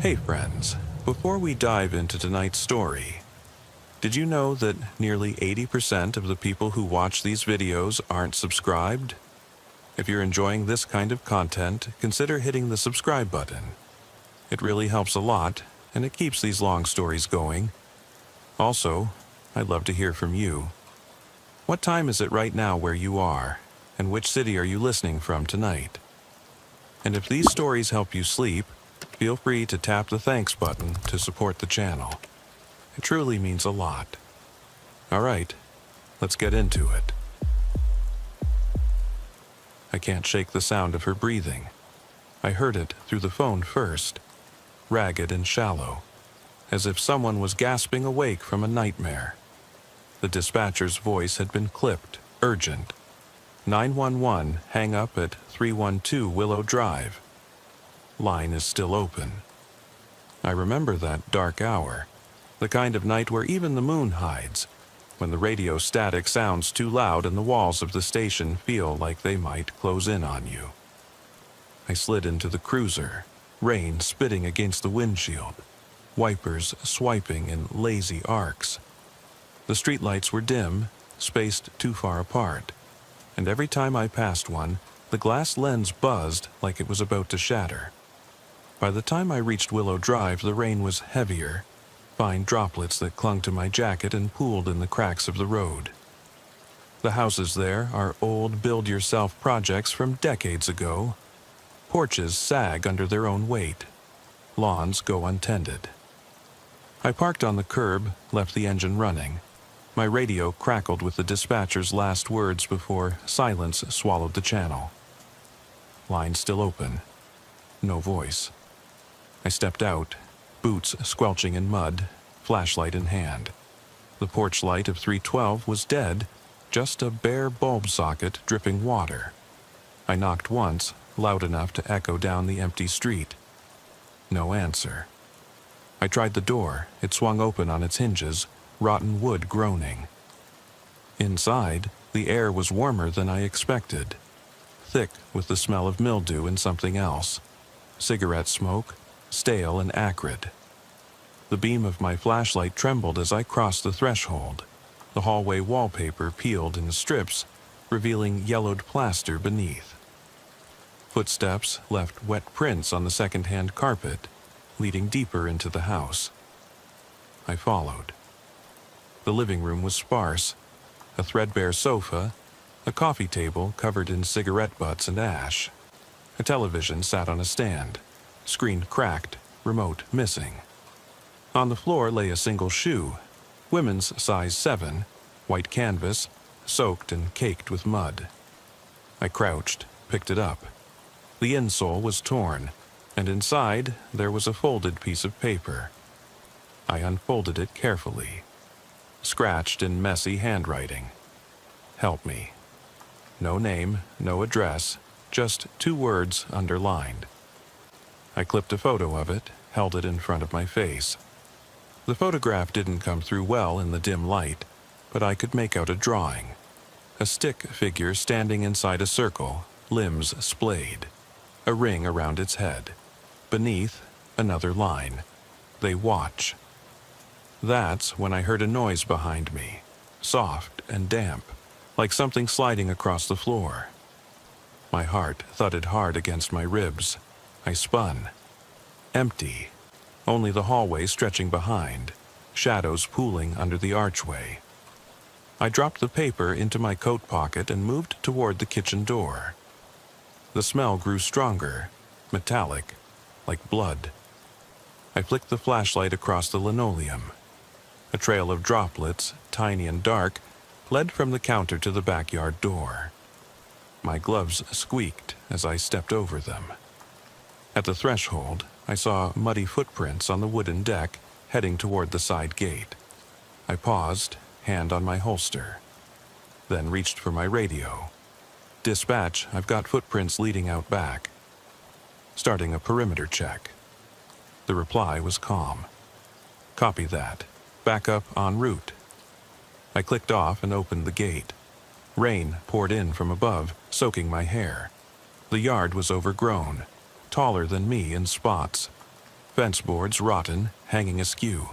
Hey friends, before we dive into tonight's story, did you know that nearly 80% of the people who watch these videos aren't subscribed? If you're enjoying this kind of content, consider hitting the subscribe button. It really helps a lot, and it keeps these long stories going. Also, I'd love to hear from you. What time is it right now where you are, and which city are you listening from tonight? And if these stories help you sleep, feel free to tap the thanks button to support the channel. It truly means a lot. All right, let's get into it. I can't shake the sound of her breathing. I heard it through the phone first, ragged and shallow, as if someone was gasping awake from a nightmare. The dispatcher's voice had been clipped, urgent. 911, hang up at 312 Willow Drive. Line is still open. I remember that dark hour, the kind of night where even the moon hides, when the radio static sounds too loud and the walls of the station feel like they might close in on you. I slid into the cruiser, rain spitting against the windshield, wipers swiping in lazy arcs. The streetlights were dim, spaced too far apart, and every time I passed one, the glass lens buzzed like it was about to shatter. By the time I reached Willow Drive, the rain was heavier, fine droplets that clung to my jacket and pooled in the cracks of the road. The houses there are old build-yourself projects from decades ago. Porches sag under their own weight. Lawns go untended. I parked on the curb, left the engine running. My radio crackled with the dispatcher's last words before silence swallowed the channel. Line still open. No voice. I stepped out, boots squelching in mud, flashlight in hand. The porch light of 312 was dead, just a bare bulb socket dripping water. I knocked once, loud enough to echo down the empty street. No answer. I tried the door. It swung open on its hinges, rotten wood groaning. Inside, the air was warmer than I expected, thick with the smell of mildew and something else. Cigarette smoke, stale and acrid. The beam of my flashlight trembled as I crossed the threshold. The hallway wallpaper peeled in strips, revealing yellowed plaster beneath. Footsteps left wet prints on the second-hand carpet, leading deeper into the house. I followed. The living room was sparse. A threadbare sofa, a coffee table covered in cigarette butts and ash. A television sat on a stand, screen cracked, remote missing. On the floor lay a single shoe, women's size 7, white canvas, soaked and caked with mud. I crouched, picked it up. The insole was torn, and inside there was a folded piece of paper. I unfolded it carefully. Scratched in messy handwriting. Help me. No name, no address, just 2 words underlined. I clipped a photo of it, held it in front of my face. The photograph didn't come through well in the dim light, but I could make out a drawing. A stick figure standing inside a circle, limbs splayed. A ring around its head. Beneath, another line. They watch. That's when I heard a noise behind me, soft and damp, like something sliding across the floor. My heart thudded hard against my ribs. I spun. Empty. Only the hallway stretching behind, shadows pooling under the archway. I dropped the paper into my coat pocket and moved toward the kitchen door. The smell grew stronger, metallic, like blood. I flicked the flashlight across the linoleum. A trail of droplets, tiny and dark, led from the counter to the backyard door. My gloves squeaked as I stepped over them. At the threshold, I saw muddy footprints on the wooden deck heading toward the side gate. I paused, hand on my holster, then reached for my radio. Dispatch, I've got footprints leading out back. Starting a perimeter check. The reply was calm. Copy that. Backup en route. I clicked off and opened the gate. Rain poured in from above, soaking my hair. The yard was overgrown, taller than me in spots. Fence boards rotten, hanging askew.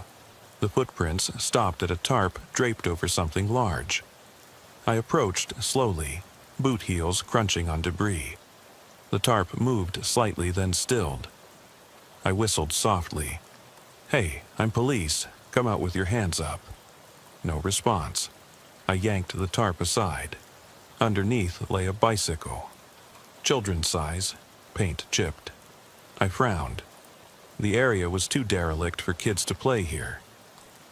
The footprints stopped at a tarp draped over something large. I approached slowly, boot heels crunching on debris. The tarp moved slightly, then stilled. I whistled softly. "Hey, I'm police. Come out with your hands up." No response. I yanked the tarp aside. Underneath lay a bicycle. Children's size, paint chipped. I frowned. The area was too derelict for kids to play here.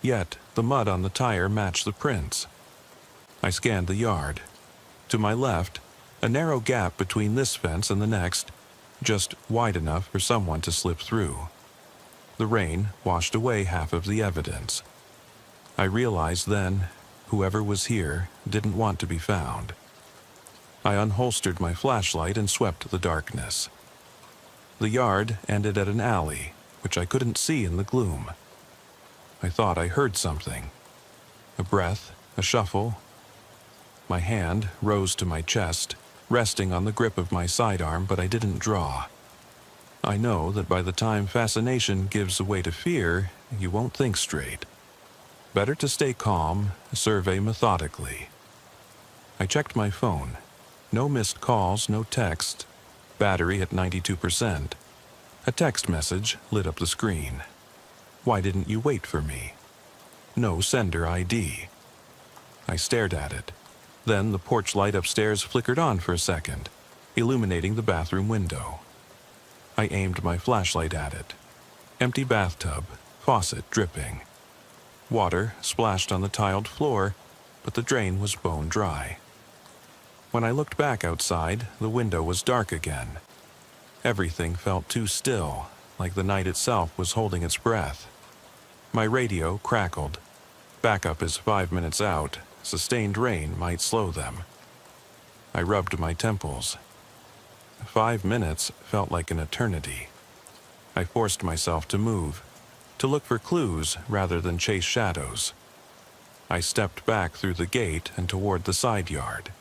Yet, the mud on the tire matched the prints. I scanned the yard. To my left, a narrow gap between this fence and the next, just wide enough for someone to slip through. The rain washed away half of the evidence. I realized then, whoever was here didn't want to be found. I unholstered my flashlight and swept the darkness. The yard ended at an alley, which I couldn't see in the gloom. I thought I heard something. A breath, a shuffle. My hand rose to my chest, resting on the grip of my sidearm, but I didn't draw. I know that by the time fascination gives way to fear, you won't think straight. Better to stay calm, survey methodically. I checked my phone. No missed calls, no text. Battery at 92%. A text message lit up the screen. "Why didn't you wait for me?" No sender ID. I stared at it. Then the porch light upstairs flickered on for a second, illuminating the bathroom window. I aimed my flashlight at it. Empty bathtub, faucet dripping. Water splashed on the tiled floor, but the drain was bone dry. When I looked back outside, the window was dark again. Everything felt too still, like the night itself was holding its breath. My radio crackled. Backup is 5 minutes out. Sustained rain might slow them. I rubbed my temples. 5 minutes felt like an eternity. I forced myself to move, to look for clues rather than chase shadows. I stepped back through the gate and toward the side yard.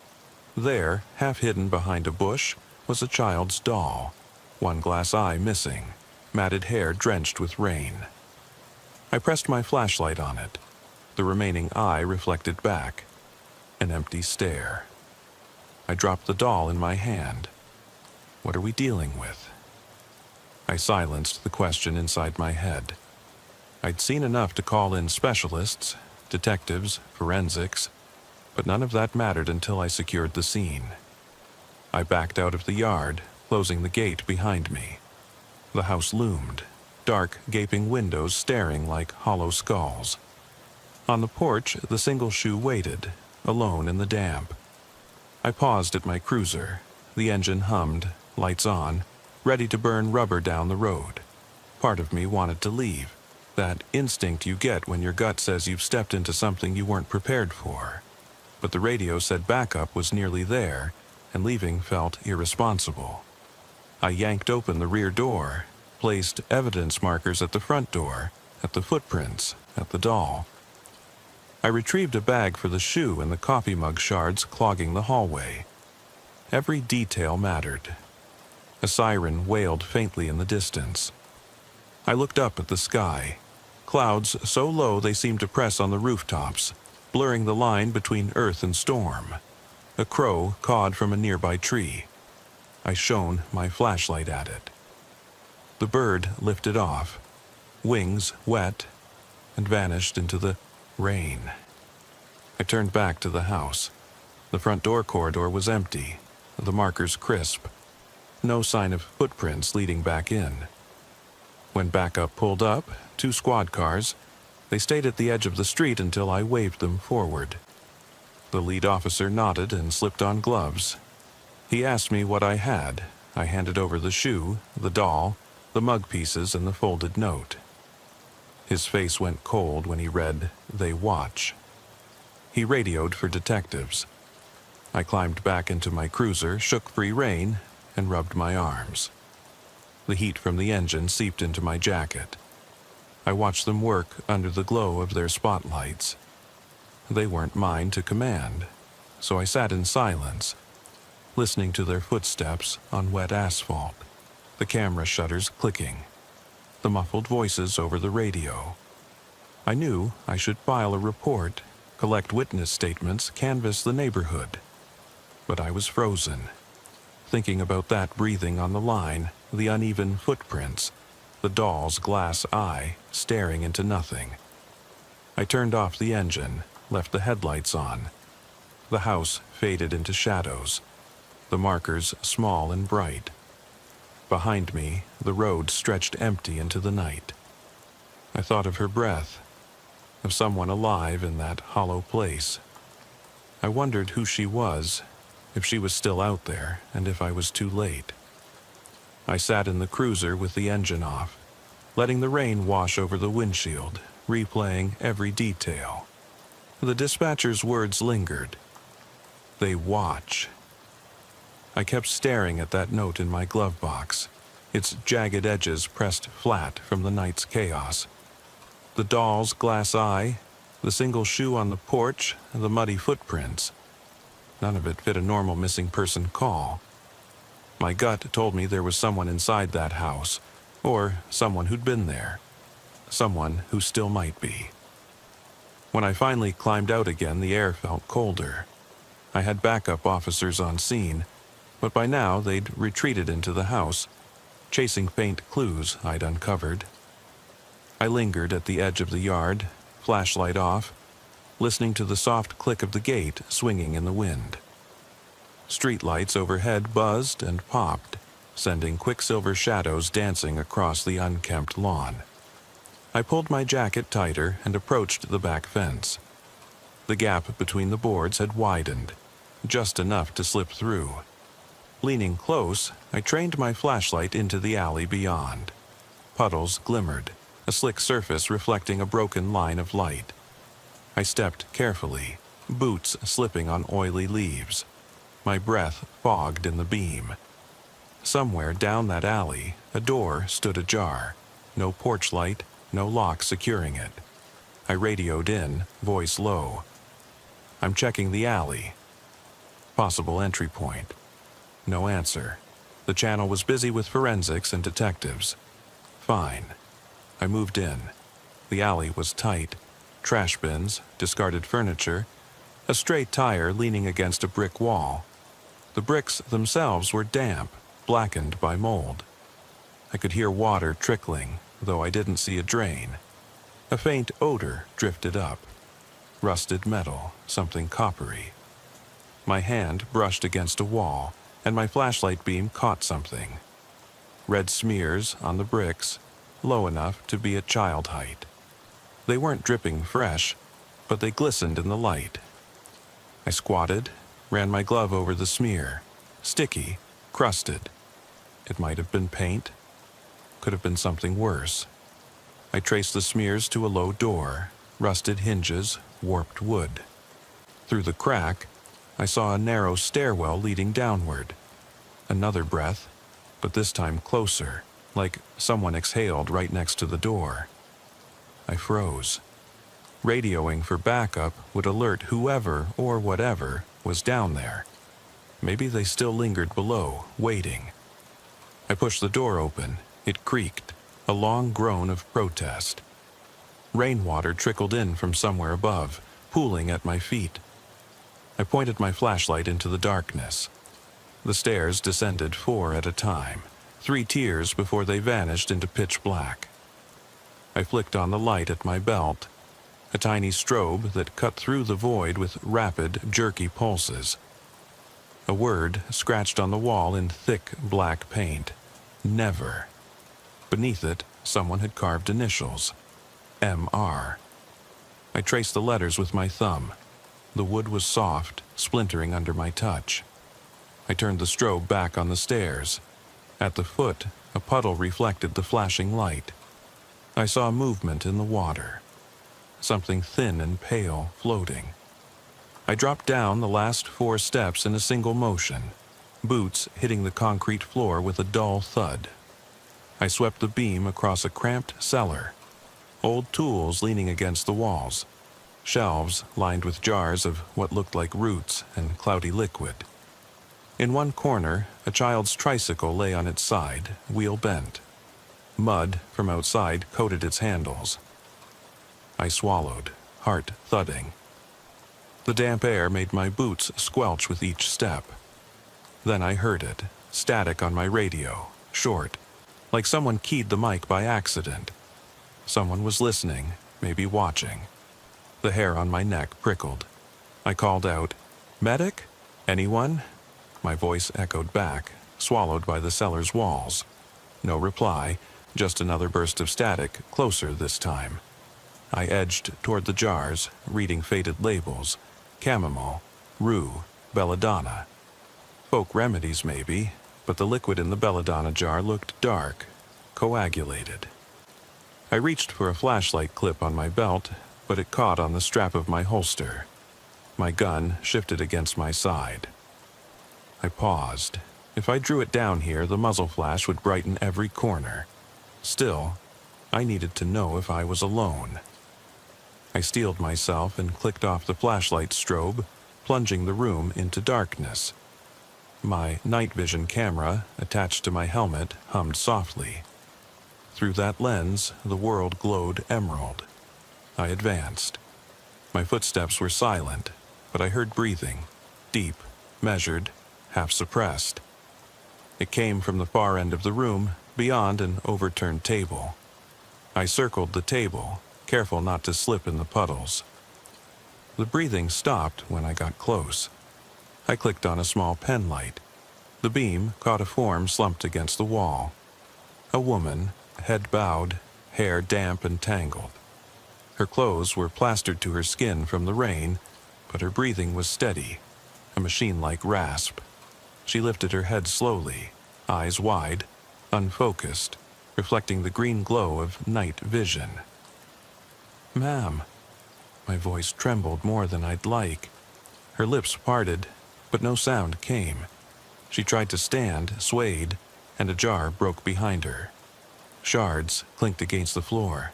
There, half hidden behind a bush, was a child's doll, one glass eye missing, matted hair drenched with rain. I pressed my flashlight on it. The remaining eye reflected back. An empty stare. I dropped the doll in my hand. What are we dealing with? I silenced the question inside my head. I'd seen enough to call in specialists, detectives, forensics, but none of that mattered until I secured the scene. I backed out of the yard, closing the gate behind me. The house loomed, dark, gaping windows staring like hollow skulls. On the porch, the single shoe waited, alone in the damp. I paused at my cruiser. The engine hummed, lights on, ready to burn rubber down the road. Part of me wanted to leave, that instinct you get when your gut says you've stepped into something you weren't prepared for. But the radio said backup was nearly there, and leaving felt irresponsible. I yanked open the rear door, placed evidence markers at the front door, at the footprints, at the doll. I retrieved a bag for the shoe and the coffee mug shards clogging the hallway. Every detail mattered. A siren wailed faintly in the distance. I looked up at the sky. Clouds so low they seemed to press on the rooftops, blurring the line between earth and storm. A crow cawed from a nearby tree. I shone my flashlight at it. The bird lifted off, wings wet, and vanished into the rain. I turned back to the house. The front door corridor was empty, the markers crisp. No sign of footprints leading back in. When backup pulled up, 2 squad cars, they stayed at the edge of the street until I waved them forward. The lead officer nodded and slipped on gloves. He asked me what I had. I handed over the shoe, the doll, the mug pieces, and the folded note. His face went cold when he read, "They watch." He radioed for detectives. I climbed back into my cruiser, shook free rein, and rubbed my arms. The heat from the engine seeped into my jacket. I watched them work under the glow of their spotlights. They weren't mine to command, so I sat in silence, listening to their footsteps on wet asphalt, the camera shutters clicking. the muffled voices over the radio. I knew I should file a report, collect witness statements, canvass the neighborhood. But I was frozen, thinking about that breathing on the line, the uneven footprints, the doll's glass eye staring into nothing. I turned off the engine, left the headlights on. The house faded into shadows, the markers small and bright. Behind me, the road stretched empty into the night. I thought of her breath, of someone alive in that hollow place. I wondered who she was, if she was still out there, and if I was too late. I sat in the cruiser with the engine off, letting the rain wash over the windshield, replaying every detail. The dispatcher's words lingered. They watch. I kept staring at that note in my glove box, its jagged edges pressed flat from the night's chaos. The doll's glass eye, the single shoe on the porch, the muddy footprints. None of it fit a normal missing person call. My gut told me there was someone inside that house, or someone who'd been there. Someone who still might be. When I finally climbed out again, the air felt colder. I had backup officers on scene, but by now they'd retreated into the house, chasing faint clues I'd uncovered. I lingered at the edge of the yard, flashlight off, listening to the soft click of the gate swinging in the wind. Streetlights overhead buzzed and popped, sending quicksilver shadows dancing across the unkempt lawn. I pulled my jacket tighter and approached the back fence. The gap between the boards had widened, just enough to slip through. Leaning close, I trained my flashlight into the alley beyond. Puddles glimmered, a slick surface reflecting a broken line of light. I stepped carefully, boots slipping on oily leaves. My breath fogged in the beam. Somewhere down that alley, a door stood ajar. No porch light, no lock securing it. I radioed in, voice low. I'm checking the alley. Possible entry point. No answer. The channel was busy with forensics and detectives. Fine. I moved in. The alley was tight. Trash bins, discarded furniture, a stray tire leaning against a brick wall. The bricks themselves were damp, blackened by mold. I could hear water trickling, though I didn't see a drain. A faint odor drifted up. Rusted metal, something coppery. My hand brushed against a wall, and my flashlight beam caught something. Red smears on the bricks, low enough to be at child height. They weren't dripping fresh, but they glistened in the light. I squatted, ran my glove over the smear. Sticky, crusted. It might have been paint. Could have been something worse. I traced the smears to a low door, rusted hinges, warped wood. Through the crack, I saw a narrow stairwell leading downward. Another breath, but this time closer, like someone exhaled right next to the door. I froze. Radioing for backup would alert whoever or whatever was down there. Maybe they still lingered below, waiting. I pushed the door open. It creaked, a long groan of protest. Rainwater trickled in from somewhere above, pooling at my feet. I pointed my flashlight into the darkness. The stairs descended 4 at a time, 3 tiers before they vanished into pitch black. I flicked on the light at my belt, a tiny strobe that cut through the void with rapid, jerky pulses. A word scratched on the wall in thick black paint. Never. Beneath it, someone had carved initials. M.R. I traced the letters with my thumb. The wood was soft, splintering under my touch. I turned the strobe back on the stairs. At the foot, a puddle reflected the flashing light. I saw movement in the water. Something thin and pale floating. I dropped down the last 4 steps in a single motion, boots hitting the concrete floor with a dull thud. I swept the beam across a cramped cellar, old tools leaning against the walls, shelves lined with jars of what looked like roots and cloudy liquid. In one corner, a child's tricycle lay on its side, wheel bent. Mud from outside coated its handles. I swallowed, heart thudding. The damp air made my boots squelch with each step. Then I heard it, static on my radio, short, like someone keyed the mic by accident. Someone was listening, maybe watching. The hair on my neck prickled. I called out, "Medic? Anyone?" My voice echoed back, swallowed by the cellar's walls. No reply, just another burst of static, closer this time. I edged toward the jars, reading faded labels. Chamomile, rue, belladonna. Folk remedies maybe, but the liquid in the belladonna jar looked dark, coagulated. I reached for a flashlight clip on my belt, but it caught on the strap of my holster. My gun shifted against my side. I paused. If I drew it down here, the muzzle flash would brighten every corner. Still, I needed to know if I was alone. I steeled myself and clicked off the flashlight strobe, plunging the room into darkness. My night vision camera, attached to my helmet, hummed softly. Through that lens, the world glowed emerald. I advanced. My footsteps were silent, but I heard breathing, deep, measured, half suppressed. It came from the far end of the room, beyond an overturned table. I circled the table, careful not to slip in the puddles. The breathing stopped when I got close. I clicked on a small pen light. The beam caught a form slumped against the wall. A woman, head bowed, hair damp and tangled. Her clothes were plastered to her skin from the rain, but her breathing was steady, a machine-like rasp. She lifted her head slowly, eyes wide, unfocused, reflecting the green glow of night vision. "Ma'am." My voice trembled more than I'd like. Her lips parted, but no sound came. She tried to stand, swayed, and a jar broke behind her. Shards clinked against the floor.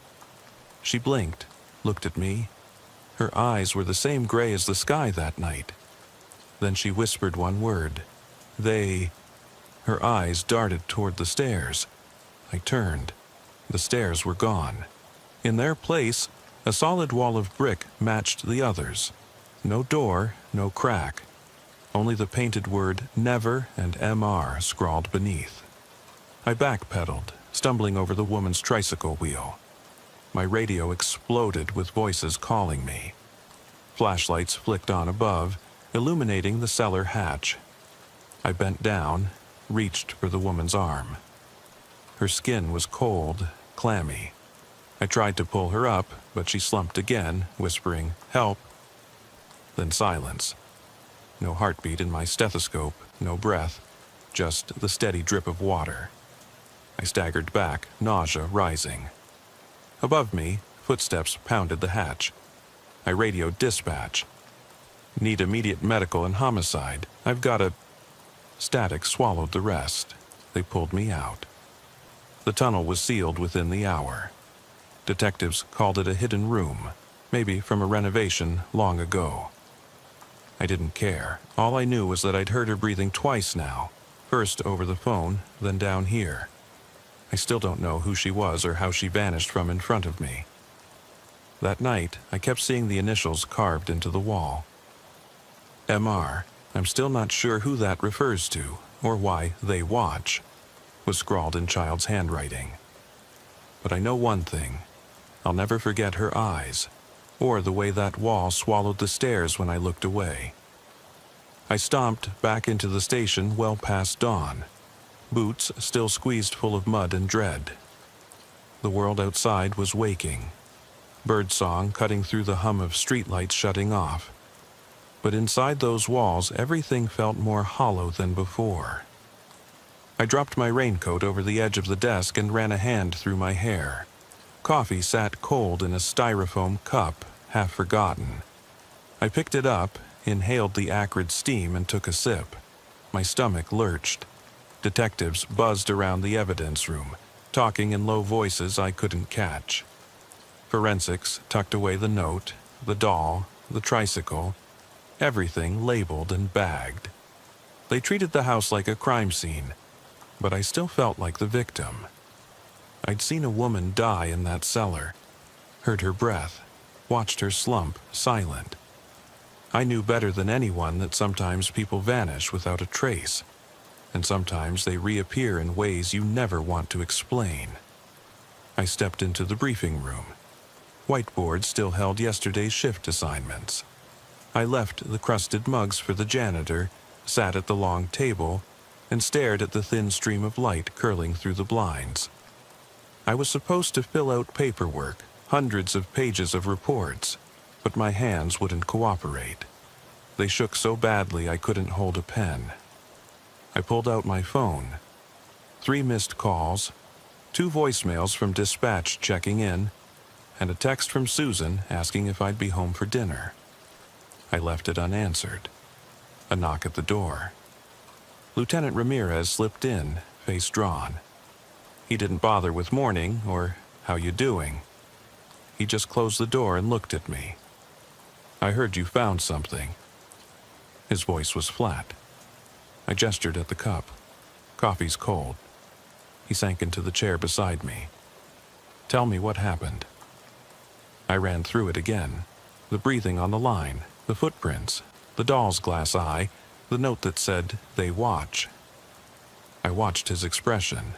She blinked, looked at me. Her eyes were the same gray as the sky that night. Then she whispered one word. "They..." Her eyes darted toward the stairs. I turned. The stairs were gone. In their place, a solid wall of brick matched the others. No door, no crack. Only the painted word "Never" and "MR" scrawled beneath. I backpedaled, stumbling over the woman's tricycle wheel. My radio exploded with voices calling me. Flashlights flicked on above, illuminating the cellar hatch. I bent down, reached for the woman's arm. Her skin was cold, clammy. I tried to pull her up, but she slumped again, whispering, "Help." Then silence. No heartbeat in my stethoscope, no breath, just the steady drip of water. I staggered back, nausea rising. Above me, footsteps pounded the hatch. I radioed dispatch. "Need immediate medical and homicide. I've got a..." Static swallowed the rest. They pulled me out. The tunnel was sealed within the hour. Detectives called it a hidden room, maybe from a renovation long ago. I didn't care. All I knew was that I'd heard her breathing twice now, first over the phone, then down here. I still don't know who she was or how she vanished from in front of me. That night, I kept seeing the initials carved into the wall. MR, I'm still not sure who that refers to, or why they watch, was scrawled in child's handwriting. But I know one thing. I'll never forget her eyes, or the way that wall swallowed the stairs when I looked away. I stomped back into the station well past dawn, boots still squeezed full of mud and dread. The world outside was waking, birdsong cutting through the hum of streetlights shutting off. But inside those walls, everything felt more hollow than before. I dropped my raincoat over the edge of the desk and ran a hand through my hair. Coffee sat cold in a styrofoam cup, half forgotten. I picked it up, inhaled the acrid steam, and took a sip. My stomach lurched. Detectives buzzed around the evidence room, talking in low voices I couldn't catch. Forensics tucked away the note, the doll, the tricycle, everything labeled and bagged. They treated the house like a crime scene, but I still felt like the victim. I'd seen a woman die in that cellar, heard her breath, watched her slump, silent. I knew better than anyone that sometimes people vanish without a trace, and sometimes they reappear in ways you never want to explain. I stepped into the briefing room. Whiteboards still held yesterday's shift assignments. I left the crusted mugs for the janitor, sat at the long table, and stared at the thin stream of light curling through the blinds. I was supposed to fill out paperwork, hundreds of pages of reports, but my hands wouldn't cooperate. They shook so badly I couldn't hold a pen. I pulled out my phone. 3 missed calls, 2 voicemails from dispatch checking in, and a text from Susan asking if I'd be home for dinner. I left it unanswered. A knock at the door. Lieutenant Ramirez slipped in, face drawn. He didn't bother with morning or how you doing. He just closed the door and looked at me. I heard you found something. His voice was flat. I gestured at the cup. Coffee's cold. He sank into the chair beside me. Tell me what happened. I ran through it again. The breathing on the line, the footprints, the doll's glass eye, the note that said, "They watch." I watched his expression.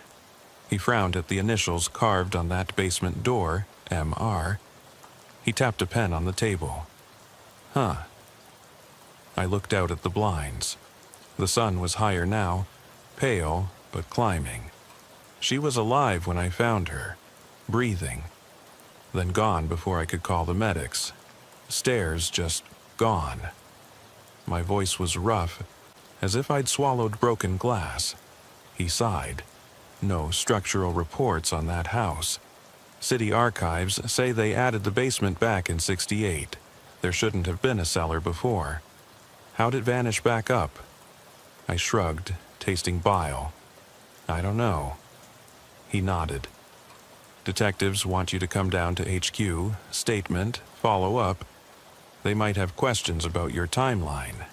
He frowned at the initials carved on that basement door, MR. He tapped a pen on the table. Huh. I looked out at the blinds. The sun was higher now, pale but climbing. She was alive when I found her, breathing, then gone before I could call the medics. Stairs just gone. My voice was rough, as if I'd swallowed broken glass. He sighed. No structural reports on that house. City archives say they added the basement back in '68. There shouldn't have been a cellar before. How'd it vanish back up? I shrugged, tasting bile. I don't know. He nodded. Detectives want you to come down to HQ, statement, follow up. They might have questions about your timeline.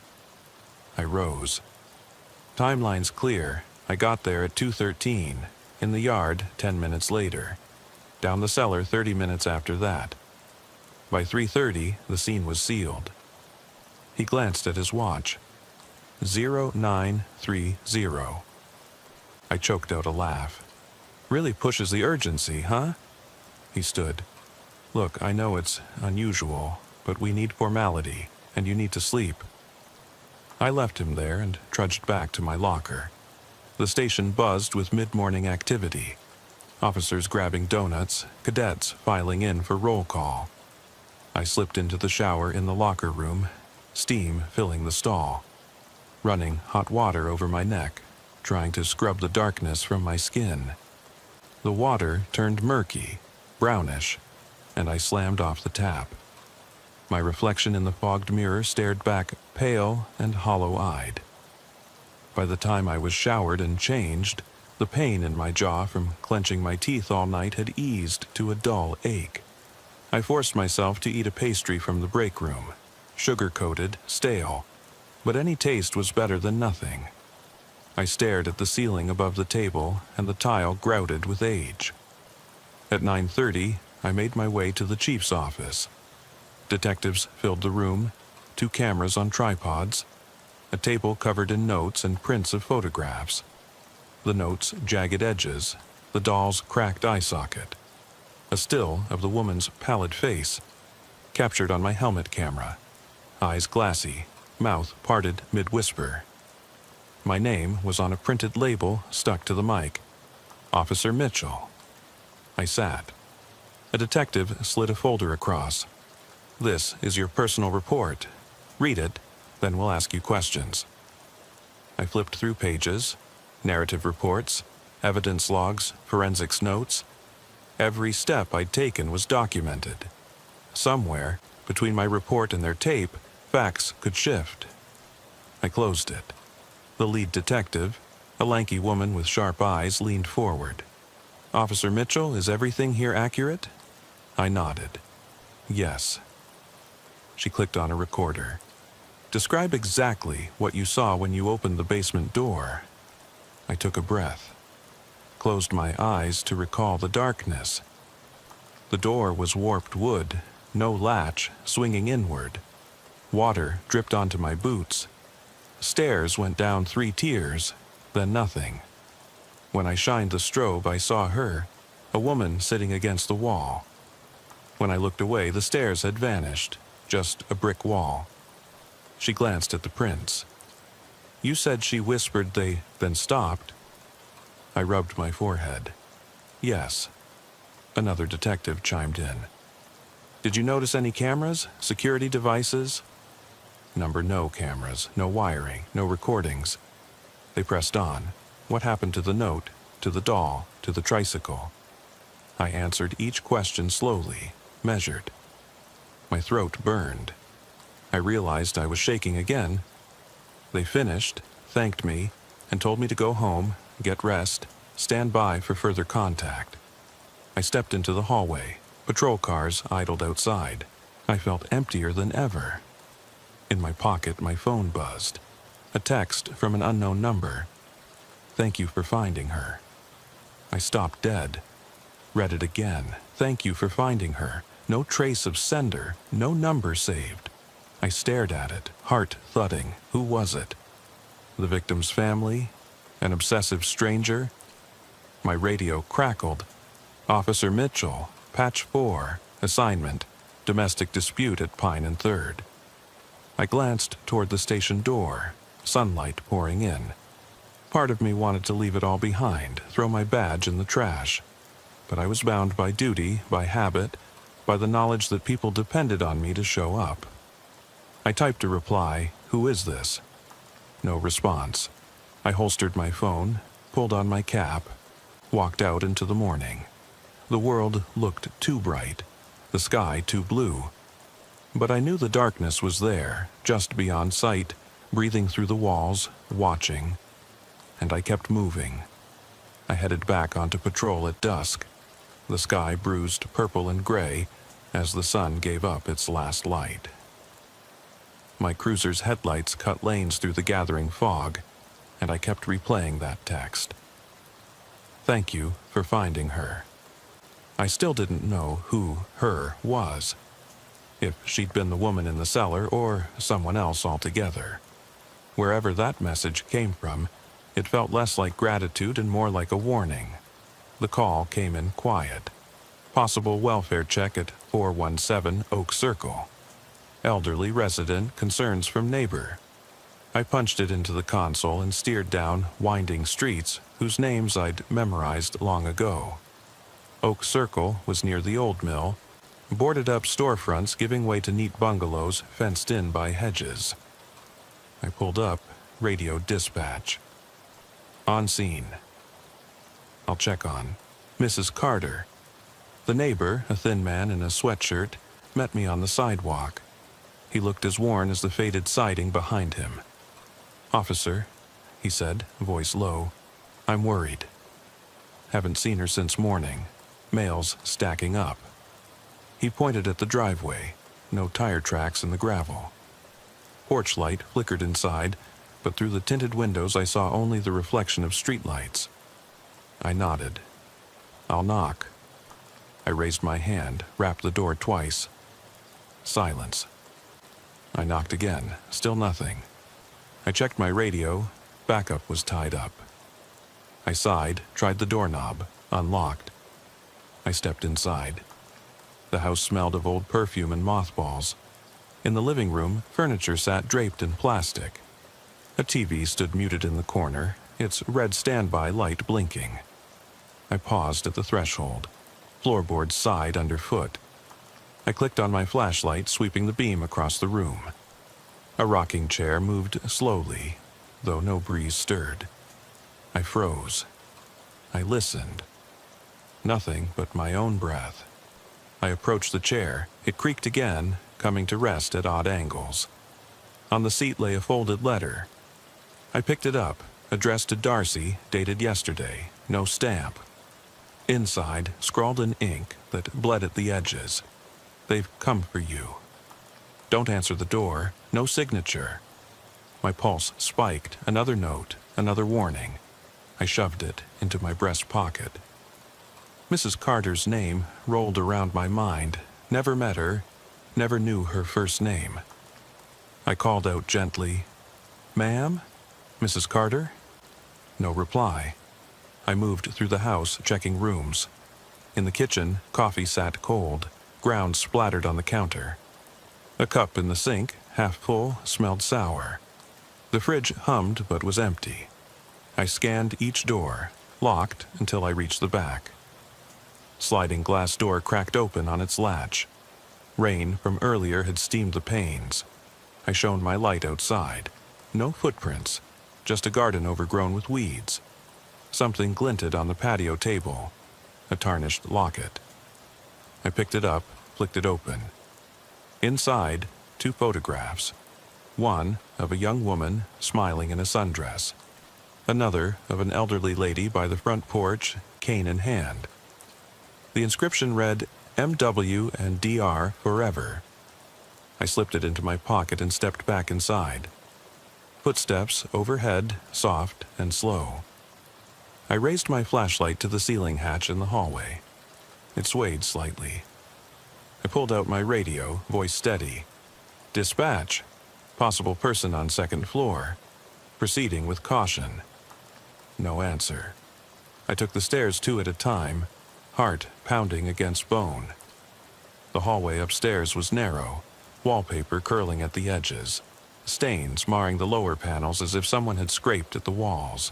I rose. Timeline's clear. I got there at 2:13, in the yard 10 minutes later, down the cellar 30 minutes after that. By 3:30, the scene was sealed. He glanced at his watch. 0930. I choked out a laugh. Really pushes the urgency, huh? He stood. Look, I know it's unusual, but we need formality, and you need to sleep. I left him there and trudged back to my locker. The station buzzed with mid-morning activity. Officers grabbing donuts, cadets filing in for roll call. I slipped into the shower in the locker room, steam filling the stall. Running hot water over my neck, trying to scrub the darkness from my skin. The water turned murky, brownish, and I slammed off the tap. My reflection in the fogged mirror stared back pale and hollow-eyed. By the time I was showered and changed, the pain in my jaw from clenching my teeth all night had eased to a dull ache. I forced myself to eat a pastry from the break room, sugar-coated, stale, but any taste was better than nothing. I stared at the ceiling above the table, and the tile grouted with age. At 9:30, I made my way to the chief's office. Detectives filled the room, 2 cameras on tripods, a table covered in notes and prints of photographs. The notes' jagged edges, the doll's cracked eye socket. A still of the woman's pallid face, captured on my helmet camera. Eyes glassy, mouth parted mid-whisper. My name was on a printed label stuck to the mic. Officer Mitchell. I sat. A detective slid a folder across. This is your personal report. Read it, then we'll ask you questions. I flipped through pages, narrative reports, evidence logs, forensics notes. Every step I'd taken was documented. Somewhere, between my report and their tape, facts could shift. I closed it. The lead detective, a lanky woman with sharp eyes, leaned forward. Officer Mitchell, is everything here accurate? I nodded. Yes. She clicked on a recorder. Describe exactly what you saw when you opened the basement door. I took a breath. closed my eyes to recall the darkness. The door was warped wood, no latch, swinging inward. Water dripped onto my boots. Stairs went down 3 tiers, then nothing. When I shined the strobe, I saw her, a woman sitting against the wall. When I looked away, the stairs had vanished, just a brick wall. She glanced at the prints. You said she whispered they then stopped. I rubbed my forehead. Yes. Another detective chimed in. Did you notice any cameras, security devices? Number no cameras, no wiring, no recordings. They pressed on. What happened to the note, to the doll, to the tricycle? I answered each question slowly, measured. My throat burned. I realized I was shaking again. They finished, thanked me, and told me to go home, get rest, stand by for further contact. I stepped into the hallway. Patrol cars idled outside. I felt emptier than ever. In my pocket, my phone buzzed. A text from an unknown number. Thank you for finding her. I stopped dead. Read it again. Thank you for finding her. No trace of sender, no number saved. I stared at it, heart thudding. Who was it? The victim's family? An obsessive stranger? My radio crackled. Officer Mitchell, Patch 4, assignment, domestic dispute at Pine and 3rd. I glanced toward the station door, sunlight pouring in. Part of me wanted to leave it all behind, throw my badge in the trash. But I was bound by duty, by habit, by the knowledge that people depended on me to show up. I typed a reply, "Who is this?" No response. I holstered my phone, pulled on my cap, walked out into the morning. The world looked too bright, the sky too blue. But I knew the darkness was there, just beyond sight, breathing through the walls, watching. And I kept moving. I headed back onto patrol at dusk, the sky bruised purple and gray as the sun gave up its last light. My cruiser's headlights cut lanes through the gathering fog, and I kept replaying that text. Thank you for finding her. I still didn't know who her was, if she'd been the woman in the cellar or someone else altogether. Wherever that message came from, it felt less like gratitude and more like a warning. The call came in quiet. Possible welfare check at 417 Oak Circle. Elderly resident, concerns from neighbor. I punched it into the console and steered down winding streets whose names I'd memorized long ago. Oak Circle was near the old mill, boarded up storefronts giving way to neat bungalows fenced in by hedges. I pulled up, radio dispatch. On scene. I'll check on Mrs. Carter. The neighbor, a thin man in a sweatshirt, met me on the sidewalk. He looked as worn as the faded siding behind him. Officer, he said, voice low, I'm worried. Haven't seen her since morning. Mail's stacking up. He pointed at the driveway. No tire tracks in the gravel. Porch light flickered inside, but through the tinted windows I saw only the reflection of streetlights. I nodded. I'll knock. I raised my hand, rapped the door twice. Silence. I knocked again, still nothing. I checked my radio, backup was tied up. I sighed, tried the doorknob, unlocked. I stepped inside. The house smelled of old perfume and mothballs. In the living room, furniture sat draped in plastic. A TV stood muted in the corner, its red standby light blinking. I paused at the threshold. Floorboards sighed underfoot. I clicked on my flashlight, sweeping the beam across the room. A rocking chair moved slowly, though no breeze stirred. I froze. I listened. Nothing but my own breath. I approached the chair. It creaked again, coming to rest at odd angles. On the seat lay a folded letter. I picked it up, addressed to Darcy, dated yesterday, no stamp. Inside, scrawled in ink that bled at the edges. They've come for you. Don't answer the door, no signature. My pulse spiked, another note, another warning. I shoved it into my breast pocket. Mrs. Carter's name rolled around my mind. Never met her, never knew her first name. I called out gently, "Ma'am? Mrs. Carter?" No reply. I moved through the house, checking rooms. In the kitchen, coffee sat cold, ground splattered on the counter. A cup in the sink, half full, smelled sour. The fridge hummed but was empty. I scanned each door, locked until I reached the back. Sliding glass door cracked open on its latch. Rain from earlier had steamed the panes. I shone my light outside. No footprints, just a garden overgrown with weeds. Something glinted on the patio table, a tarnished locket. I picked it up, flicked it open. Inside, 2 photographs. One of a young woman smiling in a sundress. Another of an elderly lady by the front porch, cane in hand. The inscription read, "MW and DR forever." I slipped it into my pocket and stepped back inside. Footsteps overhead, soft and slow. I raised my flashlight to the ceiling hatch in the hallway. It swayed slightly. I pulled out my radio, voice steady. "Dispatch. Possible person on 2nd floor. Proceeding with caution." No answer. I took the stairs 2 at a time, heart pounding against bone. The hallway upstairs was narrow, wallpaper curling at the edges, stains marring the lower panels as if someone had scraped at the walls.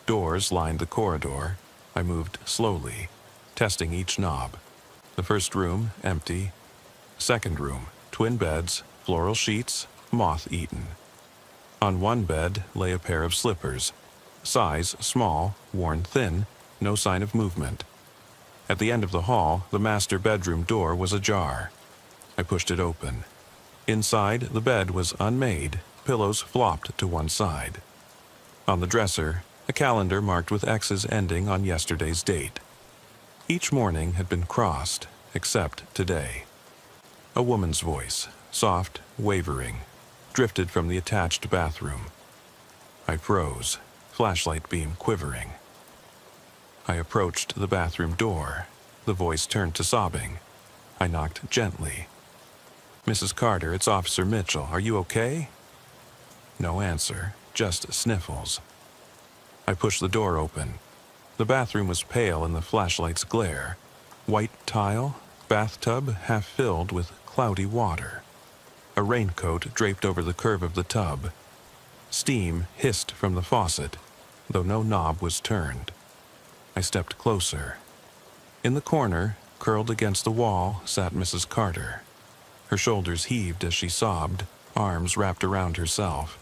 Doors lined the corridor. I moved slowly, testing each knob. The first room, empty. Second room, twin beds, floral sheets, moth-eaten. On one bed lay a pair of slippers. Size small, worn thin, no sign of movement. At the end of the hall, the master bedroom door was ajar. I pushed it open. Inside, the bed was unmade, pillows flopped to one side. On the dresser, a calendar marked with X's ending on yesterday's date. Each morning had been crossed, except today. A woman's voice, soft, wavering, drifted from the attached bathroom. I froze, flashlight beam quivering. I approached the bathroom door. The voice turned to sobbing. I knocked gently. "Mrs. Carter, it's Officer Mitchell. Are you okay?" No answer, just sniffles. I pushed the door open. The bathroom was pale in the flashlight's glare. White tile, bathtub half filled with cloudy water. A raincoat draped over the curve of the tub. Steam hissed from the faucet, though no knob was turned. I stepped closer. In the corner, curled against the wall, sat Mrs. Carter. Her shoulders heaved as she sobbed, arms wrapped around herself.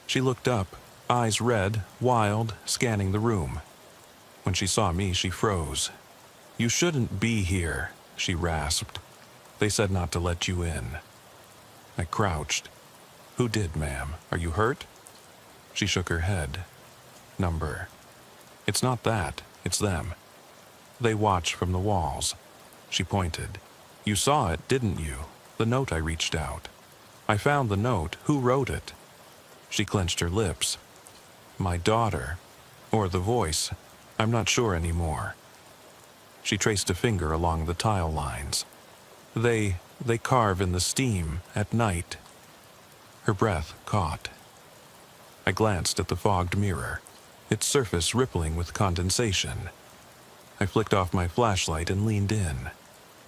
She looked up, eyes red, wild, scanning the room. When she saw me, she froze. "You shouldn't be here," she rasped. "They said not to let you in." I crouched. "Who did, ma'am? Are you hurt?" She shook her head. "Number. It's not that, it's them. They watch from the walls." She pointed. "You saw it, didn't you? The note I reached out. I found the note. Who wrote it?" She clenched her lips. "My daughter. Or the voice. I'm not sure anymore." She traced a finger along the tile lines. They carve in the steam at night." Her breath caught. I glanced at the fogged mirror, its surface rippling with condensation. I flicked off my flashlight and leaned in.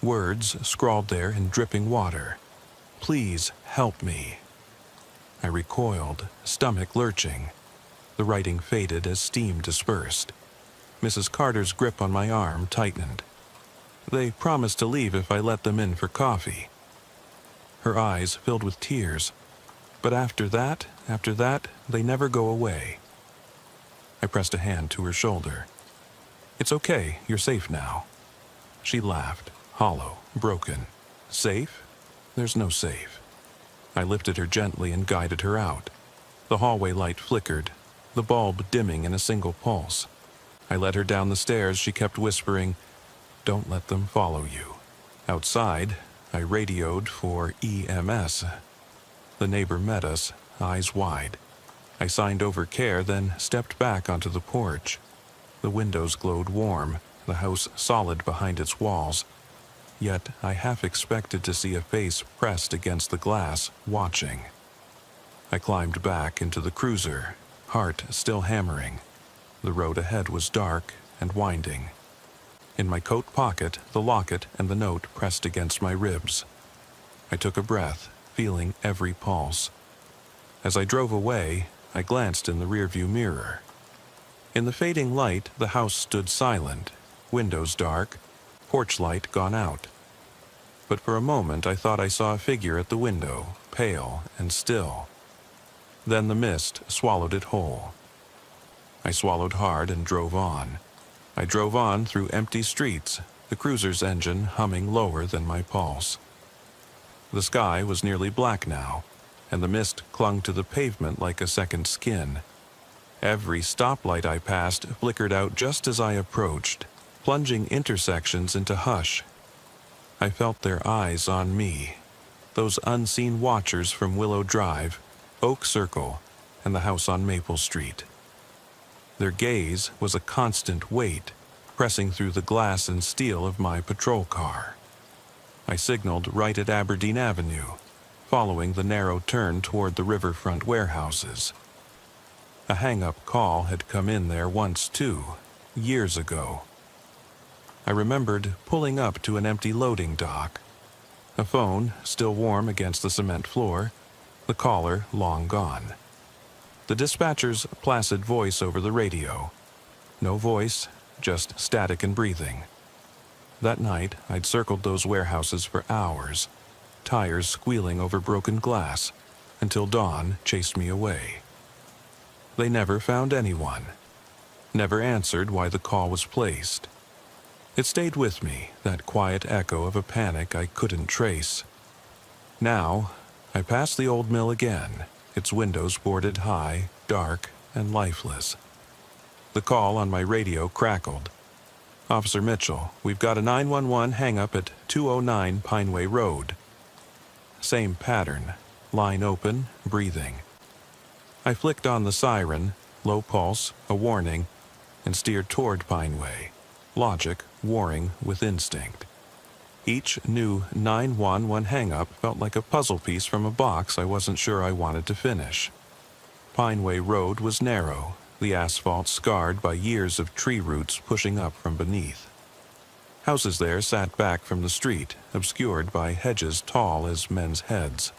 Words scrawled there in dripping water. "Please help me." I recoiled, stomach lurching. The writing faded as steam dispersed. Mrs. Carter's grip on my arm tightened. "They promised to leave if I let them in for coffee." Her eyes filled with tears. "But after that, they never go away." I pressed a hand to her shoulder. "It's okay, you're safe now." She laughed, hollow, broken. "Safe? There's no safe." I lifted her gently and guided her out. The hallway light flickered, the bulb dimming in a single pulse. I led her down the stairs. She kept whispering, "Don't let them follow you." Outside, I radioed for EMS. The neighbor met us, eyes wide. I signed over care, then stepped back onto the porch. The windows glowed warm, the house solid behind its walls. Yet I half expected to see a face pressed against the glass, watching. I climbed back into the cruiser, heart still hammering. The road ahead was dark and winding. In my coat pocket, the locket and the note pressed against my ribs. I took a breath, feeling every pulse. As I drove away, I glanced in the rearview mirror. In the fading light, the house stood silent, windows dark, porch light gone out. But for a moment I thought I saw a figure at the window, pale and still. Then the mist swallowed it whole. I swallowed hard and drove on. I drove on through empty streets, the cruiser's engine humming lower than my pulse. The sky was nearly black now, and the mist clung to the pavement like a second skin. Every stoplight I passed flickered out just as I approached, plunging intersections into hush. I felt their eyes on me, those unseen watchers from Willow Drive, Oak Circle, and the house on Maple Street. Their gaze was a constant weight, pressing through the glass and steel of my patrol car. I signaled right at Aberdeen Avenue, following the narrow turn toward the riverfront warehouses. A hang-up call had come in there once too, years ago. I remembered pulling up to an empty loading dock. A phone, still warm against the cement floor, the caller long gone. The dispatcher's placid voice over the radio. No voice, just static and breathing. That night, I'd circled those warehouses for hours, tires squealing over broken glass, until dawn chased me away. They never found anyone. Never answered why the call was placed. It stayed with me, that quiet echo of a panic I couldn't trace. Now, I passed the old mill again, its windows boarded high, dark, and lifeless. The call on my radio crackled. "Officer Mitchell, we've got a 911 hang-up at 209 Pineway Road." Same pattern, line open, breathing. I flicked on the siren, low pulse, a warning, and steered toward Pineway, logic warring with instinct. Each new 911 hang-up felt like a puzzle piece from a box I wasn't sure I wanted to finish. Pineway Road was narrow, the asphalt scarred by years of tree roots pushing up from beneath. Houses there sat back from the street, obscured by hedges tall as men's heads.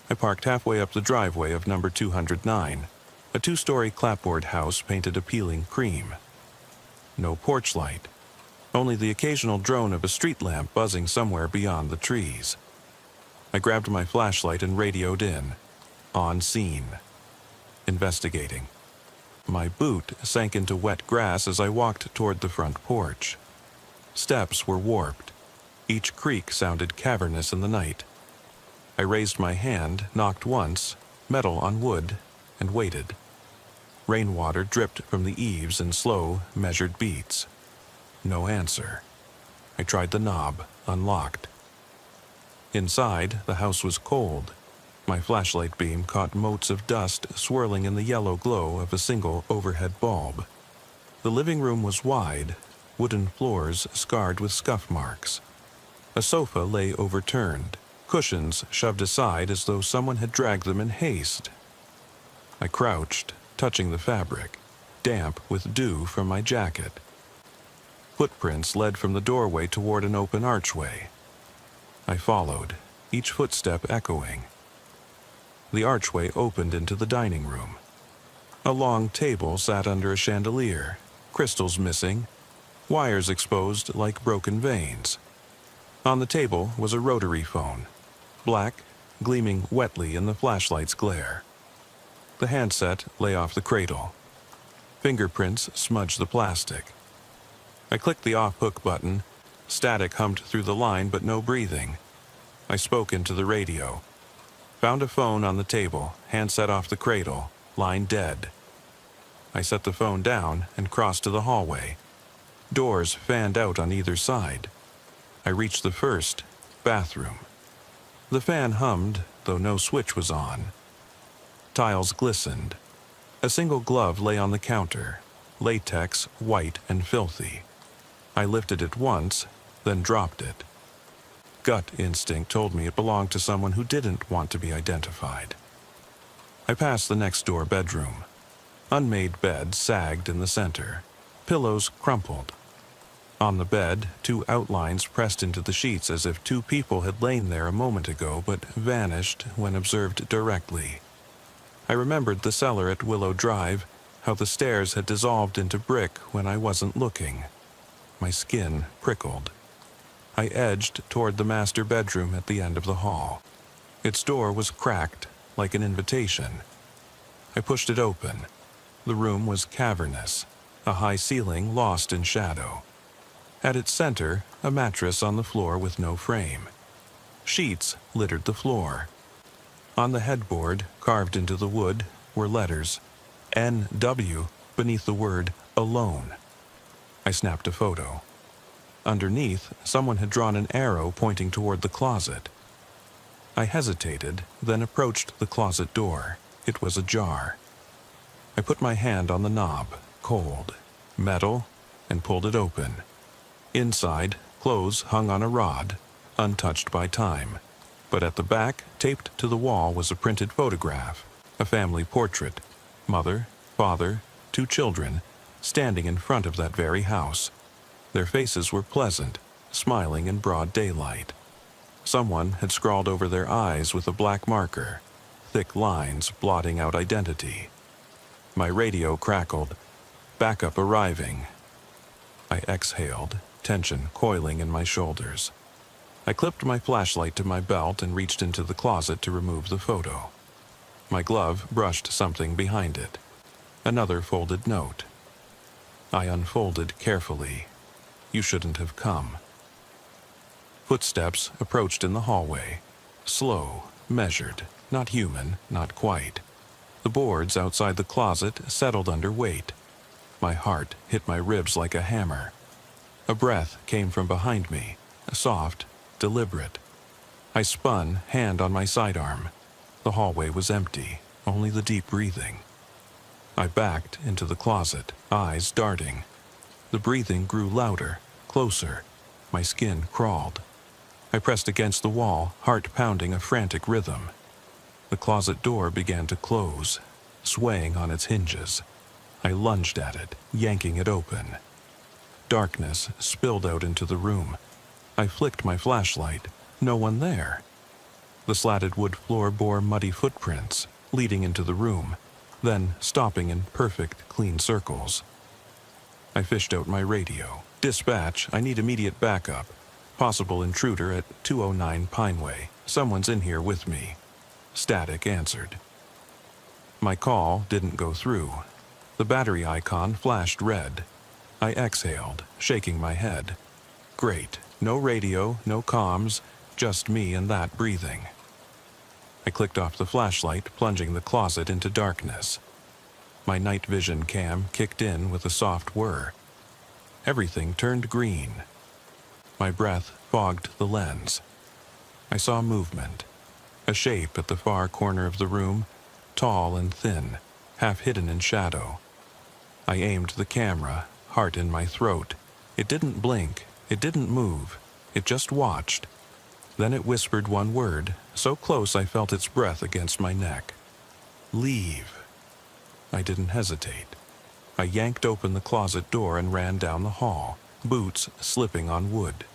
I parked halfway up the driveway of number 209, a two-story clapboard house painted appealing cream. No porch light. Only the occasional drone of a street lamp buzzing somewhere beyond the trees. I grabbed my flashlight and radioed in. On scene. Investigating. My boot sank into wet grass as I walked toward the front porch. Steps were warped. Each creak sounded cavernous in the night. I raised my hand, knocked once, metal on wood, and waited. Rainwater dripped from the eaves in slow, measured beats. No answer. I tried the knob, unlocked. Inside, the house was cold. My flashlight beam caught motes of dust swirling in the yellow glow of a single overhead bulb. The living room was wide, wooden floors scarred with scuff marks. A sofa lay overturned, cushions shoved aside as though someone had dragged them in haste. I crouched, touching the fabric, damp with dew from my jacket. Footprints led from the doorway toward an open archway. I followed, each footstep echoing. The archway opened into the dining room. A long table sat under a chandelier, crystals missing, wires exposed like broken veins. On the table was a rotary phone, black, gleaming wetly in the flashlight's glare. The handset lay off the cradle. Fingerprints smudged the plastic. I clicked the off-hook button. Static hummed through the line, but no breathing. I spoke into the radio. Found a phone on the table, handset off the cradle, line dead. I set the phone down and crossed to the hallway. Doors fanned out on either side. I reached the first, bathroom. The fan hummed, though no switch was on. Tiles glistened. A single glove lay on the counter, latex, white and filthy. I lifted it once, then dropped it. Gut instinct told me it belonged to someone who didn't want to be identified. I passed the next door bedroom. Unmade bed sagged in the center, pillows crumpled. On the bed, two outlines pressed into the sheets as if two people had lain there a moment ago but vanished when observed directly. I remembered the cellar at Willow Drive, how the stairs had dissolved into brick when I wasn't looking. My skin prickled. I edged toward the master bedroom at the end of the hall. Its door was cracked, like an invitation. I pushed it open. The room was cavernous, a high ceiling lost in shadow. At its center, a mattress on the floor with no frame. Sheets littered the floor. On the headboard, carved into the wood, were letters N.W. beneath the word alone. I snapped a photo. Underneath, someone had drawn an arrow pointing toward the closet. I hesitated, then approached the closet door. It was ajar. I put my hand on the knob, cold, metal, and pulled it open. Inside, clothes hung on a rod, untouched by time. But at the back, taped to the wall, was a printed photograph, a family portrait. Mother, father, two children, standing in front of that very house. Their faces were pleasant, smiling in broad daylight. Someone had scrawled over their eyes with a black marker, thick lines blotting out identity. My radio crackled. Backup arriving. I exhaled, tension coiling in my shoulders. I clipped my flashlight to my belt and reached into the closet to remove the photo. My glove brushed something behind it. Another folded note. I unfolded carefully. You shouldn't have come. Footsteps approached in the hallway. Slow, measured, not human, not quite. The boards outside the closet settled under weight. My heart hit my ribs like a hammer. A breath came from behind me, soft, deliberate. I spun, hand on my sidearm. The hallway was empty, only the deep breathing. I backed into the closet, eyes darting. The breathing grew louder, closer. My skin crawled. I pressed against the wall, heart pounding a frantic rhythm. The closet door began to close, swaying on its hinges. I lunged at it, yanking it open. Darkness spilled out into the room. I flicked my flashlight. No one there. The slatted wood floor bore muddy footprints, leading into the room, then stopping in perfect, clean circles. I fished out my radio. Dispatch, I need immediate backup. Possible intruder at 209 Pineway. Someone's in here with me. Static answered. My call didn't go through. The battery icon flashed red. I exhaled, shaking my head. Great. No radio, no comms, just me and that breathing. I clicked off the flashlight, plunging the closet into darkness. My night vision cam kicked in with a soft whir. Everything turned green. My breath fogged the lens. I saw movement. A shape at the far corner of the room, tall and thin, half hidden in shadow. I aimed the camera, heart in my throat. It didn't blink. It didn't move. It just watched. Then it whispered one word, so close I felt its breath against my neck. Leave. I didn't hesitate. I yanked open the closet door and ran down the hall, boots slipping on wood.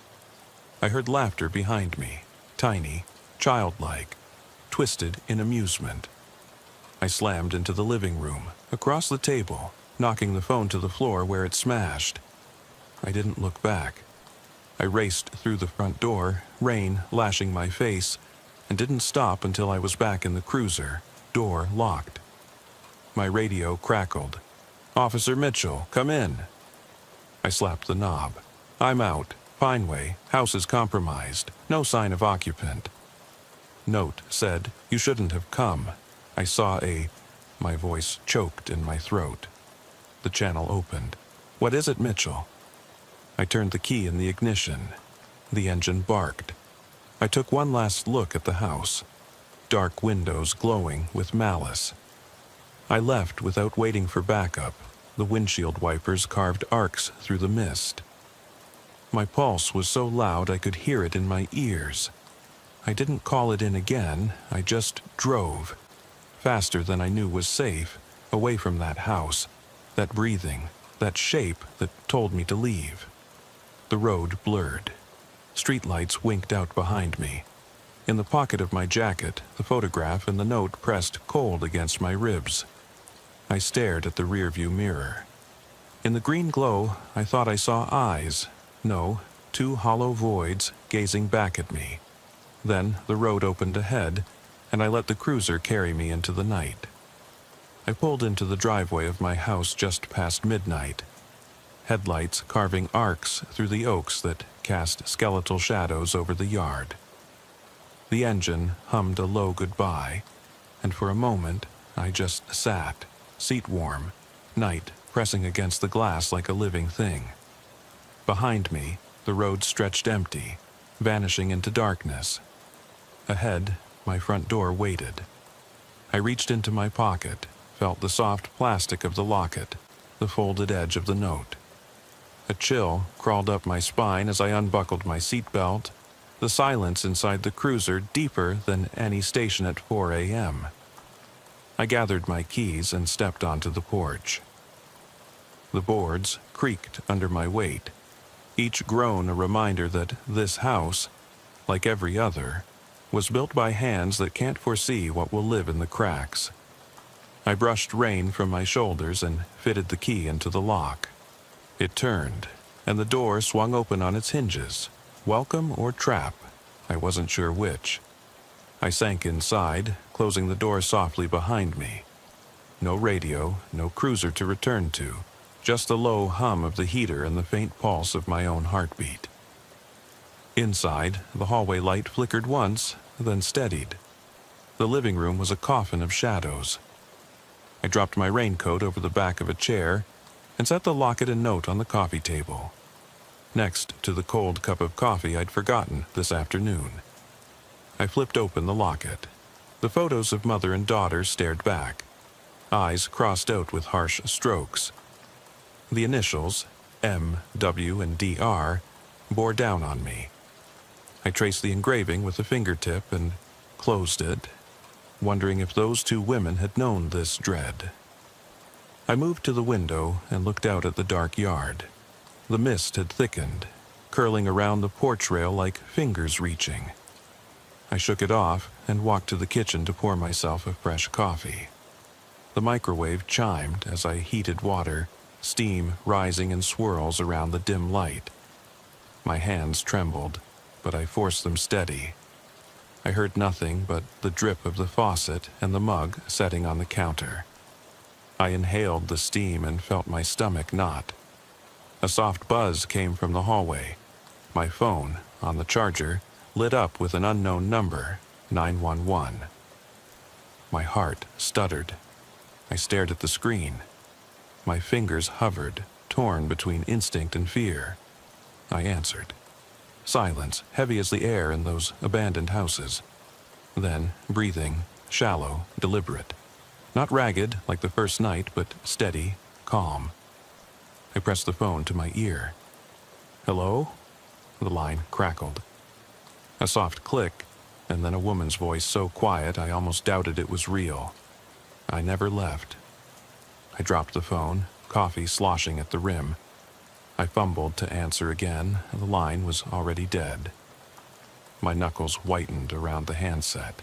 I heard laughter behind me, tiny, childlike, twisted in amusement. I slammed into the living room, across the table, knocking the phone to the floor where it smashed. I didn't look back. I raced through the front door, rain lashing my face, and didn't stop until I was back in the cruiser, door locked. My radio crackled. Officer Mitchell, come in. I slapped the knob. I'm out. Pineway, house is compromised. No sign of occupant. Note said, you shouldn't have come. I saw My voice choked in my throat. The channel opened. What is it, Mitchell? I turned the key in the ignition. The engine barked. I took one last look at the house. Dark windows glowing with malice. I left without waiting for backup. The windshield wipers carved arcs through the mist. My pulse was so loud I could hear it in my ears. I didn't call it in again, I just drove, faster than I knew was safe, away from that house, that breathing, that shape that told me to leave. The road blurred. Streetlights winked out behind me. In the pocket of my jacket, the photograph and the note pressed cold against my ribs. I stared at the rearview mirror. In the green glow, I thought I saw eyes. No, two hollow voids gazing back at me. Then the road opened ahead, and I let the cruiser carry me into the night. I pulled into the driveway of my house just past midnight. Headlights carving arcs through the oaks that cast skeletal shadows over the yard. The engine hummed a low goodbye, and for a moment I just sat, seat warm, night pressing against the glass like a living thing. Behind me, the road stretched empty, vanishing into darkness. Ahead, my front door waited. I reached into my pocket, felt the soft plastic of the locket, the folded edge of the note. A chill crawled up my spine as I unbuckled my seatbelt, the silence inside the cruiser deeper than any station at 4 a.m. I gathered my keys and stepped onto the porch. The boards creaked under my weight, each groan a reminder that this house, like every other, was built by hands that can't foresee what will live in the cracks. I brushed rain from my shoulders and fitted the key into the lock. It turned, and the door swung open on its hinges. Welcome or trap, I wasn't sure which. I sank inside, closing the door softly behind me. No radio, no cruiser to return to, just the low hum of the heater and the faint pulse of my own heartbeat. Inside, the hallway light flickered once, then steadied. The living room was a coffin of shadows. I dropped my raincoat over the back of a chair and set the locket and note on the coffee table, next to the cold cup of coffee I'd forgotten this afternoon. I flipped open the locket. The photos of mother and daughter stared back, eyes crossed out with harsh strokes. The initials, M, W, and DR, bore down on me. I traced the engraving with a fingertip and closed it, wondering if those two women had known this dread. I moved to the window and looked out at the dark yard. The mist had thickened, curling around the porch rail like fingers reaching. I shook it off and walked to the kitchen to pour myself a fresh coffee. The microwave chimed as I heated water, steam rising in swirls around the dim light. My hands trembled, but I forced them steady. I heard nothing but the drip of the faucet and the mug setting on the counter. I inhaled the steam and felt my stomach knot. A soft buzz came from the hallway. My phone, on the charger, lit up with an unknown number, 911. My heart stuttered. I stared at the screen. My fingers hovered, torn between instinct and fear. I answered. Silence, heavy as the air in those abandoned houses. Then, breathing, shallow, deliberate. Not ragged like the first night, but steady, calm. I pressed the phone to my ear. Hello? The line crackled. A soft click, and then a woman's voice so quiet I almost doubted it was real. I never left. I dropped the phone, coffee sloshing at the rim. I fumbled to answer again. The line was already dead. My knuckles whitened around the handset.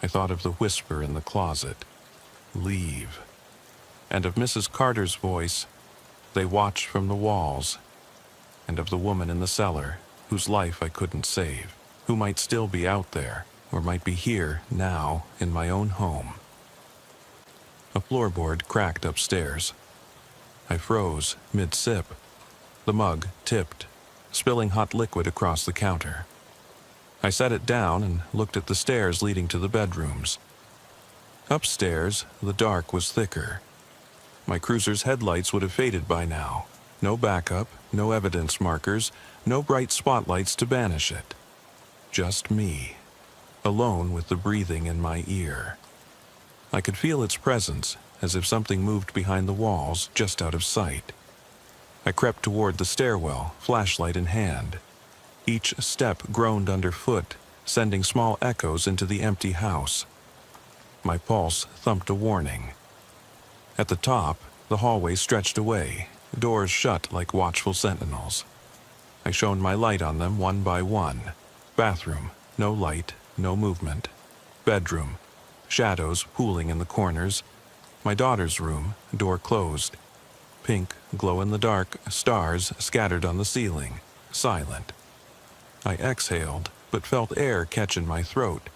I thought of the whisper in the closet. Leave. And of Mrs. Carter's voice, they watch from the walls. And of the woman in the cellar, whose life I couldn't save, who might still be out there, or might be here now in my own home. A floorboard cracked upstairs. I froze mid-sip. The mug tipped, spilling hot liquid across the counter. I set it down and looked at the stairs leading to the bedrooms. Upstairs, the dark was thicker. My cruiser's headlights would have faded by now. No backup, no evidence markers, no bright spotlights to banish it. Just me, alone with the breathing in my ear. I could feel its presence, as if something moved behind the walls just out of sight. I crept toward the stairwell, flashlight in hand. Each step groaned underfoot, sending small echoes into the empty house. My pulse thumped a warning. At the top, the hallway stretched away, doors shut like watchful sentinels. I shone my light on them one by one. Bathroom, no light, no movement. Bedroom, shadows pooling in the corners. My daughter's room, door closed. Pink, glow-in-the-dark stars scattered on the ceiling, silent. I exhaled, but felt air catch in my throat.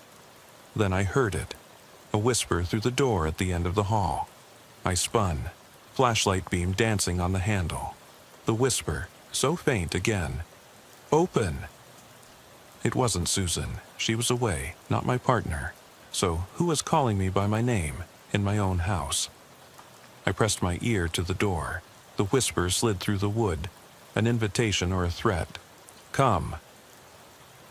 Then I heard it, a whisper through the door at the end of the hall. I spun, flashlight beam dancing on the handle. The whisper, so faint again. Open! It wasn't Susan. She was away, not my partner. So who was calling me by my name, in my own house? I pressed my ear to the door. The whisper slid through the wood, an invitation or a threat. Come.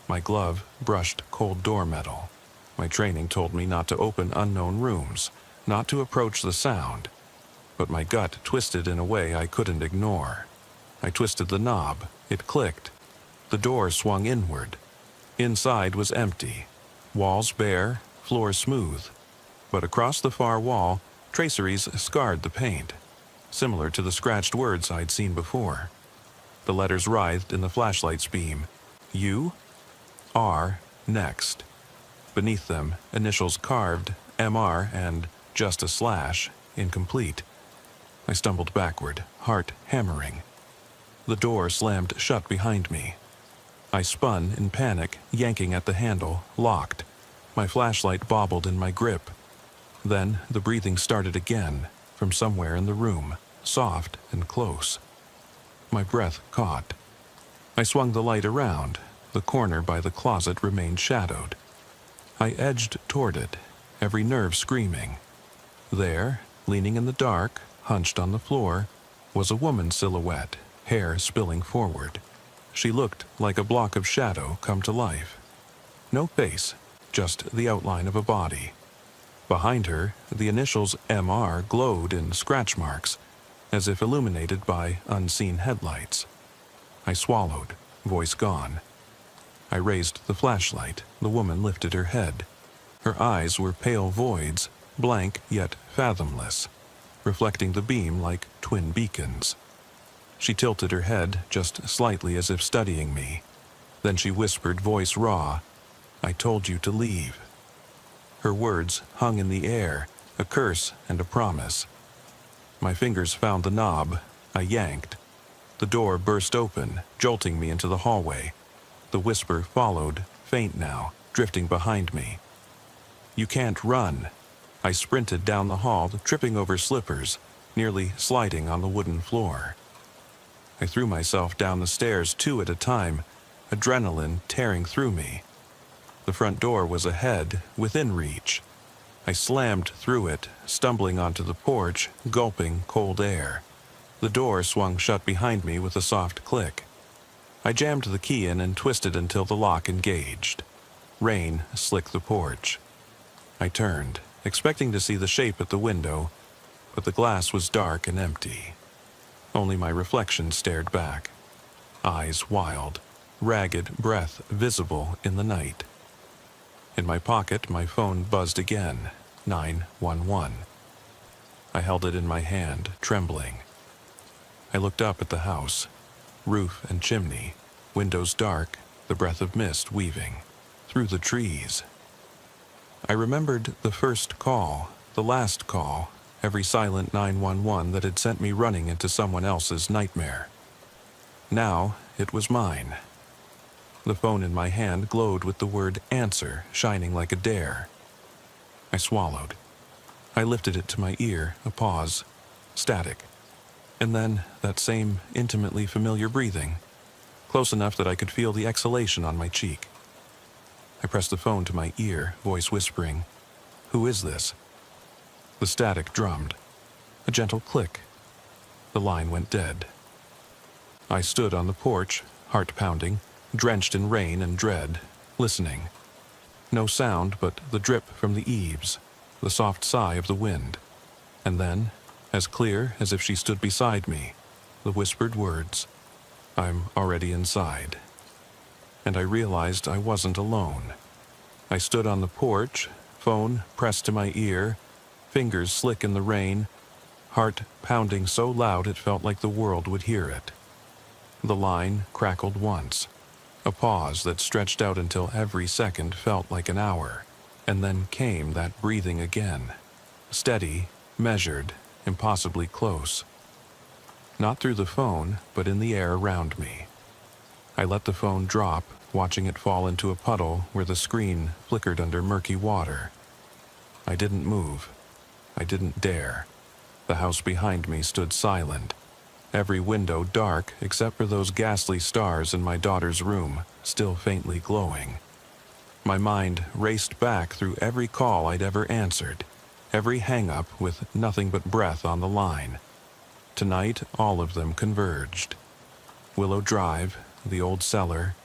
My glove brushed cold door metal. My training told me not to open unknown rooms, not to approach the sound. But my gut twisted in a way I couldn't ignore. I twisted the knob. It clicked. The door swung inward. Inside was empty. Walls bare, floor smooth. But across the far wall, traceries scarred the paint, similar to the scratched words I'd seen before. The letters writhed in the flashlight's beam. U, R, next. Beneath them, initials carved, MR, and just a slash, incomplete. I stumbled backward, heart hammering. The door slammed shut behind me. I spun in panic, yanking at the handle, locked. My flashlight bobbled in my grip. Then the breathing started again, from somewhere in the room, soft and close. My breath caught. I swung the light around. The corner by the closet remained shadowed. I edged toward it, every nerve screaming. There, leaning in the dark, hunched on the floor, was a woman's silhouette, hair spilling forward. She looked like a block of shadow come to life. No face, just the outline of a body. Behind her, the initials MR glowed in scratch marks, as if illuminated by unseen headlights. I swallowed, voice gone. I raised the flashlight. The woman lifted her head. Her eyes were pale voids, blank yet fathomless, reflecting the beam like twin beacons. She tilted her head just slightly as if studying me. Then she whispered, voice raw, "I told you to leave." Her words hung in the air, a curse and a promise. My fingers found the knob. I yanked. The door burst open, jolting me into the hallway. The whisper followed, faint now, drifting behind me. "You can't run." I sprinted down the hall, tripping over slippers, nearly sliding on the wooden floor. I threw myself down the stairs 2 at a time, adrenaline tearing through me. The front door was ahead, within reach. I slammed through it, stumbling onto the porch, gulping cold air. The door swung shut behind me with a soft click. I jammed the key in and twisted until the lock engaged. Rain slicked the porch. I turned, expecting to see the shape at the window, but the glass was dark and empty. Only my reflection stared back. Eyes wild, ragged breath visible in the night. In my pocket, my phone buzzed again, 911. I held it in my hand, trembling. I looked up at the house, roof and chimney, windows dark, the breath of mist weaving through the trees. I remembered the first call, the last call, every silent 911 that had sent me running into someone else's nightmare. Now it was mine. The phone in my hand glowed with the word answer shining like a dare. I swallowed. I lifted it to my ear, a pause, static. And then that same intimately familiar breathing, close enough that I could feel the exhalation on my cheek. I pressed the phone to my ear, voice whispering, "Who is this?" The static drummed. A gentle click. The line went dead. I stood on the porch, heart pounding, drenched in rain and dread, listening. No sound but the drip from the eaves, the soft sigh of the wind, and then, as clear as if she stood beside me, the whispered words, "I'm already inside." And I realized I wasn't alone. I stood on the porch, phone pressed to my ear, fingers slick in the rain, heart pounding so loud it felt like the world would hear it. The line crackled once, a pause that stretched out until every second felt like an hour, and then came that breathing again, steady, measured, impossibly close. Not through the phone, but in the air around me. I let the phone drop, watching it fall into a puddle where the screen flickered under murky water. I didn't move. I didn't dare. The house behind me stood silent, every window dark except for those ghastly stars in my daughter's room, still faintly glowing. My mind raced back through every call I'd ever answered, every hang-up with nothing but breath on the line. Tonight, all of them converged. Willow Drive, the old cellar,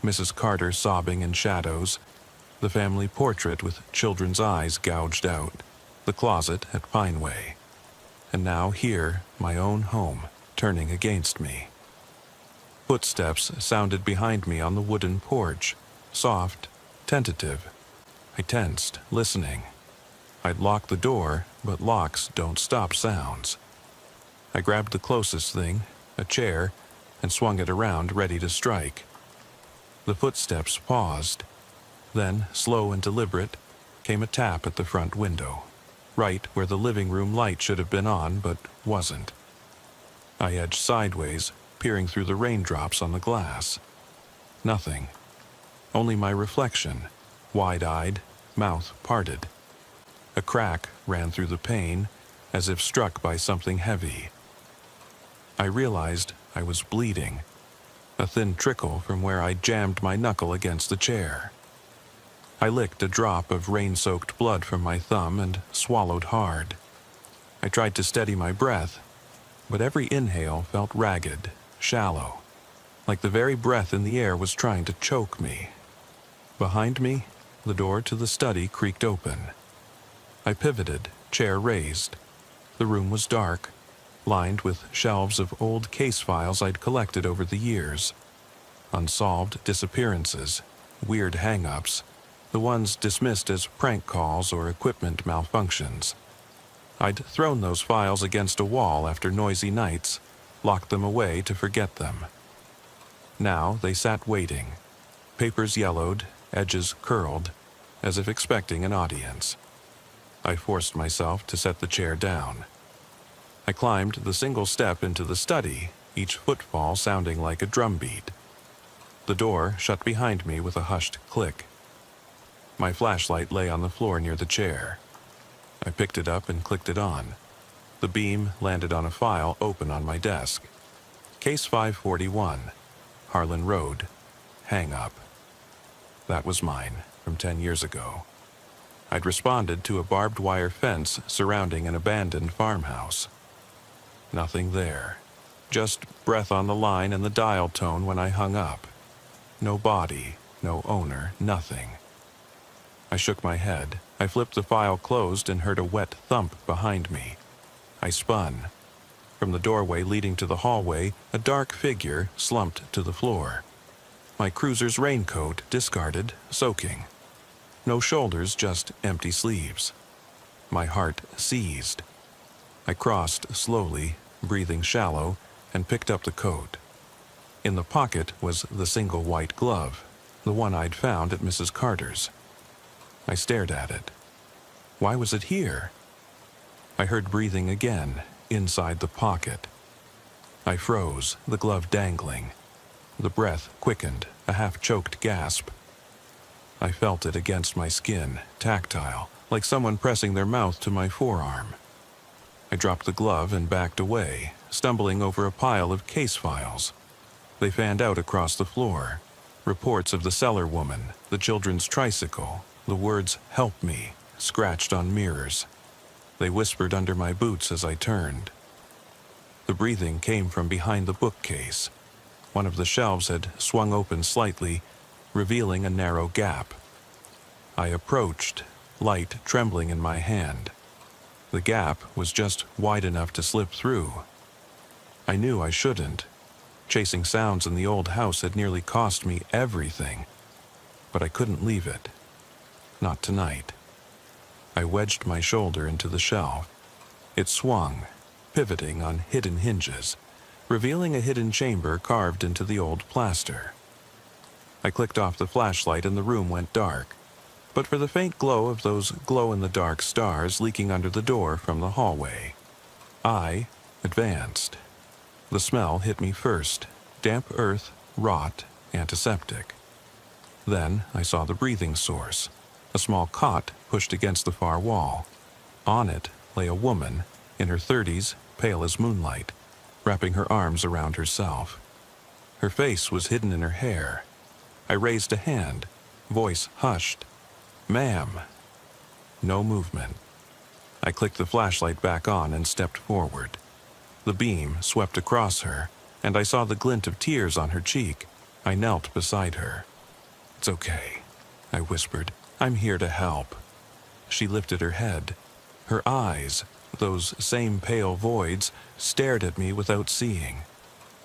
Mrs. Carter sobbing in shadows, the family portrait with children's eyes gouged out, the closet at Pineway. And now here, my own home, turning against me. Footsteps sounded behind me on the wooden porch, soft, tentative. I tensed, listening. I'd locked the door, but locks don't stop sounds. I grabbed the closest thing, a chair, and swung it around, ready to strike. The footsteps paused. Then, slow and deliberate, came a tap at the front window, right where the living room light should have been on, but wasn't. I edged sideways, peering through the raindrops on the glass. Nothing. Only my reflection, wide-eyed, mouth parted. A crack ran through the pane, as if struck by something heavy. I realized I was bleeding, a thin trickle from where I jammed my knuckle against the chair. I licked a drop of rain-soaked blood from my thumb and swallowed hard. I tried to steady my breath, but every inhale felt ragged, shallow, like the very breath in the air was trying to choke me. Behind me, the door to the study creaked open. I pivoted, chair raised. The room was dark, lined with shelves of old case files I'd collected over the years. Unsolved disappearances, weird hang-ups, the ones dismissed as prank calls or equipment malfunctions. I'd thrown those files against a wall after noisy nights, locked them away to forget them. Now they sat waiting, papers yellowed, edges curled, as if expecting an audience. I forced myself to set the chair down. I climbed the single step into the study, each footfall sounding like a drumbeat. The door shut behind me with a hushed click. My flashlight lay on the floor near the chair. I picked it up and clicked it on. The beam landed on a file open on my desk. Case 541, Harlan Road, hang up. That was mine, from 10 years ago. I'd responded to a barbed wire fence surrounding an abandoned farmhouse. Nothing there. Just breath on the line and the dial tone when I hung up. No body, no owner, nothing. I shook my head. I flipped the file closed and heard a wet thump behind me. I spun. From the doorway leading to the hallway, a dark figure slumped to the floor. My cruiser's raincoat discarded, soaking. No shoulders, just empty sleeves. My heart seized. I crossed slowly, breathing shallow, and picked up the coat. In the pocket was the single white glove, the one I'd found at Mrs. Carter's. I stared at it. Why was it here? I heard breathing again, inside the pocket. I froze, the glove dangling. The breath quickened, a half-choked gasp. I felt it against my skin, tactile, like someone pressing their mouth to my forearm. I dropped the glove and backed away, stumbling over a pile of case files. They fanned out across the floor. Reports of the cellar woman, the children's tricycle, the words, "Help me," scratched on mirrors. They whispered under my boots as I turned. The breathing came from behind the bookcase. One of the shelves had swung open slightly, revealing a narrow gap. I approached, light trembling in my hand. The gap was just wide enough to slip through. I knew I shouldn't. Chasing sounds in the old house had nearly cost me everything. But I couldn't leave it. Not tonight. I wedged my shoulder into the shelf. It swung, pivoting on hidden hinges, revealing a hidden chamber carved into the old plaster. I clicked off the flashlight and the room went dark, but for the faint glow of those glow-in-the-dark stars leaking under the door from the hallway. I advanced. The smell hit me first, damp earth, rot, antiseptic. Then I saw the breathing source, a small cot pushed against the far wall. On it lay a woman, in her 30s, pale as moonlight, wrapping her arms around herself. Her face was hidden in her hair. I raised a hand, voice hushed. "Ma'am." No movement. I clicked the flashlight back on and stepped forward. The beam swept across her, and I saw the glint of tears on her cheek. I knelt beside her. "It's okay," I whispered. "I'm here to help." She lifted her head. Her eyes, those same pale voids, stared at me without seeing.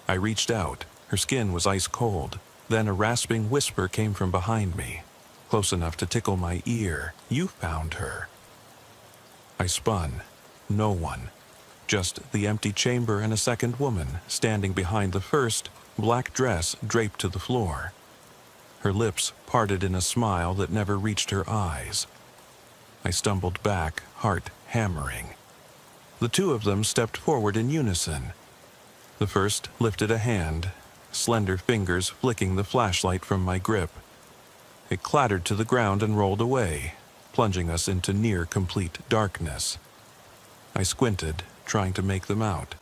I reached out. Her skin was ice cold. Then a rasping whisper came from behind me, close enough to tickle my ear. "You found her." I spun. No one. Just the empty chamber and a second woman standing behind the first, black dress draped to the floor. Her lips parted in a smile that never reached her eyes. I stumbled back, heart hammering. The two of them stepped forward in unison. The first lifted a hand, slender fingers flicking the flashlight from my grip. It clattered to the ground and rolled away, plunging us into near-complete darkness. I squinted, trying to make them out.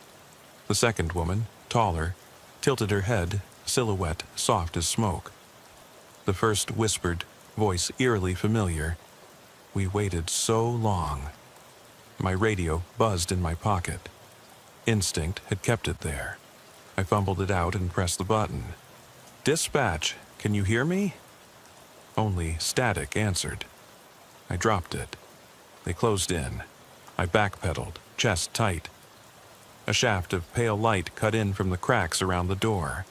The second woman, taller, tilted her head, silhouette soft as smoke. The first whispered, voice eerily familiar, "We waited so long." My radio buzzed in my pocket. Instinct had kept it there. I fumbled it out and pressed the button. "Dispatch, can you hear me?" Only static answered. I dropped it. They closed in. I backpedaled, chest tight. A shaft of pale light cut in from the cracks around the door.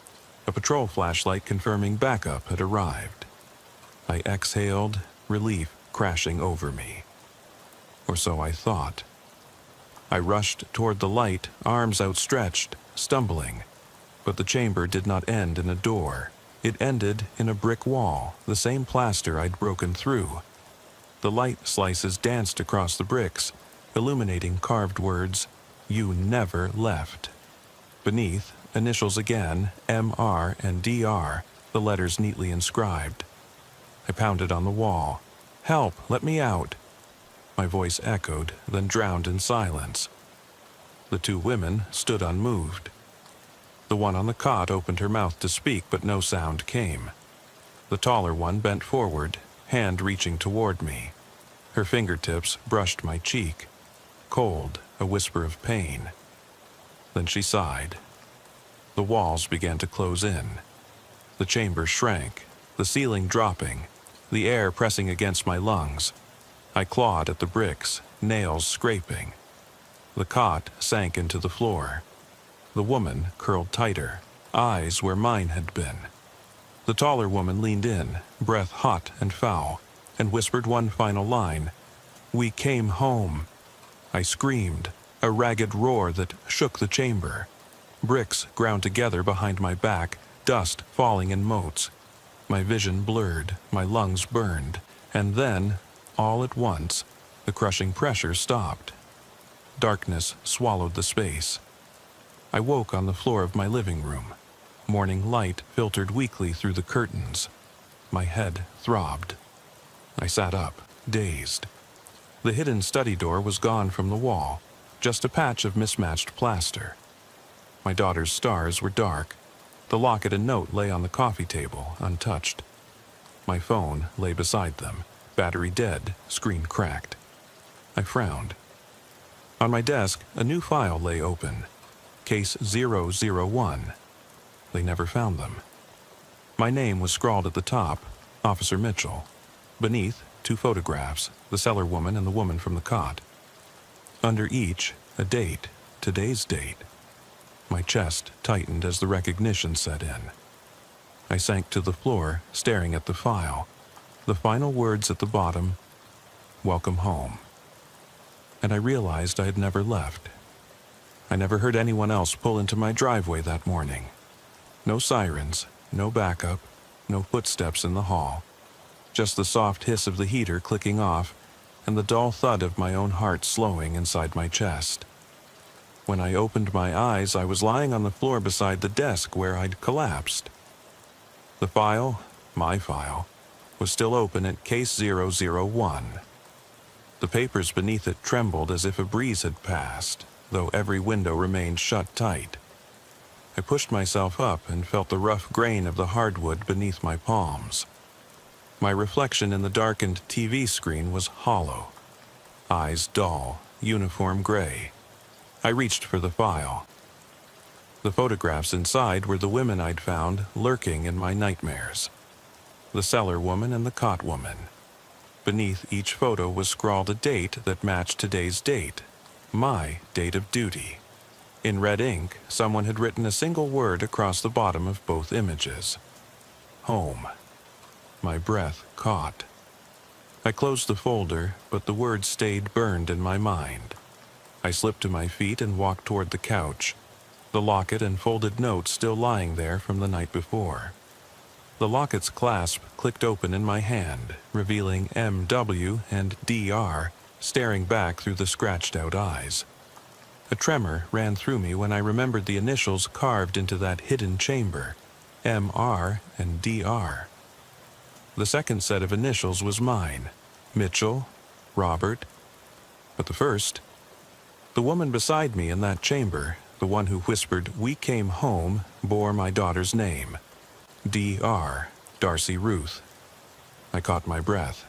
A patrol flashlight confirming backup had arrived. I exhaled, relief crashing over me. Or so I thought. I rushed toward the light, arms outstretched, stumbling. But the chamber did not end in a door. It ended in a brick wall, the same plaster I'd broken through. The light slices danced across the bricks, illuminating carved words, "You never left." Beneath, initials again, MR and DR, the letters neatly inscribed. I pounded on the wall. "Help, let me out." My voice echoed, then drowned in silence. The two women stood unmoved. The one on the cot opened her mouth to speak, but no sound came. The taller one bent forward, hand reaching toward me. Her fingertips brushed my cheek. Cold, a whisper of pain. Then she sighed. The walls began to close in. The chamber shrank, the ceiling dropping, the air pressing against my lungs. I clawed at the bricks, nails scraping. The cot sank into the floor. The woman curled tighter, eyes where mine had been. The taller woman leaned in, breath hot and foul, and whispered one final line. "We came home." I screamed, a ragged roar that shook the chamber. Bricks ground together behind my back, dust falling in motes. My vision blurred, my lungs burned, and then, all at once, the crushing pressure stopped. Darkness swallowed the space. I woke on the floor of my living room. Morning light filtered weakly through the curtains. My head throbbed. I sat up, dazed. The hidden study door was gone from the wall, just a patch of mismatched plaster. My daughter's stars were dark. The locket and note lay on the coffee table, untouched. My phone lay beside them, battery dead, screen cracked. I frowned. On my desk, a new file lay open. Case 001. They never found them. My name was scrawled at the top, Officer Mitchell. Beneath, 2 photographs, the cellar woman and the woman from the cot. Under each, a date, today's date. My chest tightened as the recognition set in. I sank to the floor, staring at the file. The final words at the bottom, "Welcome home." And I realized I had never left. I never heard anyone else pull into my driveway that morning. No sirens, no backup, no footsteps in the hall. Just the soft hiss of the heater clicking off and the dull thud of my own heart slowing inside my chest. When I opened my eyes, I was lying on the floor beside the desk where I'd collapsed. The file, my file, was still open at case 001. The papers beneath it trembled as if a breeze had passed, though every window remained shut tight. I pushed myself up and felt the rough grain of the hardwood beneath my palms. My reflection in the darkened TV screen was hollow. Eyes dull, uniform gray. I reached for the file. The photographs inside were the women I'd found lurking in my nightmares. The cellar woman and the cot woman. Beneath each photo was scrawled a date that matched today's date, my date of duty. In red ink, someone had written a single word across the bottom of both images. Home. My breath caught. I closed the folder, but the words stayed burned in my mind. I slipped to my feet and walked toward the couch, the locket and folded notes still lying there from the night before. The locket's clasp clicked open in my hand, revealing M.W. and D.R. staring back through the scratched-out eyes. A tremor ran through me when I remembered the initials carved into that hidden chamber, M.R. and D.R. The second set of initials was mine, Mitchell, Robert. But the first, the woman beside me in that chamber, the one who whispered, "We came home," bore my daughter's name, D.R., Darcy Ruth. I caught my breath.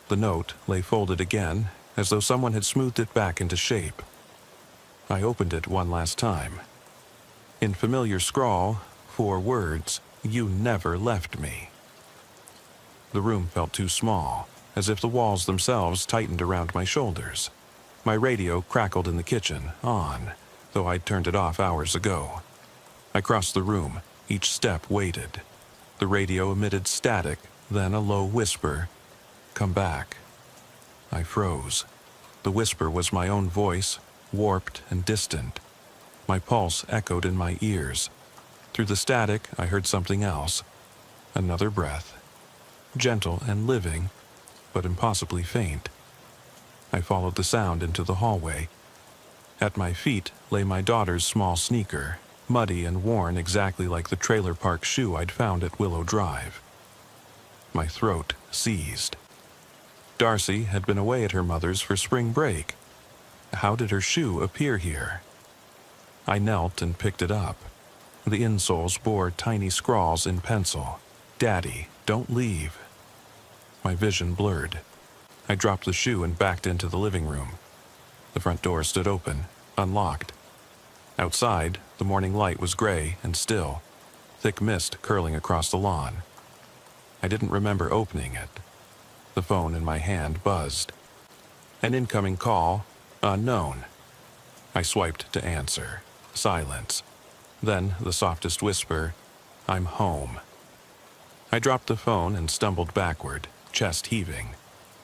The note lay folded again, as though someone had smoothed it back into shape. I opened it one last time. In familiar scrawl, 4 words, "You never left me." The room felt too small, as if the walls themselves tightened around my shoulders. My radio crackled in the kitchen, on, though I'd turned it off hours ago. I crossed the room, each step weighted. The radio emitted static, then a low whisper, "Come back." I froze. The whisper was my own voice, warped and distant. My pulse echoed in my ears. Through the static, I heard something else. Another breath. Gentle and living, but impossibly faint. I followed the sound into the hallway. At my feet lay my daughter's small sneaker, muddy and worn exactly like the trailer park shoe I'd found at Willow Drive. My throat seized. Darcy had been away at her mother's for spring break. How did her shoe appear here? I knelt and picked it up. The insoles bore tiny scrawls in pencil. "Daddy, don't leave." My vision blurred. I dropped the shoe and backed into the living room. The front door stood open, unlocked. Outside, the morning light was gray and still, thick mist curling across the lawn. I didn't remember opening it. The phone in my hand buzzed. An incoming call, unknown. I swiped to answer. Silence. Then the softest whisper, "I'm home." I dropped the phone and stumbled backward, chest heaving.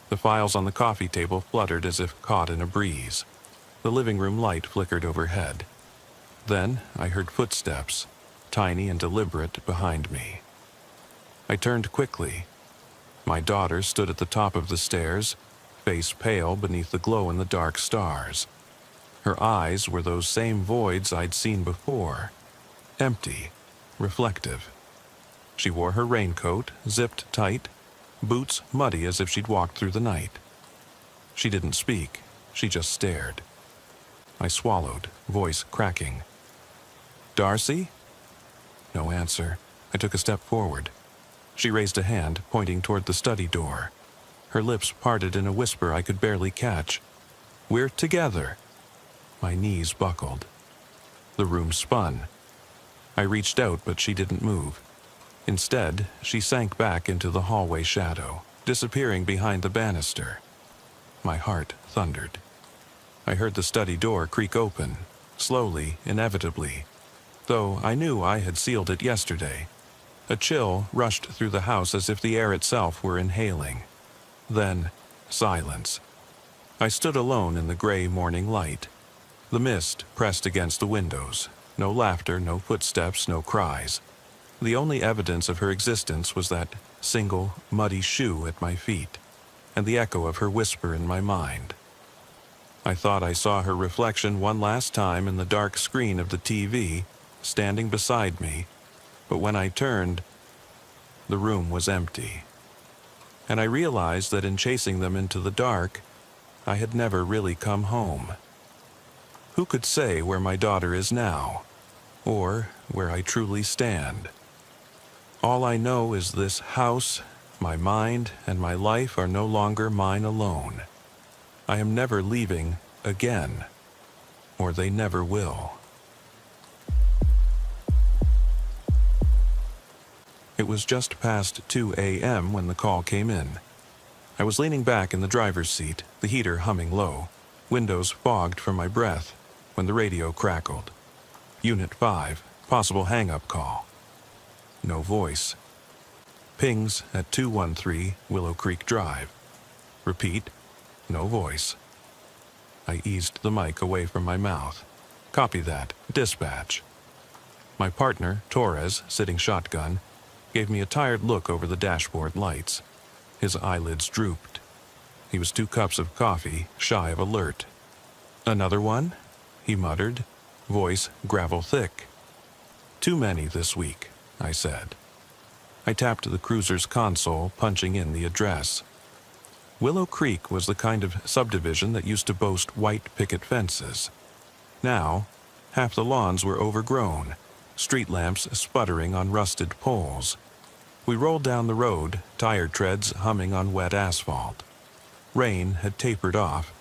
The files on the coffee table fluttered as if caught in a breeze. The living room light flickered overhead. Then I heard footsteps, tiny and deliberate, behind me. I turned quickly. My daughter stood at the top of the stairs, face pale beneath the glow in the dark stars. Her eyes were those same voids I'd seen before, empty, reflective. She wore her raincoat, zipped tight, boots muddy as if she'd walked through the night. She didn't speak, she just stared. I swallowed, voice cracking. "Darcy?" No answer. I took a step forward. She raised a hand, pointing toward the study door. Her lips parted in a whisper I could barely catch. "We're together." My knees buckled. The room spun. I reached out, but she didn't move. Instead, she sank back into the hallway shadow. disappearing behind the banister. My heart thundered. I heard the study door creak open, slowly, inevitably, though I knew I had sealed it yesterday. A chill rushed through the house as if the air itself were inhaling. Then, silence. I stood alone in the gray morning light. The mist pressed against the windows. No laughter, no footsteps, no cries. The only evidence of her existence was that single, muddy shoe at my feet, and the echo of her whisper in my mind. I thought I saw her reflection one last time in the dark screen of the TV, standing beside me, but when I turned, the room was empty. And I realized that in chasing them into the dark, I had never really come home. Who could say where my daughter is now, or where I truly stand? All I know is this house, my mind, and my life are no longer mine alone. I am never leaving again, or they never will. It was just past 2 a.m. when the call came in. I was leaning back in the driver's seat, the heater humming low, windows fogged from my breath, when the radio crackled. Unit 5, possible hang-up call. No voice. Pings at 213 Willow Creek Drive. Repeat, no voice. I eased the mic away from my mouth. Copy that, dispatch. My partner, Torres, sitting shotgun, gave me a tired look over the dashboard lights. His eyelids drooped. He was 2 cups of coffee shy of alert. Another one? He muttered, voice gravel thick. Too many this week, I said. I tapped the cruiser's console, punching in the address. Willow Creek was the kind of subdivision that used to boast white picket fences. Now, half the lawns were overgrown, street lamps sputtering on rusted poles. We rolled down the road, tire treads humming on wet asphalt. Rain had tapered off,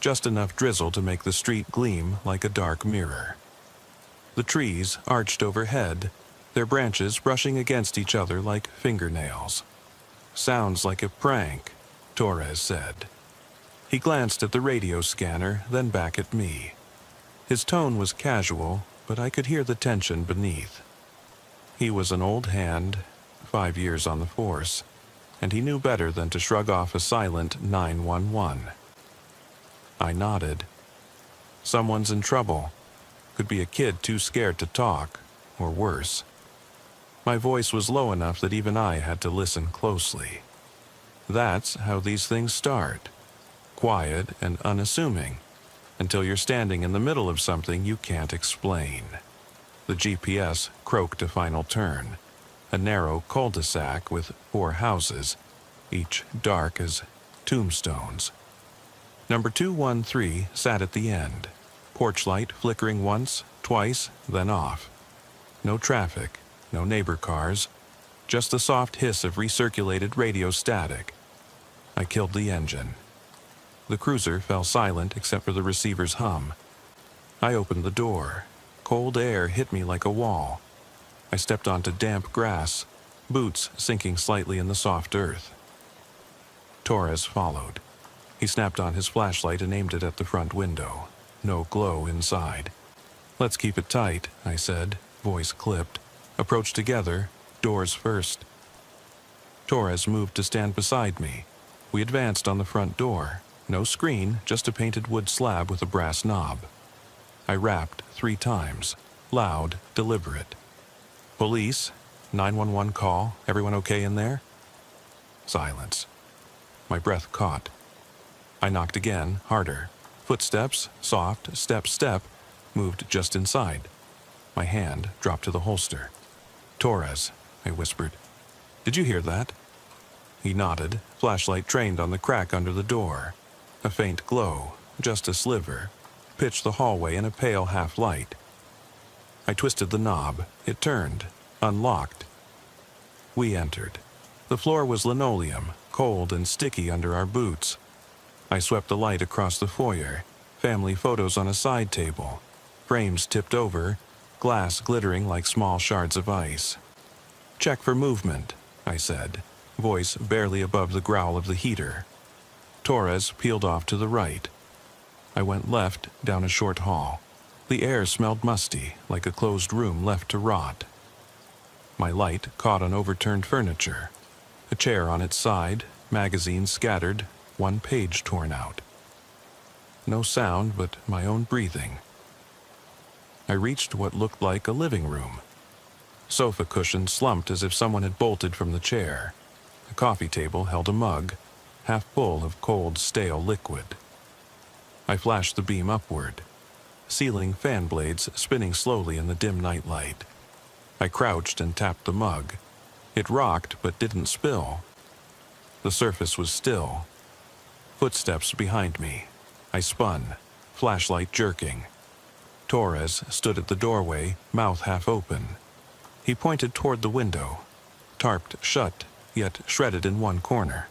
just enough drizzle to make the street gleam like a dark mirror. The trees arched overhead, their branches brushing against each other like fingernails. Sounds like a prank, Torres said. He glanced at the radio scanner, then back at me. His tone was casual, but I could hear the tension beneath. He was an old hand, 5 years on the force, and he knew better than to shrug off a silent 911. I nodded. Someone's in trouble. Could be a kid too scared to talk, or worse. My voice was low enough that even I had to listen closely. That's how these things start. Quiet and unassuming, until you're standing in the middle of something you can't explain. The GPS croaked a final turn, a narrow cul-de-sac with 4 houses, each dark as tombstones. Number 213 sat at the end, porch light flickering once, twice, then off. No traffic, no neighbor cars, just the soft hiss of recirculated radio static. I killed the engine. The cruiser fell silent except for the receiver's hum. I opened the door. Cold air hit me like a wall. I stepped onto damp grass, boots sinking slightly in the soft earth. Torres followed. He snapped on his flashlight and aimed it at the front window. No glow inside. Let's keep it tight, I said, voice clipped. Approach together, doors first. Torres moved to stand beside me. We advanced on the front door. No screen, just a painted wood slab with a brass knob. I rapped 3 times, loud, deliberate. Police, 911 call, everyone okay in there? Silence. My breath caught. I knocked again, harder. Footsteps, soft, step, step, moved just inside. My hand dropped to the holster. Torres, I whispered. Did you hear that? He nodded, flashlight trained on the crack under the door. A faint glow, just a sliver, pitched the hallway in a pale half-light. I twisted the knob. It turned, unlocked. We entered. The floor was linoleum, cold and sticky under our boots. I swept the light across the foyer, family photos on a side table, frames tipped over, glass glittering like small shards of ice. Check for movement, I said. voice barely above the growl of the heater. Torres peeled off to the right. I went left down a short hall. The air smelled musty, like a closed room left to rot. My light caught on overturned furniture. A chair on its side, magazines scattered, one page torn out. No sound but my own breathing. I reached what looked like a living room. Sofa cushions slumped as if someone had bolted from the chair. A coffee table held a mug, half full of cold, stale liquid. I flashed the beam upward, ceiling fan blades spinning slowly in the dim nightlight. I crouched and tapped the mug. It rocked but didn't spill. The surface was still. Footsteps behind me. I spun, flashlight jerking. Torres stood at the doorway, mouth half open. He pointed toward the window, tarped shut, yet shredded in one corner.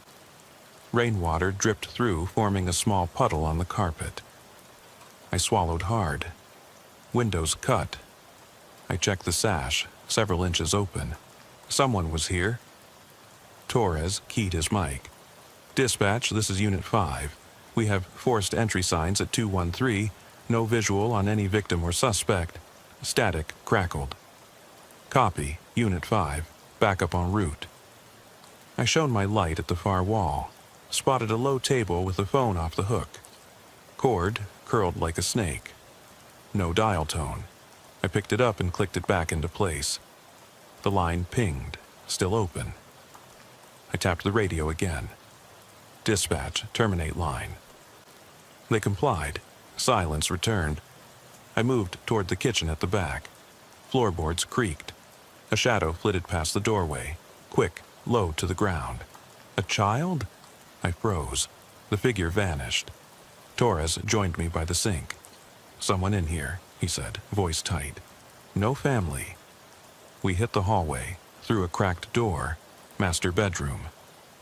Rainwater dripped through, forming a small puddle on the carpet. I swallowed hard. Windows cut. I checked the sash, several inches open. Someone was here. Torres keyed his mic. "Dispatch, this is Unit 5. We have forced entry signs at 213. No visual on any victim or suspect." Static crackled. "Copy, Unit 5. Backup en route." I shone my light at the far wall. Spotted a low table with a phone off the hook. Cord curled like a snake. No dial tone. I picked it up and clicked it back into place. The line pinged, still open. I tapped the radio again. "Dispatch, terminate line." They complied. Silence returned. I moved toward the kitchen at the back. Floorboards creaked. A shadow flitted past the doorway, quick, low to the ground. A child? I froze. The figure vanished. Torres joined me by the sink. "Someone in here," he said, voice tight. "No family." We hit the hallway, through a cracked door. Master bedroom.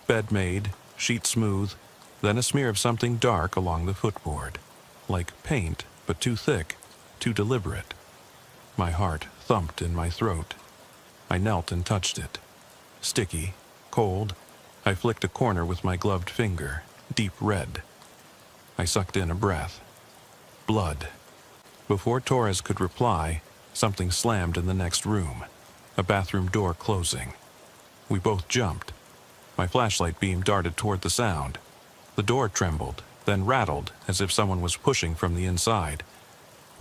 Bed made, sheet smooth, then a smear of something dark along the footboard. Like paint, but too thick, too deliberate. My heart thumped in my throat. I knelt and touched it. Sticky, cold. I flicked a corner with my gloved finger, deep red. I sucked in a breath. Blood. Before Torres could reply, something slammed in the next room, a bathroom door closing. We both jumped. My flashlight beam darted toward the sound. The door trembled, then rattled as if someone was pushing from the inside.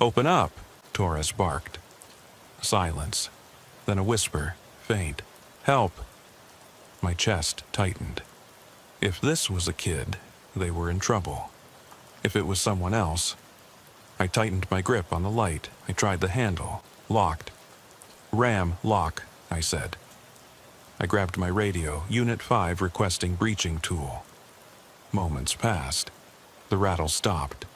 "Open up!" Torres barked. Silence. Then a whisper, faint. "Help!" My chest tightened. If this was a kid, they were in trouble. If it was someone else... I tightened my grip on the light. I tried the handle. Locked. "Ram, lock," I said. I grabbed my radio, Unit 5 requesting breaching tool. Moments passed. The rattle stopped.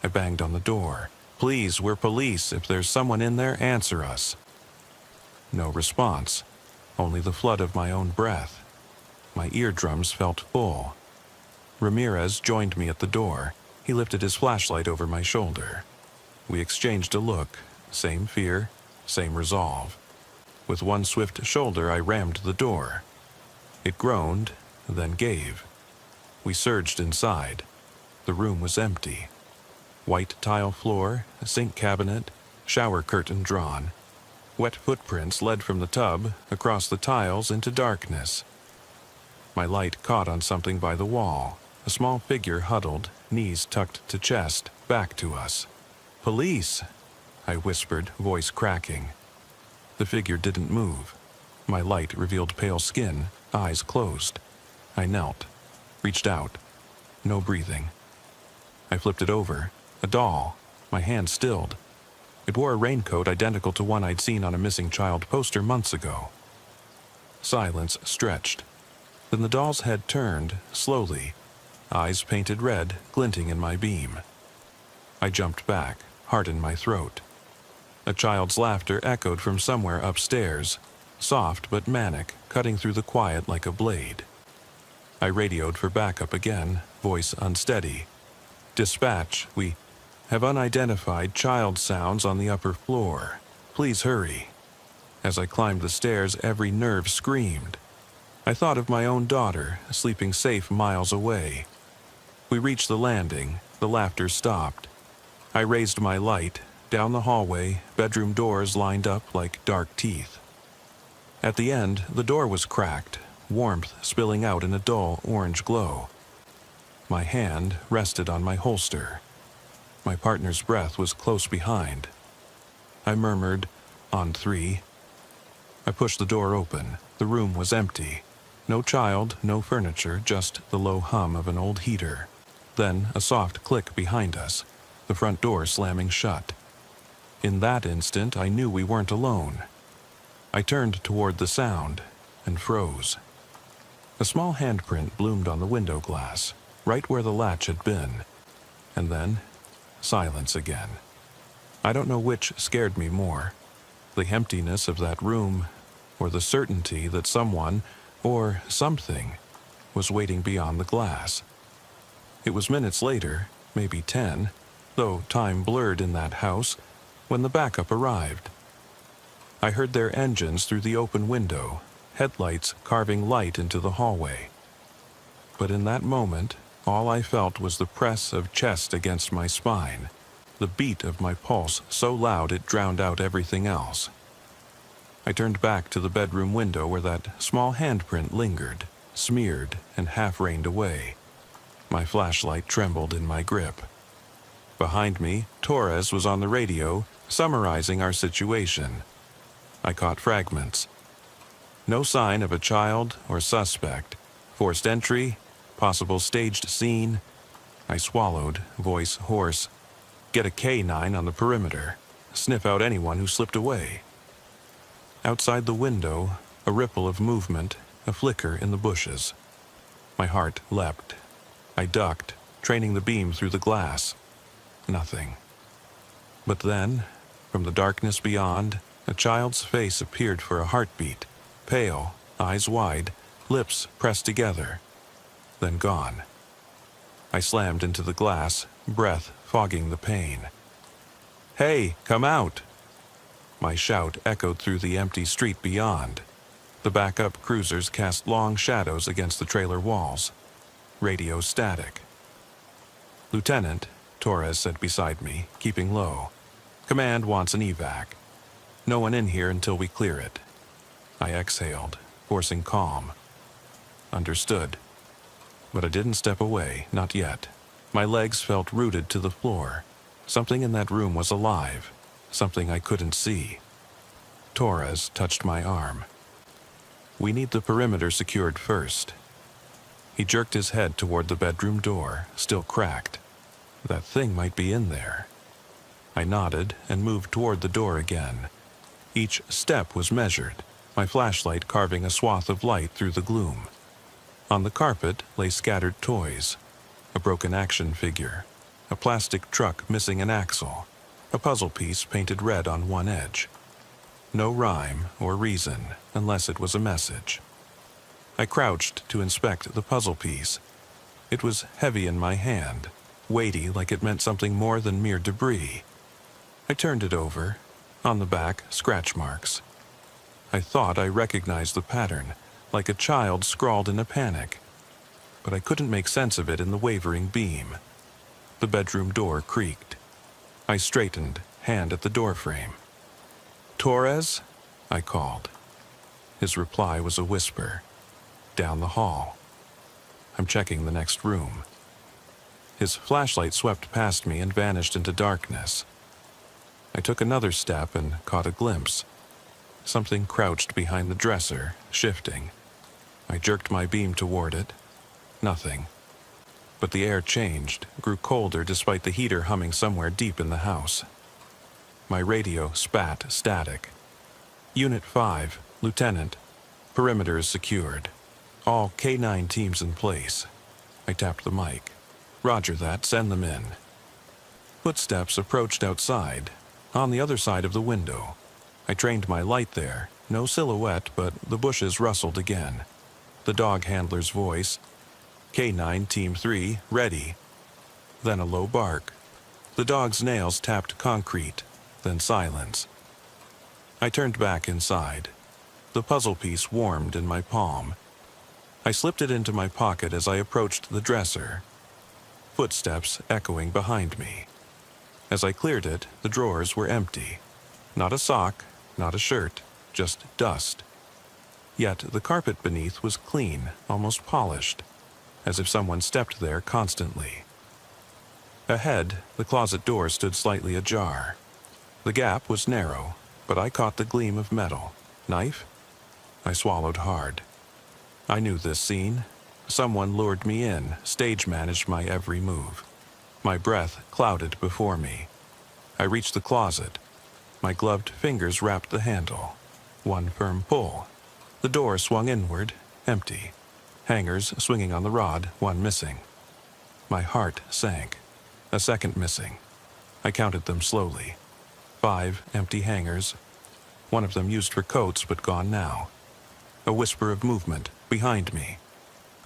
I banged on the door. "Please, we're police. If there's someone in there, answer us." No response. Only the flood of my own breath. My eardrums felt full. Ramirez joined me at the door. He lifted his flashlight over my shoulder. We exchanged a look. Same fear, same resolve. With one swift shoulder, I rammed the door. It groaned, then gave. We surged inside. The room was empty. White tile floor, a sink cabinet, shower curtain drawn. Wet footprints led from the tub, across the tiles into darkness. My light caught on something by the wall. A small figure huddled, knees tucked to chest, back to us. "Police!" I whispered, voice cracking. The figure didn't move. My light revealed pale skin, eyes closed. I knelt, reached out. No breathing. I flipped it over. A doll. My hand stilled. It wore a raincoat identical to one I'd seen on a missing child poster months ago. Silence stretched. Then the doll's head turned, slowly, eyes painted red, glinting in my beam. I jumped back, heart in my throat. A child's laughter echoed from somewhere upstairs, soft but manic, cutting through the quiet like a blade. I radioed for backup again, voice unsteady. "Dispatch, we have unidentified child sounds on the upper floor. Please hurry." As I climbed the stairs, every nerve screamed. I thought of my own daughter, sleeping safe miles away. We reached the landing. The laughter stopped. I raised my light. Down the hallway, bedroom doors lined up like dark teeth. At the end, the door was cracked, warmth spilling out in a dull orange glow. My hand rested on my holster. My partner's breath was close behind. I murmured, "On 3." I pushed the door open. The room was empty. No child, no furniture, just the low hum of an old heater. Then a soft click behind us, the front door slamming shut. In that instant, I knew we weren't alone. I turned toward the sound and froze. A small handprint bloomed on the window glass, right where the latch had been. And then, silence again. I don't know which scared me more, the emptiness of that room, or the certainty that someone, or something, was waiting beyond the glass. It was minutes later, maybe 10, though time blurred in that house, when the backup arrived. I heard their engines through the open window, headlights carving light into the hallway. But in that moment, all I felt was the press of chest against my spine, the beat of my pulse so loud it drowned out everything else. I turned back to the bedroom window where that small handprint lingered, smeared and half rained away. My flashlight trembled in my grip. Behind me, Torres was on the radio, summarizing our situation. I caught fragments. No sign of a child or suspect. Forced entry, possible staged scene. I swallowed, voice hoarse. Get a K9 on the perimeter. Sniff out anyone who slipped away. Outside the window, a ripple of movement, a flicker in the bushes. My heart leapt. I ducked, training the beam through the glass. Nothing. But then, from the darkness beyond, a child's face appeared for a heartbeat, pale, eyes wide, lips pressed together, then gone. I slammed into the glass, breath fogging the pain. "Hey, come out!" My shout echoed through the empty street beyond. The backup cruisers cast long shadows against the trailer walls. Radio static. "Lieutenant," Torres said beside me, keeping low. "Command wants an evac. No one in here until we clear it." I exhaled, forcing calm. Understood. But I didn't step away, not yet. My legs felt rooted to the floor. Something in that room was alive, something I couldn't see. Torres touched my arm. "We need the perimeter secured first." He jerked his head toward the bedroom door, still cracked. That thing might be in there. I nodded and moved toward the door again. Each step was measured, my flashlight carving a swath of light through the gloom. On the carpet lay scattered toys, a broken action figure, a plastic truck missing an axle, a puzzle piece painted red on one edge. No rhyme or reason, unless it was a message. I crouched to inspect the puzzle piece. It was heavy in my hand, weighty like it meant something more than mere debris. I turned it over. On the back, scratch marks. I thought I recognized the pattern, like a child scrawled in a panic. But I couldn't make sense of it in the wavering beam. The bedroom door creaked. I straightened, hand at the doorframe. "Torres?" I called. His reply was a whisper. "Down the hall." "I'm checking the next room." His flashlight swept past me and vanished into darkness. I took another step and caught a glimpse. Something crouched behind the dresser, shifting. I jerked my beam toward it. Nothing. But the air changed, grew colder despite the heater humming somewhere deep in the house. My radio spat static. "Unit 5, Lieutenant. Perimeter is secured. All K9 teams in place." I tapped the mic. "Roger that, send them in." Footsteps approached outside, on the other side of the window. I trained my light there, no silhouette, but the bushes rustled again. The dog handler's voice, "K9 Team 3, ready." Then a low bark. The dog's nails tapped concrete, then silence. I turned back inside. The puzzle piece warmed in my palm. I slipped it into my pocket as I approached the dresser, footsteps echoing behind me. As I cleared it, the drawers were empty. Not a sock, not a shirt, just dust. Yet the carpet beneath was clean, almost polished, as if someone stepped there constantly. Ahead, the closet door stood slightly ajar. The gap was narrow, but I caught the gleam of metal. Knife? I swallowed hard. I knew this scene. Someone lured me in, stage-managed my every move. My breath clouded before me. I reached the closet. My gloved fingers wrapped the handle. One firm pull. The door swung inward, empty. Hangers swinging on the rod, one missing. My heart sank. A second missing. I counted them slowly. 5 empty hangers. One of them used for coats, but gone now. A whisper of movement behind me.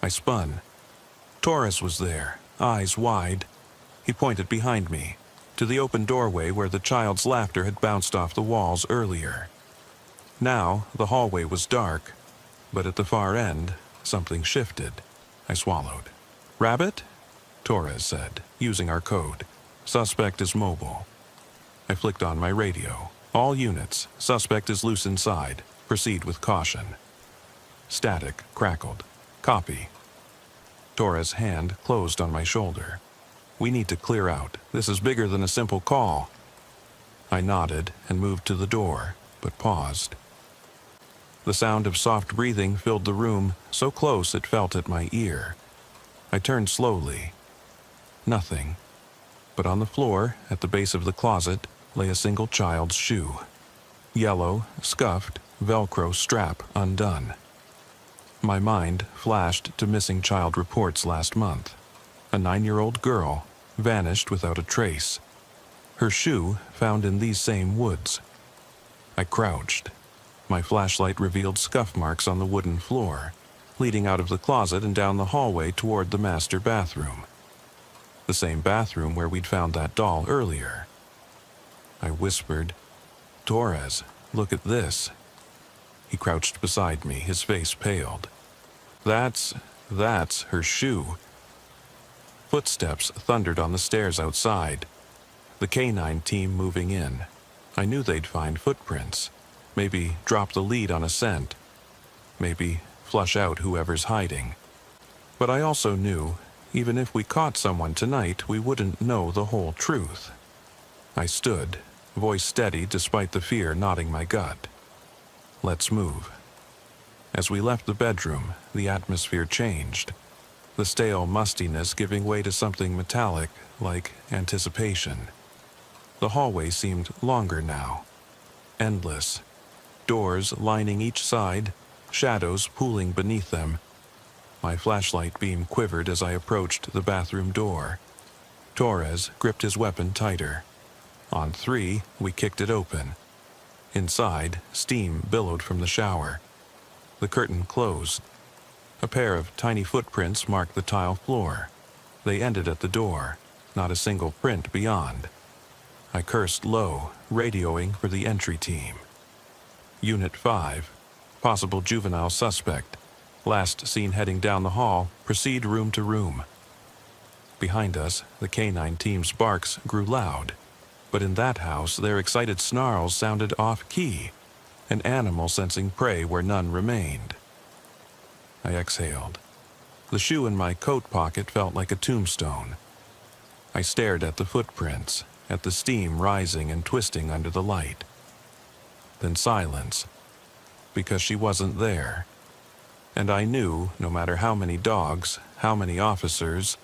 I spun. Torres was there, eyes wide. He pointed behind me, to the open doorway where the child's laughter had bounced off the walls earlier. Now, the hallway was dark, but at the far end, something shifted. I swallowed. "Rabbit?" Torres said, using our code. "Suspect is mobile." I flicked on my radio. "All units, suspect is loose inside. Proceed with caution." Static crackled. "Copy." Torres' hand closed on my shoulder. "We need to clear out. This is bigger than a simple call." I nodded and moved to the door, but paused. The sound of soft breathing filled the room, so close it felt at my ear. I turned slowly. Nothing. But on the floor, at the base of the closet, lay a single child's shoe. Yellow, scuffed, Velcro strap undone. My mind flashed to missing child reports last month. A 9-year-old girl, vanished without a trace. Her shoe found in these same woods. I crouched. My flashlight revealed scuff marks on the wooden floor, leading out of the closet and down the hallway toward the master bathroom. The same bathroom where we'd found that doll earlier. I whispered, "Torres, look at this." He crouched beside me, his face paled. That's her shoe." Footsteps thundered on the stairs outside. The K-9 team moving in. I knew they'd find footprints. Maybe drop the lead on a scent. Maybe flush out whoever's hiding. But I also knew, even if we caught someone tonight, we wouldn't know the whole truth. I stood, voice steady despite the fear knotting my gut. "Let's move." As we left the bedroom, the atmosphere changed. The stale mustiness giving way to something metallic, like anticipation. The hallway seemed longer now. Endless. Doors lining each side, shadows pooling beneath them. My flashlight beam quivered as I approached the bathroom door. Torres gripped his weapon tighter. On 3, we kicked it open. Inside, steam billowed from the shower. The curtain closed. A pair of tiny footprints marked the tile floor. They ended at the door, not a single print beyond. I cursed low, radioing for the entry team. Unit 5, possible juvenile suspect. Last seen heading down the hall, proceed room to room. Behind us, the K-9 team's barks grew loud. But in that house, their excited snarls sounded off-key, an animal sensing prey where none remained. I exhaled. The shoe in my coat pocket felt like a tombstone. I stared at the footprints, at the steam rising and twisting under the light. Then silence, because she wasn't there. And I knew, no matter how many dogs, how many officers,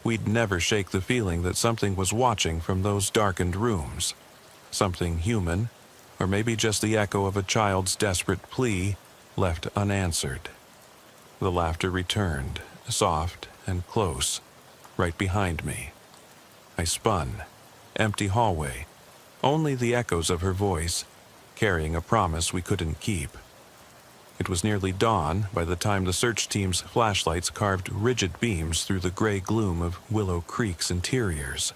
we'd never shake the feeling that something was watching from those darkened rooms. Something human, or maybe just the echo of a child's desperate plea, left unanswered. The laughter returned, soft and close, right behind me. I spun. Empty hallway. Only the echoes of her voice, carrying a promise we couldn't keep. It was nearly dawn by the time the search team's flashlights carved rigid beams through the gray gloom of Willow Creek's interiors.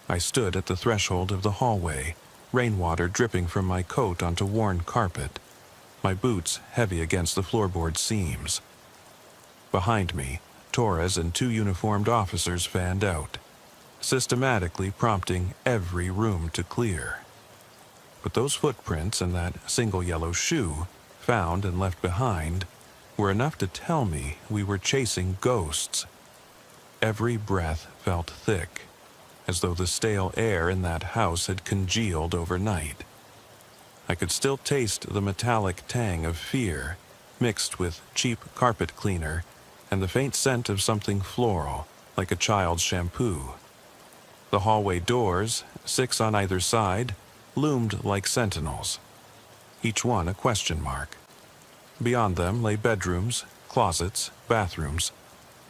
I stood at the threshold of the hallway, rainwater dripping from my coat onto worn carpet, my boots heavy against the floorboard seams. Behind me, Torres and 2 uniformed officers fanned out, systematically prompting every room to clear. But those footprints and that single yellow shoe, found and left behind, were enough to tell me we were chasing ghosts. Every breath felt thick, as though the stale air in that house had congealed overnight. I could still taste the metallic tang of fear, mixed with cheap carpet cleaner and the faint scent of something floral, like a child's shampoo. The hallway doors, 6 on either side, loomed like sentinels, each one a question mark. Beyond them lay bedrooms, closets, bathrooms.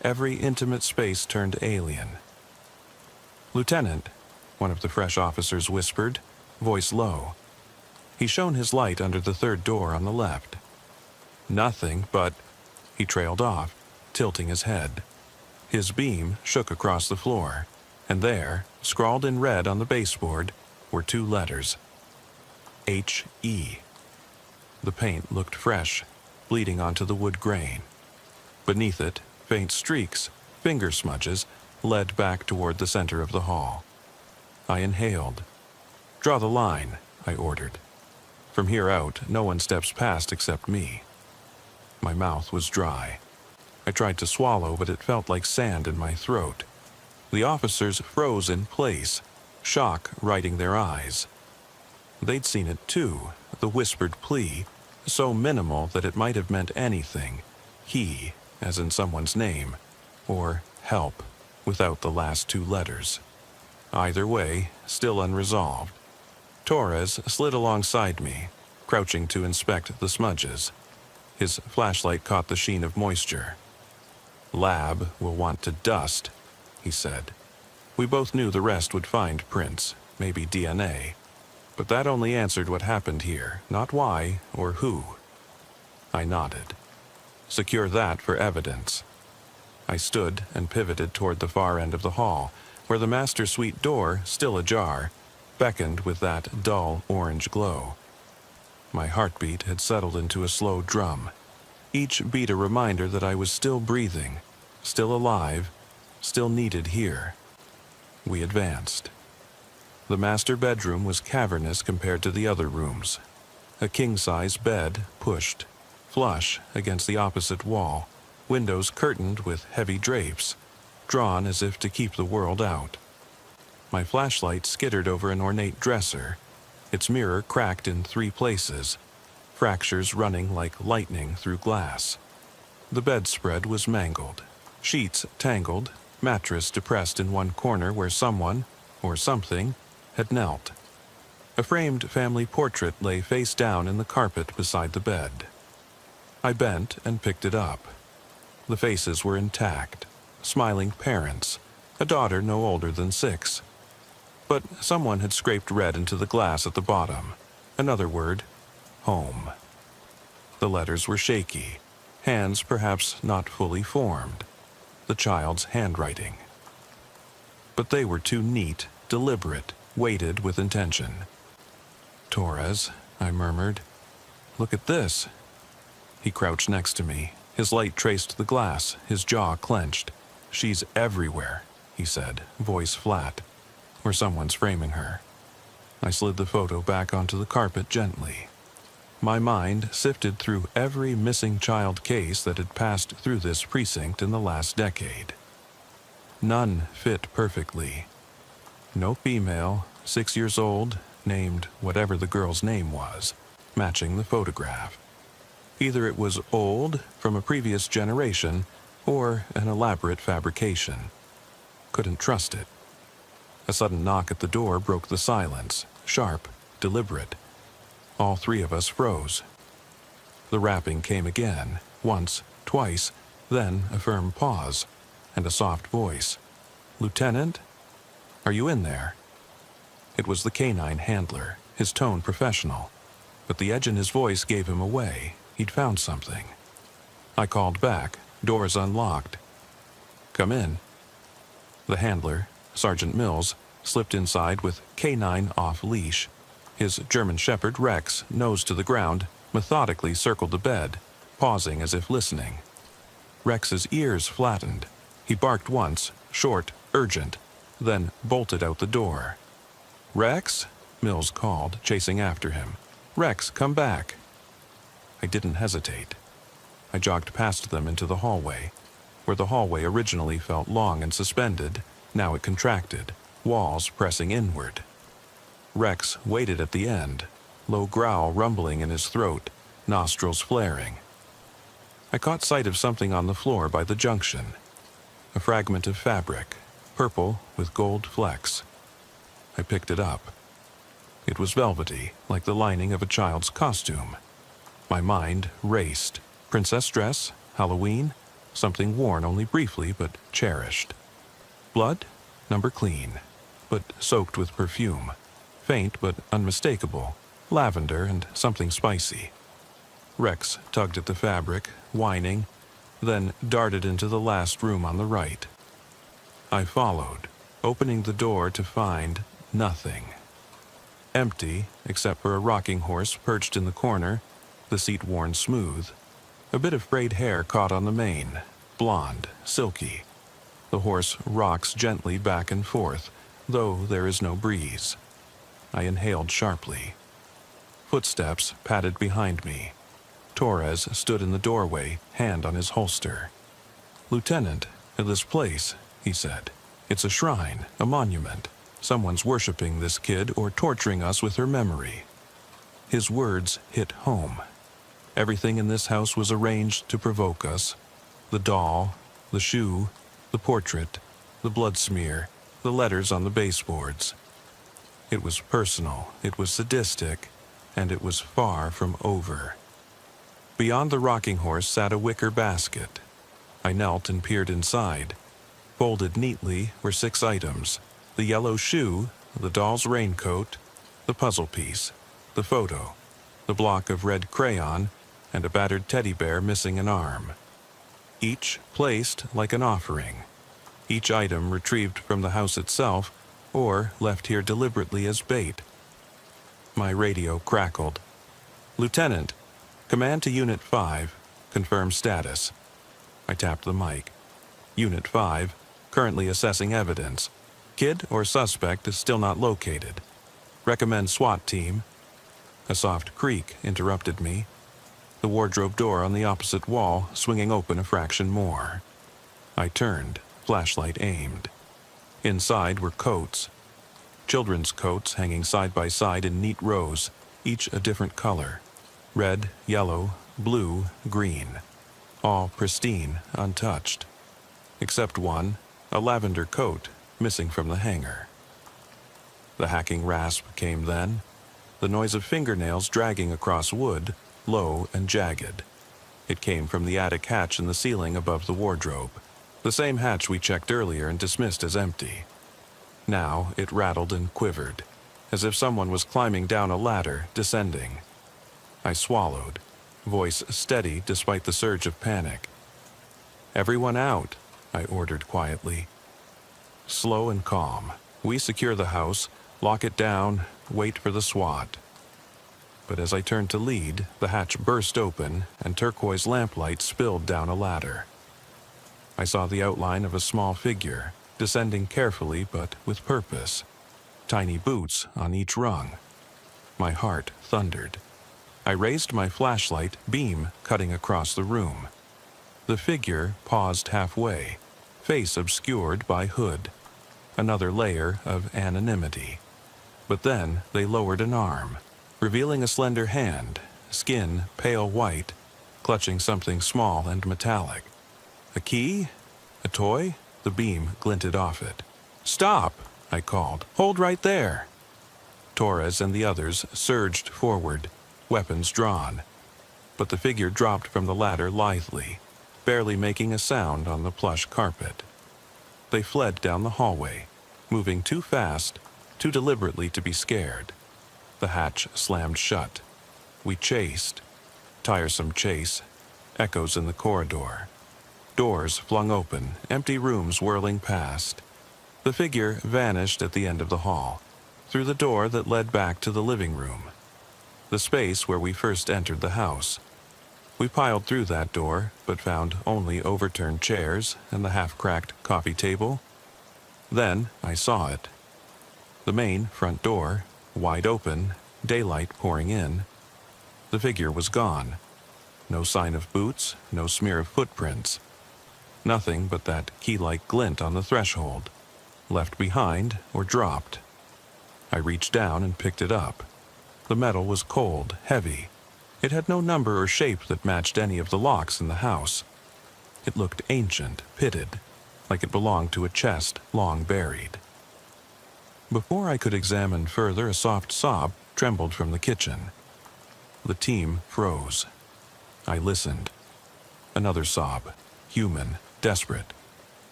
Every intimate space turned alien. "Lieutenant," one of the fresh officers whispered, voice low. He shone his light under the 3rd door on the left. "Nothing but—" He trailed off, tilting his head. His beam shook across the floor, and there, scrawled in red on the baseboard, were 2 letters. H-E. The paint looked fresh, bleeding onto the wood grain. Beneath it, faint streaks, finger smudges, led back toward the center of the hall. I inhaled. "Draw the line," I ordered. "From here out, no one steps past except me." My mouth was dry. I tried to swallow, but it felt like sand in my throat. The officers froze in place, shock writing their eyes. They'd seen it too, the whispered plea, so minimal that it might have meant anything. He, as in someone's name, or help, without the last 2 letters. Either way, still unresolved. Torres slid alongside me, crouching to inspect the smudges. His flashlight caught the sheen of moisture. "Lab will want to dust," he said. We both knew the rest would find prints, maybe DNA. But that only answered what happened here, not why or who. I nodded. "Secure that for evidence." I stood and pivoted toward the far end of the hall, where the master suite door, still ajar, beckoned with that dull orange glow. My heartbeat had settled into a slow drum, each beat a reminder that I was still breathing, still alive, still needed here. We advanced. The master bedroom was cavernous compared to the other rooms. A king-size bed pushed, flush against the opposite wall, windows curtained with heavy drapes, drawn as if to keep the world out. My flashlight skittered over an ornate dresser, its mirror cracked in 3 places, fractures running like lightning through glass. The bedspread was mangled, sheets tangled, mattress depressed in one corner where someone, or something, had knelt. A framed family portrait lay face down in the carpet beside the bed. I bent and picked it up. The faces were intact, smiling parents, a daughter no older than 6. But someone had scraped red into the glass at the bottom. Another word, home. The letters were shaky, hands perhaps not fully formed, the child's handwriting. But they were too neat, deliberate, weighted with intention. "Torres," I murmured, "look at this." He crouched next to me. His light traced the glass, his jaw clenched. "She's everywhere," he said, voice flat. "Or someone's framing her." I slid the photo back onto the carpet gently. My mind sifted through every missing child case that had passed through this precinct in the last decade. None fit perfectly. No female, 6 years old, named whatever the girl's name was, matching the photograph. Either it was old, from a previous generation, or an elaborate fabrication. Couldn't trust it. A sudden knock at the door broke the silence, sharp, deliberate. All 3 of us froze. The rapping came again, once, twice, then a firm pause, and a soft voice. "Lieutenant? Are you in there?" It was the canine handler, his tone professional, but the edge in his voice gave him away. He'd found something. I called back, doors unlocked. "Come in." The handler, Sergeant Mills, slipped inside with canine off-leash. His German Shepherd, Rex, nose to the ground, methodically circled the bed, pausing as if listening. Rex's ears flattened. He barked once, short, urgent, then bolted out the door. "Rex?" Mills called, chasing after him. "Rex, come back." I didn't hesitate. I jogged past them into the hallway. Where the hallway originally felt long and suspended, now it contracted, walls pressing inward. Rex waited at the end, low growl rumbling in his throat, nostrils flaring. I caught sight of something on the floor by the junction. A fragment of fabric, purple with gold flecks. I picked it up. It was velvety, like the lining of a child's costume. My mind raced. Princess dress? Halloween? Something worn only briefly but cherished. Blood? Number clean, but soaked with perfume. Faint but unmistakable. Lavender and something spicy. Rex tugged at the fabric, whining, then darted into the last room on the right. I followed, opening the door to find nothing. Empty, except for a rocking horse perched in the corner, the seat worn smooth. A bit of frayed hair caught on the mane, blonde, silky. The horse rocks gently back and forth, though there is no breeze. I inhaled sharply. Footsteps padded behind me. Torres stood in the doorway, hand on his holster. "Lieutenant, this place," he said. "It's a shrine, a monument. Someone's worshiping this kid or torturing us with her memory." His words hit home. Everything in this house was arranged to provoke us. The doll, the shoe, the portrait, the blood smear, the letters on the baseboards. It was personal, it was sadistic, and it was far from over. Beyond the rocking horse sat a wicker basket. I knelt and peered inside. Folded neatly were 6 items: the yellow shoe, the doll's raincoat, the puzzle piece, the photo, the block of red crayon, and a battered teddy bear missing an arm. Each placed like an offering. Each item retrieved from the house itself, or left here deliberately as bait. My radio crackled. "Lieutenant, command to Unit 5, confirm status." I tapped the mic. "Unit 5, currently assessing evidence. Kid or suspect is still not located. Recommend SWAT team." A soft creak interrupted me. The wardrobe door on the opposite wall swinging open a fraction more. I turned, flashlight aimed. Inside were coats. Children's coats hanging side by side in neat rows, each a different color. Red, yellow, blue, green. All pristine, untouched. Except one, a lavender coat, missing from the hanger. The hacking rasp came then, the noise of fingernails dragging across wood, low and jagged. It came from the attic hatch in the ceiling above the wardrobe, the same hatch we checked earlier and dismissed as empty. Now it rattled and quivered, as if someone was climbing down a ladder, descending. I swallowed, voice steady despite the surge of panic. "Everyone out," I ordered quietly. Slow and calm, we secure the house, lock it down, wait for the SWAT. But as I turned to lead, the hatch burst open and turquoise lamplight spilled down a ladder. I saw the outline of a small figure, descending carefully but with purpose. Tiny boots on each rung. My heart thundered. I raised my flashlight, beam cutting across the room. The figure paused halfway, face obscured by hood. Another layer of anonymity. But then they lowered an arm, revealing a slender hand, skin pale white, clutching something small and metallic. A key? A toy? The beam glinted off it. "Stop!" I called. "Hold right there!" Torres and the others surged forward, weapons drawn. But the figure dropped from the ladder lithely, barely making a sound on the plush carpet. They fled down the hallway, moving too fast, too deliberately to be scared. The hatch slammed shut. We chased. Tiresome chase. Echoes in the corridor. Doors flung open, empty rooms whirling past. The figure vanished at the end of the hall, through the door that led back to the living room, the space where we first entered the house. We piled through that door, but found only overturned chairs and the half-cracked coffee table. Then I saw it. The main front door, wide open, daylight pouring in. The figure was gone. No sign of boots, no smear of footprints. Nothing but that key-like glint on the threshold, left behind or dropped. I reached down and picked it up. The metal was cold, heavy. It had no number or shape that matched any of the locks in the house. It looked ancient, pitted, like it belonged to a chest long buried. Before I could examine further, a soft sob trembled from the kitchen. The team froze. I listened. Another sob, human, desperate.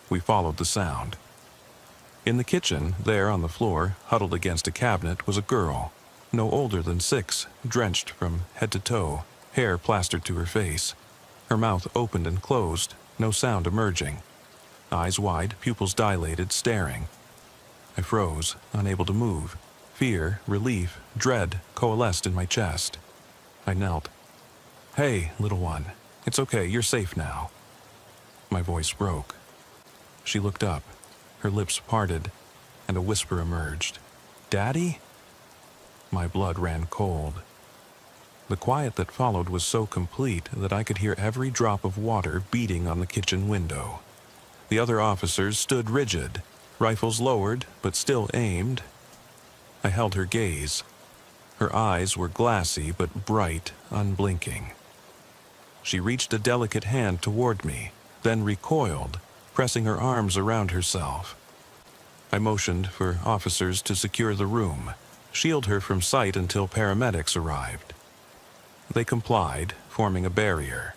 We followed the sound. In the kitchen, there on the floor, huddled against a cabinet, was a girl, no older than 6, drenched from head to toe, hair plastered to her face. Her mouth opened and closed, no sound emerging. Eyes wide, pupils dilated, staring. I froze, unable to move. Fear, relief, dread coalesced in my chest. I knelt. "Hey, little one. It's okay, you're safe now." My voice broke. She looked up, her lips parted, and a whisper emerged. "Daddy?" My blood ran cold. The quiet that followed was so complete that I could hear every drop of water beating on the kitchen window. The other officers stood rigid, rifles lowered but still aimed. I held her gaze. Her eyes were glassy but bright, unblinking. She reached a delicate hand toward me, then recoiled, pressing her arms around herself. I motioned for officers to secure the room, shield her from sight until paramedics arrived. They complied, forming a barrier.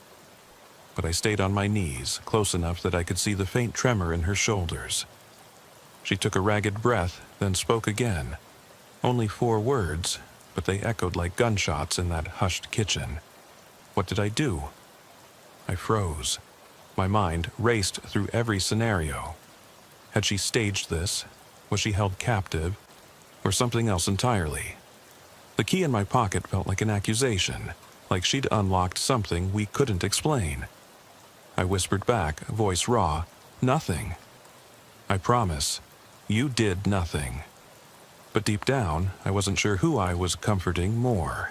But I stayed on my knees, close enough that I could see the faint tremor in her shoulders. She took a ragged breath, then spoke again. Only 4 words, but they echoed like gunshots in that hushed kitchen. What did I do? I froze. My mind raced through every scenario. Had she staged this? Was she held captive? Or something else entirely? The key in my pocket felt like an accusation, like she'd unlocked something we couldn't explain. I whispered back, voice raw, "Nothing. I promise, you did nothing." But deep down, I wasn't sure who I was comforting more.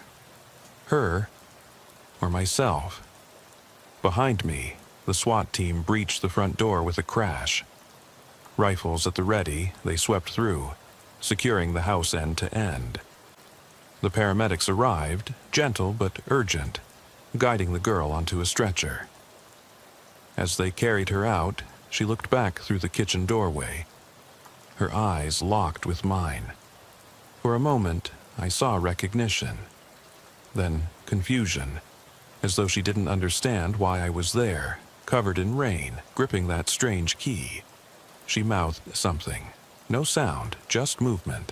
Her or myself. Behind me, the SWAT team breached the front door with a crash. Rifles at the ready, they swept through, securing the house end to end. The paramedics arrived, gentle but urgent, guiding the girl onto a stretcher. As they carried her out, she looked back through the kitchen doorway. Her eyes locked with mine. For a moment, I saw recognition. Then confusion, as though she didn't understand why I was there, covered in rain, gripping that strange key. She mouthed something. No sound, just movement.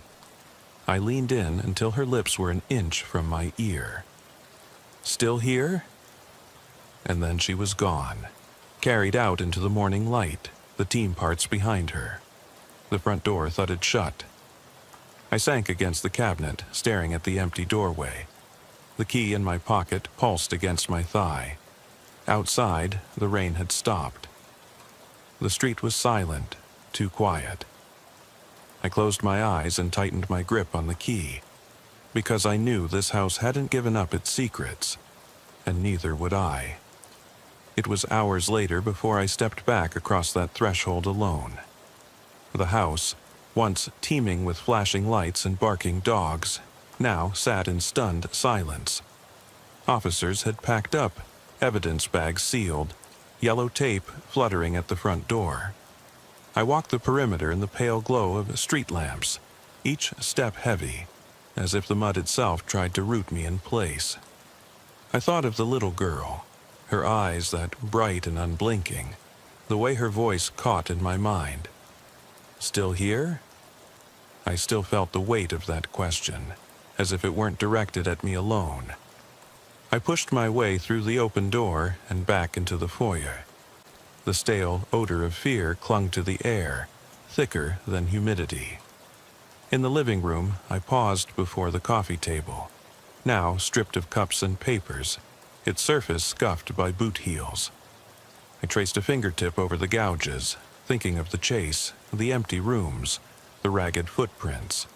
I leaned in until her lips were an inch from my ear. "Still here?" And then she was gone, carried out into the morning light, the team parts behind her. The front door thudded shut. I sank against the cabinet, staring at the empty doorway. The key in my pocket pulsed against my thigh. Outside, the rain had stopped. The street was silent, too quiet. I closed my eyes and tightened my grip on the key, because I knew this house hadn't given up its secrets, and neither would I. It was hours later before I stepped back across that threshold alone. The house, once teeming with flashing lights and barking dogs, now sat in stunned silence. Officers had packed up, evidence bags sealed, yellow tape fluttering at the front door. I walked the perimeter in the pale glow of street lamps, each step heavy, as if the mud itself tried to root me in place. I thought of the little girl, her eyes that bright and unblinking, the way her voice caught in my mind. Still here? I still felt the weight of that question, as if it weren't directed at me alone. I pushed my way through the open door and back into the foyer. The stale odor of fear clung to the air, thicker than humidity. In the living room, I paused before the coffee table, now stripped of cups and papers, its surface scuffed by boot heels. I traced a fingertip over the gouges, thinking of the chase, the empty rooms, the ragged footprints.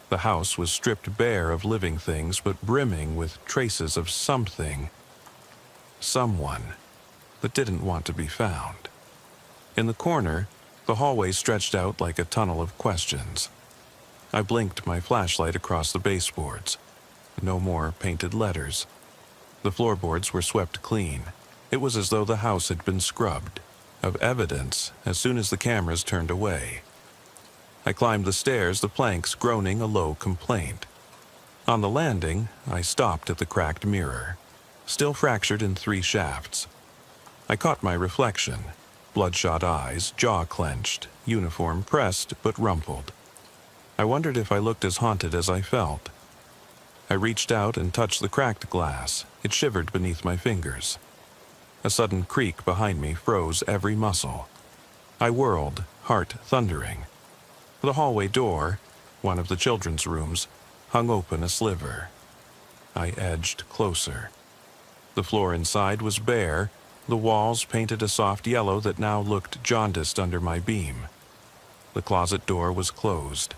The house was stripped bare of living things, but brimming with traces of something, someone, that didn't want to be found. In the corner, the hallway stretched out like a tunnel of questions. I blinked my flashlight across the baseboards. No more painted letters. The floorboards were swept clean. It was as though the house had been scrubbed of evidence as soon as the cameras turned away. I climbed the stairs, the planks groaning a low complaint. On the landing, I stopped at the cracked mirror, still fractured in 3 shafts. I caught my reflection, bloodshot eyes, jaw clenched, uniform pressed but rumpled. I wondered if I looked as haunted as I felt. I reached out and touched the cracked glass. It shivered beneath my fingers. A sudden creak behind me froze every muscle. I whirled, heart thundering. The hallway door, one of the children's rooms, hung open a sliver. I edged closer. The floor inside was bare, the walls painted a soft yellow that now looked jaundiced under my beam. The closet door was closed.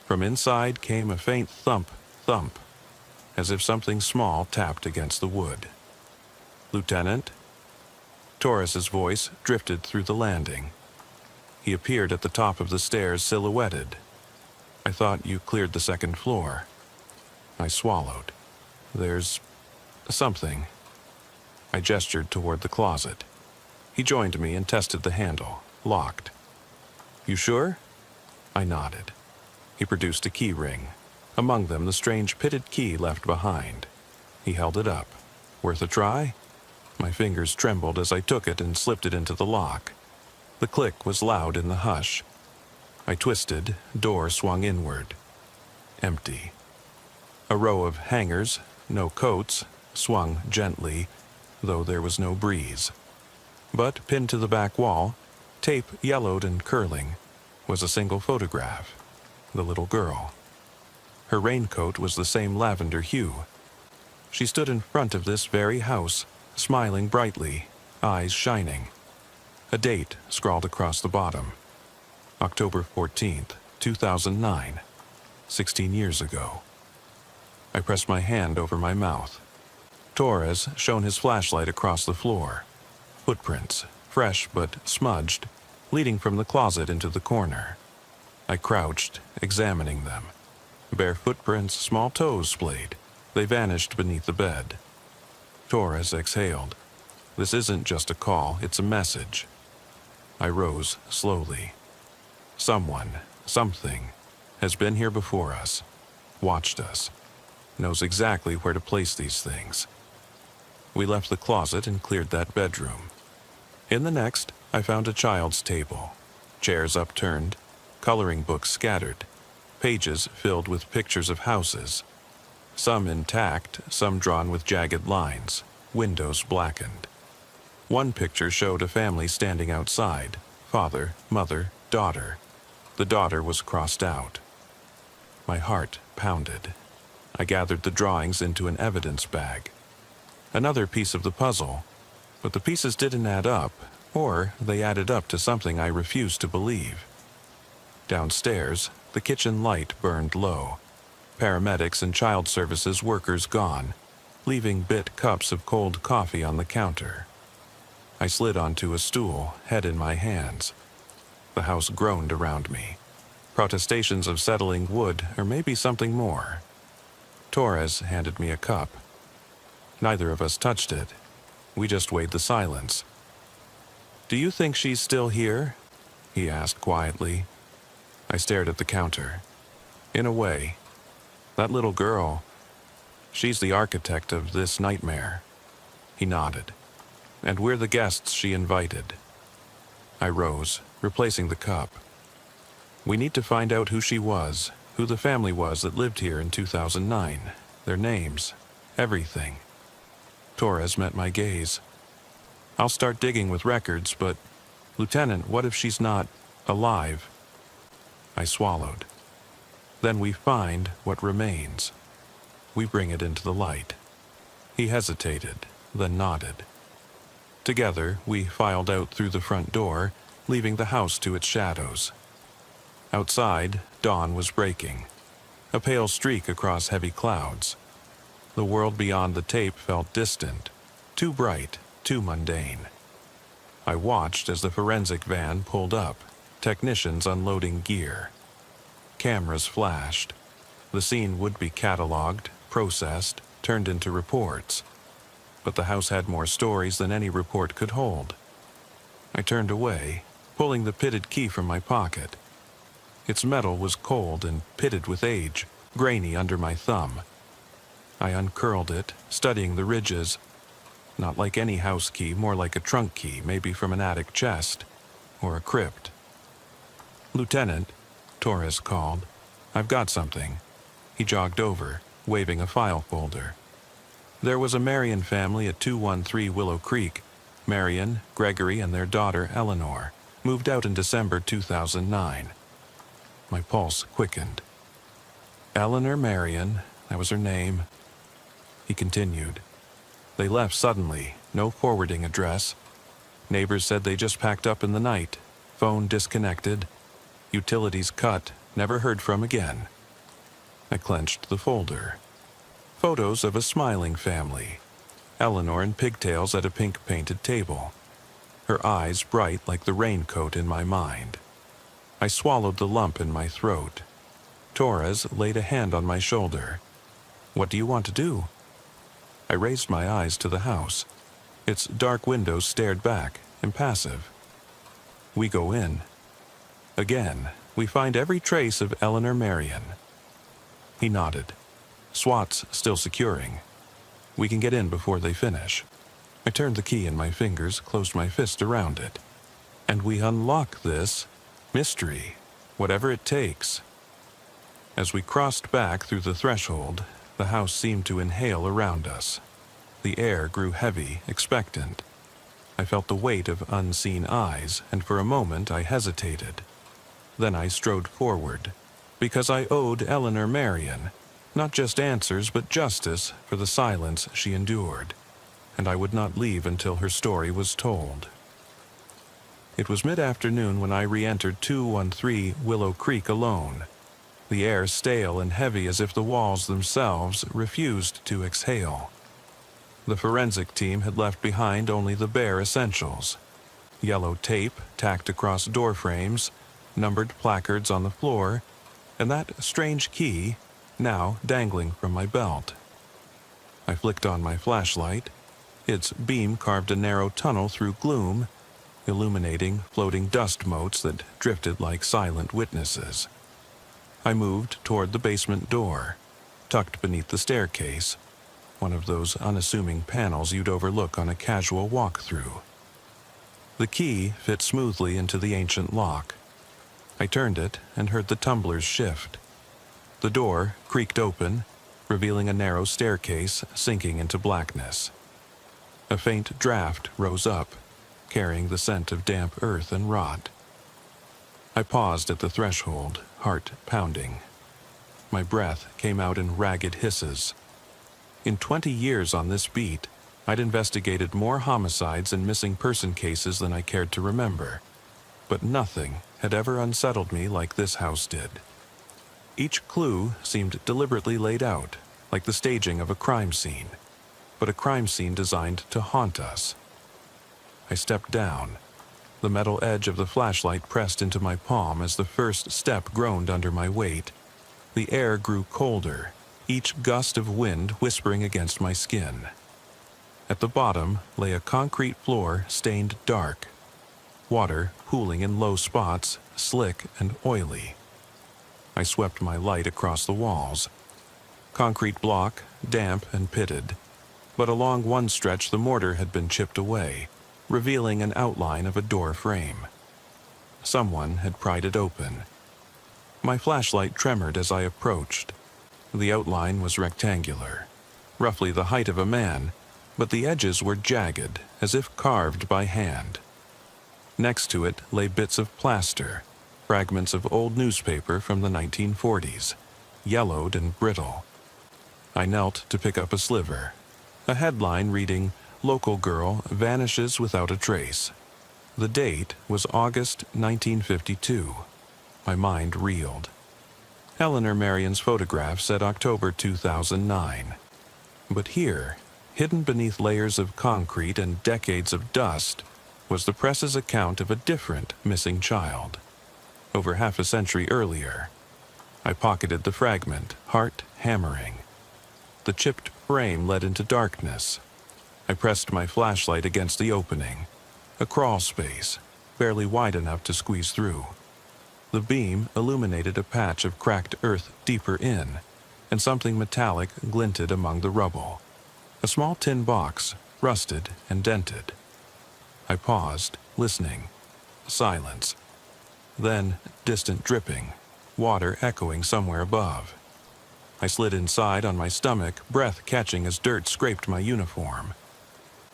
From inside came a faint thump, thump, as if something small tapped against the wood. "Lieutenant?" Torres's voice drifted through the landing. He appeared at the top of the stairs, silhouetted. "I thought you cleared the second floor." I swallowed. "There's something." I gestured toward the closet. He joined me and tested the handle. Locked. "You sure?" I nodded. He produced a key ring. Among them, the strange pitted key left behind. He held it up. "Worth a try?" My fingers trembled as I took it and slipped it into the lock. The click was loud in the hush. I twisted, door swung inward. Empty. A row of hangers, no coats, swung gently, though there was no breeze. But pinned to the back wall, tape yellowed and curling, was a single photograph. The little girl. Her raincoat was the same lavender hue. She stood in front of this very house, smiling brightly, eyes shining. A date scrawled across the bottom. October 14th, 2009. 16 years ago. I pressed my hand over my mouth. Torres shone his flashlight across the floor. Footprints, fresh but smudged, leading from the closet into the corner. I crouched, examining them. Bare footprints, small toes splayed. They vanished beneath the bed. Torres exhaled. "This isn't just a call, it's a message." I rose slowly. Someone, something, has been here before us, watched us, knows exactly where to place these things. We left the closet and cleared that bedroom. In the next, I found a child's table, chairs upturned, coloring books scattered, pages filled with pictures of houses, some intact, some drawn with jagged lines, windows blackened. One picture showed a family standing outside, father, mother, daughter. The daughter was crossed out. My heart pounded. I gathered the drawings into an evidence bag. Another piece of the puzzle, but the pieces didn't add up, or they added up to something I refused to believe. Downstairs, the kitchen light burned low. Paramedics and child services workers gone, leaving bit cups of cold coffee on the counter. I slid onto a stool, head in my hands. The house groaned around me. Protestations of settling wood, or maybe something more. Torres handed me a cup. Neither of us touched it. We just weighed the silence. "Do you think she's still here?" he asked quietly. I stared at the counter. "In a way. That little girl, she's the architect of this nightmare." He nodded. "And we're the guests she invited." I rose, replacing the cup. "We need to find out who she was, who the family was that lived here in 2009, their names, everything." Torres met my gaze. "I'll start digging with records, but, Lieutenant, what if she's not alive?" I swallowed. "Then we find what remains. We bring it into the light." He hesitated, then nodded. Together, we filed out through the front door, leaving the house to its shadows. Outside, dawn was breaking, a pale streak across heavy clouds. The world beyond the tape felt distant, too bright, too mundane. I watched as the forensic van pulled up, technicians unloading gear. Cameras flashed. The scene would be cataloged, processed, turned into reports. But the house had more stories than any report could hold. I turned away, pulling the pitted key from my pocket. Its metal was cold and pitted with age, grainy under my thumb. I uncurled it, studying the ridges. Not like any house key, more like a trunk key, maybe from an attic chest, or a crypt. "Lieutenant," Torres called, "I've got something." He jogged over, waving a file folder. There was a Marion family at 213 Willow Creek. Marion, Gregory, and their daughter Eleanor moved out in December 2009. My pulse quickened. Eleanor Marion, that was her name. He continued. They left suddenly, no forwarding address. Neighbors said they just packed up in the night. Phone disconnected. Utilities cut, never heard from again. I clenched the folder. Photos of a smiling family. Eleanor in pigtails at a pink-painted table. Her eyes bright like the raincoat in my mind. I swallowed the lump in my throat. Torres laid a hand on my shoulder. "What do you want to do?" I raised my eyes to the house. Its dark windows stared back, impassive. We go in. Again, we find every trace of Eleanor Marion. He nodded. SWAT's still securing. We can get in before they finish. I turned the key in my fingers, closed my fist around it. And we unlock this mystery, whatever it takes. As we crossed back through the threshold, the house seemed to inhale around us. The air grew heavy, expectant. I felt the weight of unseen eyes, and for a moment I hesitated. Then I strode forward, because I owed Eleanor Marion not just answers but justice for the silence she endured, and I would not leave until her story was told. It was mid-afternoon when I re-entered 213 Willow Creek alone, the air stale and heavy as if the walls themselves refused to exhale. The forensic team had left behind only the bare essentials: yellow tape tacked across door frames, numbered placards on the floor, and that strange key now dangling from my belt. I flicked on my flashlight. Its beam carved a narrow tunnel through gloom, illuminating floating dust motes that drifted like silent witnesses. I moved toward the basement door, tucked beneath the staircase, one of those unassuming panels you'd overlook on a casual walk-through. The key fit smoothly into the ancient lock. I turned it and heard the tumblers shift. The door creaked open, revealing a narrow staircase sinking into blackness. A faint draft rose up, carrying the scent of damp earth and rot. I paused at the threshold, heart pounding. My breath came out in ragged hisses. In 20 years on this beat, I'd investigated more homicides and missing person cases than I cared to remember, but nothing had ever unsettled me like this house did. Each clue seemed deliberately laid out, like the staging of a crime scene, but a crime scene designed to haunt us. I stepped down. The metal edge of the flashlight pressed into my palm as the first step groaned under my weight. The air grew colder, each gust of wind whispering against my skin. At the bottom lay a concrete floor stained dark, water pooling in low spots, slick and oily. I swept my light across the walls. Concrete block, damp and pitted, but along one stretch the mortar had been chipped away, revealing an outline of a door frame. Someone had pried it open. My flashlight tremored as I approached. The outline was rectangular, roughly the height of a man, but the edges were jagged, as if carved by hand. Next to it lay bits of plaster, fragments of old newspaper from the 1940s, yellowed and brittle. I knelt to pick up a sliver. A headline reading, "Local Girl Vanishes Without a Trace." The date was August 1952. My mind reeled. Eleanor Marion's photograph said October 2009. But here, hidden beneath layers of concrete and decades of dust, was the press's account of a different missing child. Over half a century earlier. I pocketed the fragment, heart hammering. The chipped frame led into darkness. I pressed my flashlight against the opening, a crawl space, barely wide enough to squeeze through. The beam illuminated a patch of cracked earth deeper in, and something metallic glinted among the rubble. A small tin box, rusted and dented. I paused, listening. Silence. Then distant dripping, water echoing somewhere above. I slid inside on my stomach, breath catching as dirt scraped my uniform.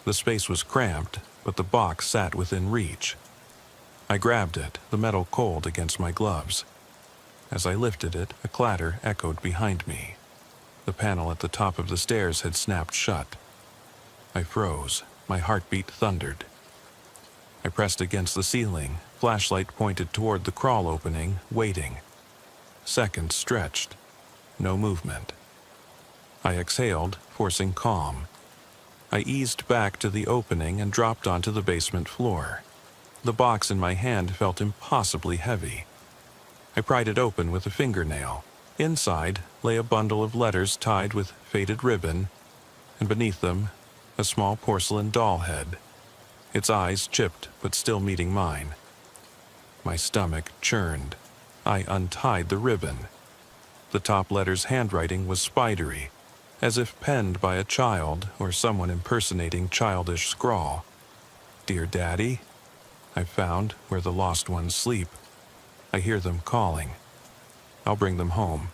The space was cramped, but the box sat within reach. I grabbed it, the metal cold against my gloves. As I lifted it, a clatter echoed behind me. The panel at the top of the stairs had snapped shut. I froze, my heartbeat thundered. I pressed against the ceiling, flashlight pointed toward the crawl opening, waiting. Seconds stretched. No movement. I exhaled, forcing calm. I eased back to the opening and dropped onto the basement floor. The box in my hand felt impossibly heavy. I pried it open with a fingernail. Inside lay a bundle of letters tied with faded ribbon, and beneath them, a small porcelain doll head, its eyes chipped but still meeting mine. My stomach churned. I untied the ribbon. The top letter's handwriting was spidery, as if penned by a child or someone impersonating childish scrawl. "Dear Daddy, I've found where the lost ones sleep. I hear them calling. I'll bring them home.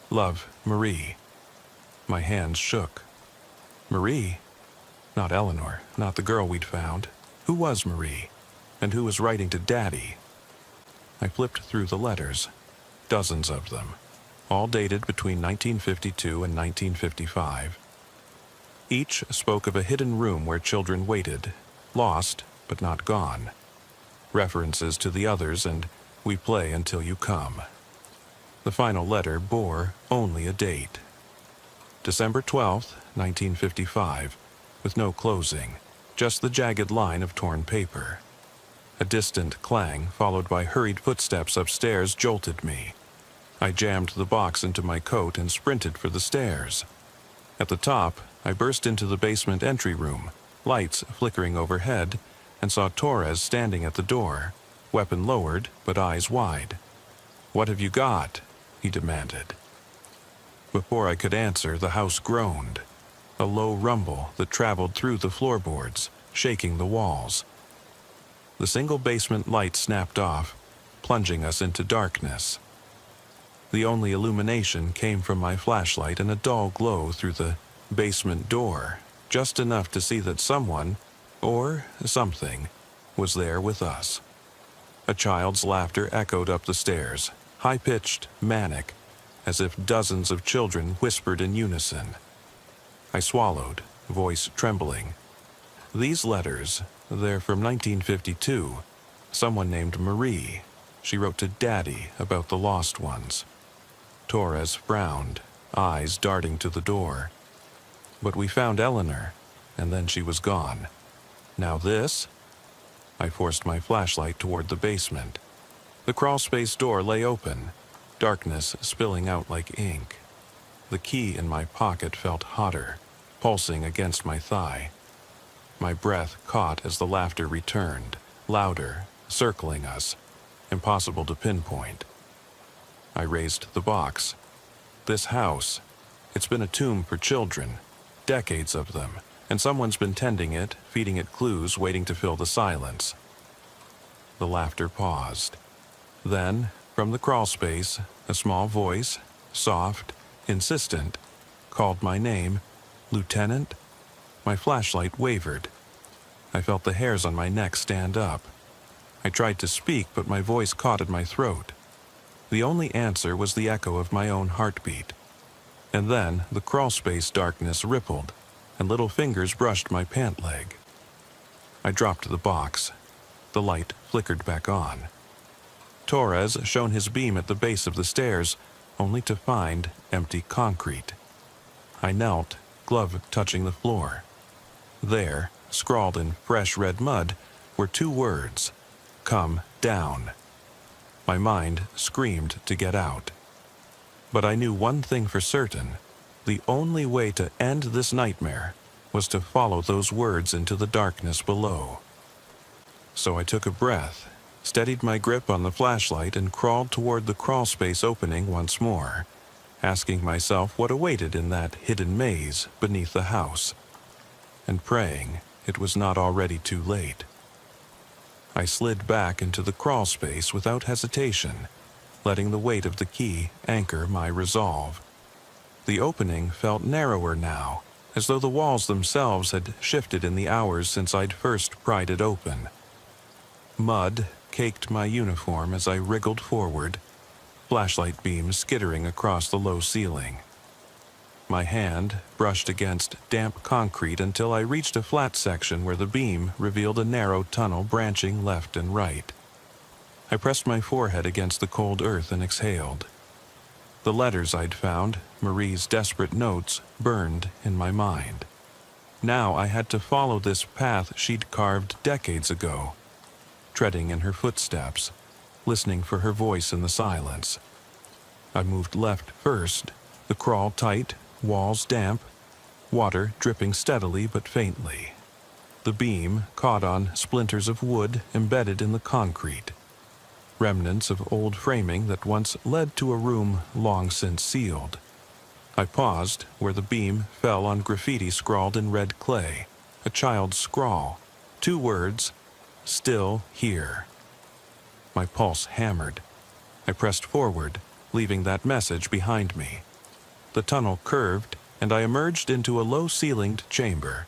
Love, Marie." My hands shook. Marie? Not Eleanor, not the girl we'd found. Who was Marie? And who was writing to Daddy? I flipped through the letters. Dozens of them. All dated between 1952 and 1955. Each spoke of a hidden room where children waited, lost but not gone. References to the others and "We play until you come." The final letter bore only a date. December 12th, 1955, with no closing, just the jagged line of torn paper. A distant clang, followed by hurried footsteps upstairs, jolted me. I jammed the box into my coat and sprinted for the stairs. At the top, I burst into the basement entry room, lights flickering overhead, and saw Torres standing at the door, weapon lowered but eyes wide. "What have you got?" he demanded. Before I could answer, the house groaned, a low rumble that traveled through the floorboards, shaking the walls. The single basement light snapped off, plunging us into darkness. The only illumination came from my flashlight and a dull glow through the basement door, just enough to see that someone, or something, was there with us. A child's laughter echoed up the stairs, high-pitched, manic, as if dozens of children whispered in unison. I swallowed, voice trembling. These letters, they're from 1952. Someone named Marie. She wrote to Daddy about the lost ones. Torres frowned, eyes darting to the door. But we found Eleanor, and then she was gone. Now this? I forced my flashlight toward the basement. The crawlspace door lay open, darkness spilling out like ink. The key in my pocket felt hotter, pulsing against my thigh. My breath caught as the laughter returned, louder, circling us, impossible to pinpoint. I raised the box. This house, it's been a tomb for children, decades of them, and someone's been tending it, feeding it clues, waiting to fill the silence. The laughter paused. Then, from the crawlspace, a small voice, soft, insistent, called my name, "Lieutenant?" My flashlight wavered. I felt the hairs on my neck stand up. I tried to speak, but my voice caught at my throat. The only answer was the echo of my own heartbeat. And then the crawlspace darkness rippled, and little fingers brushed my pant leg. I dropped the box. The light flickered back on. Torres shone his beam at the base of the stairs, only to find empty concrete. I knelt, glove touching the floor. There, scrawled in fresh red mud, were 2 words: "Come down." My mind screamed to get out. But I knew one thing for certain. The only way to end this nightmare was to follow those words into the darkness below. So I took a breath, steadied my grip on the flashlight, and crawled toward the crawlspace opening once more, asking myself what awaited in that hidden maze beneath the house, and praying it was not already too late. I slid back into the crawlspace without hesitation, letting the weight of the key anchor my resolve. The opening felt narrower now, as though the walls themselves had shifted in the hours since I'd first pried it open. Mud caked my uniform as I wriggled forward, flashlight beams skittering across the low ceiling. My hand brushed against damp concrete until I reached a flat section where the beam revealed a narrow tunnel branching left and right. I pressed my forehead against the cold earth and exhaled. The letters I'd found, Marie's desperate notes, burned in my mind. Now I had to follow this path she'd carved decades ago, treading in her footsteps, listening for her voice in the silence. I moved left first, the crawl tight, walls damp, water dripping steadily but faintly. The beam caught on splinters of wood embedded in the concrete, remnants of old framing that once led to a room long since sealed. I paused where the beam fell on graffiti scrawled in red clay, a child's scrawl, 2 words, "Still here." My pulse hammered. I pressed forward, leaving that message behind me. The tunnel curved, and I emerged into a low-ceilinged chamber,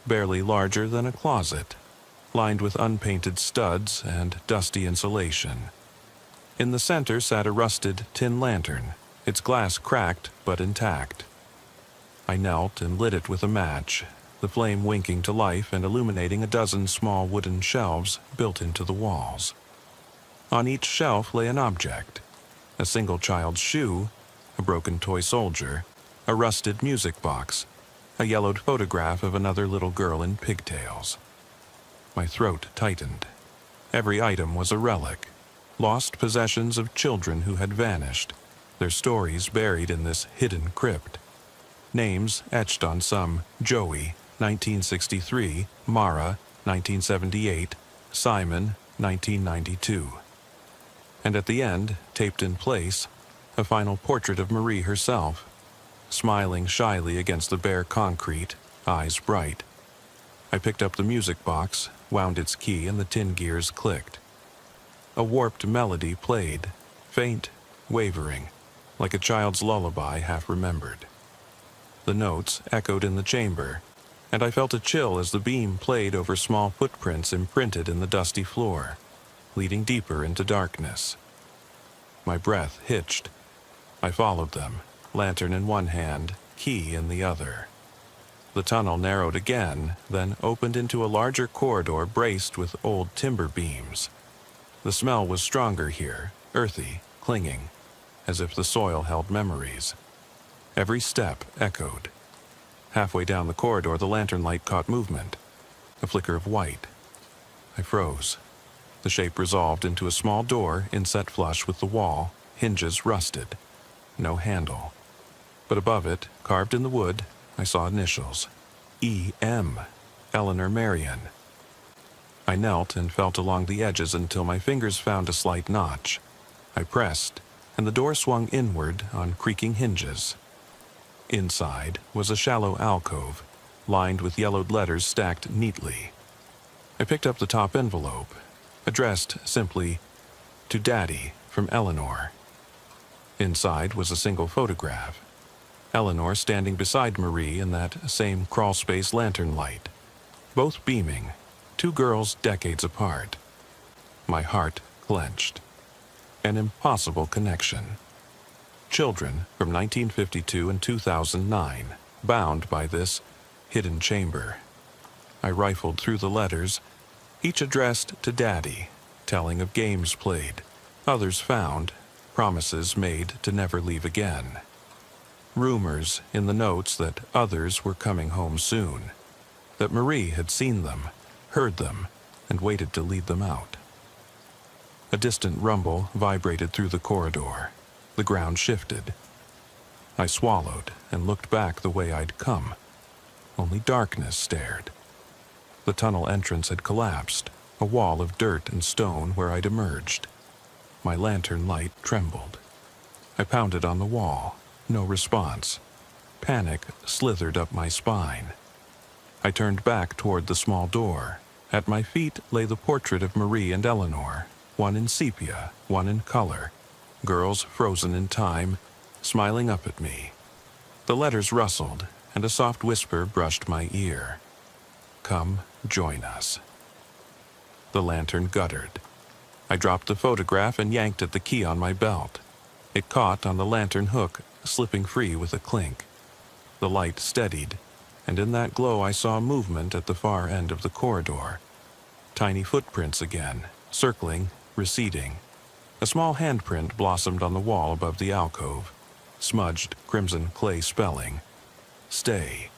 barely larger than a closet, lined with unpainted studs and dusty insulation. In the center sat a rusted tin lantern, its glass cracked but intact. I knelt and lit it with a match, the flame winking to life and illuminating a dozen small wooden shelves built into the walls. On each shelf lay an object: a single child's shoe, a broken toy soldier, a rusted music box, a yellowed photograph of another little girl in pigtails. My throat tightened. Every item was a relic, lost possessions of children who had vanished, their stories buried in this hidden crypt. Names etched on some: Joey, 1963, Mara, 1978, Simon, 1992. And at the end, taped in place, a final portrait of Marie herself, smiling shyly against the bare concrete, eyes bright. I picked up the music box, wound its key, and the tin gears clicked. A warped melody played, faint, wavering, like a child's lullaby half remembered. The notes echoed in the chamber, and I felt a chill as the beam played over small footprints imprinted in the dusty floor, leading deeper into darkness. My breath hitched. I followed them, lantern in one hand, key in the other. The tunnel narrowed again, then opened into a larger corridor braced with old timber beams. The smell was stronger here, earthy, clinging, as if the soil held memories. Every step echoed. Halfway down the corridor, the lantern light caught movement, a flicker of white. I froze. The shape resolved into a small door inset flush with the wall, hinges rusted. No handle. But above it, carved in the wood, I saw initials: E.M., Eleanor Marion. I knelt and felt along the edges until my fingers found a slight notch. I pressed, and the door swung inward on creaking hinges. Inside was a shallow alcove, lined with yellowed letters stacked neatly. I picked up the top envelope, addressed simply, "To Daddy, from Eleanor." Inside was a single photograph. Eleanor standing beside Marie in that same crawlspace lantern light, both beaming, 2 girls decades apart. My heart clenched. An impossible connection. Children from 1952 and 2009, bound by this hidden chamber. I rifled through the letters, each addressed to Daddy, telling of games played, others found, promises made to never leave again. Rumors in the notes that others were coming home soon, that Marie had seen them, heard them, and waited to lead them out. A distant rumble vibrated through the corridor. The ground shifted. I swallowed and looked back the way I'd come. Only darkness stared. The tunnel entrance had collapsed, a wall of dirt and stone where I'd emerged. My lantern light trembled. I pounded on the wall. No response. Panic slithered up my spine. I turned back toward the small door. At my feet lay the portrait of Marie and Eleanor, one in sepia, one in color, girls frozen in time, smiling up at me. The letters rustled, and a soft whisper brushed my ear. "Come, join us." The lantern guttered. I dropped the photograph and yanked at the key on my belt. It caught on the lantern hook, slipping free with a clink. The light steadied, and in that glow I saw movement at the far end of the corridor. Tiny footprints again, circling, receding. A small handprint blossomed on the wall above the alcove, smudged crimson clay spelling, "Stay."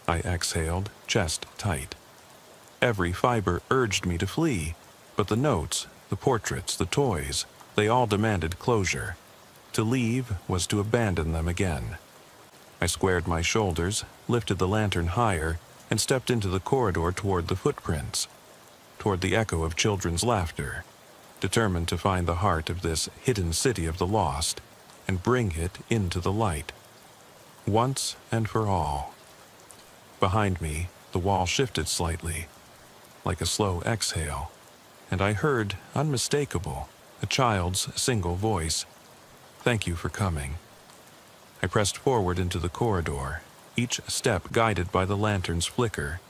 I exhaled, chest tight. Every fiber urged me to flee, but the notes, the portraits, the toys, they all demanded closure. To leave was to abandon them again. I squared my shoulders, lifted the lantern higher, and stepped into the corridor toward the footprints, toward the echo of children's laughter, determined to find the heart of this hidden city of the lost and bring it into the light, once and for all. Behind me, the wall shifted slightly, like a slow exhale, and I heard, unmistakable, a child's single voice, "Thank you for coming." I pressed forward into the corridor, each step guided by the lantern's flicker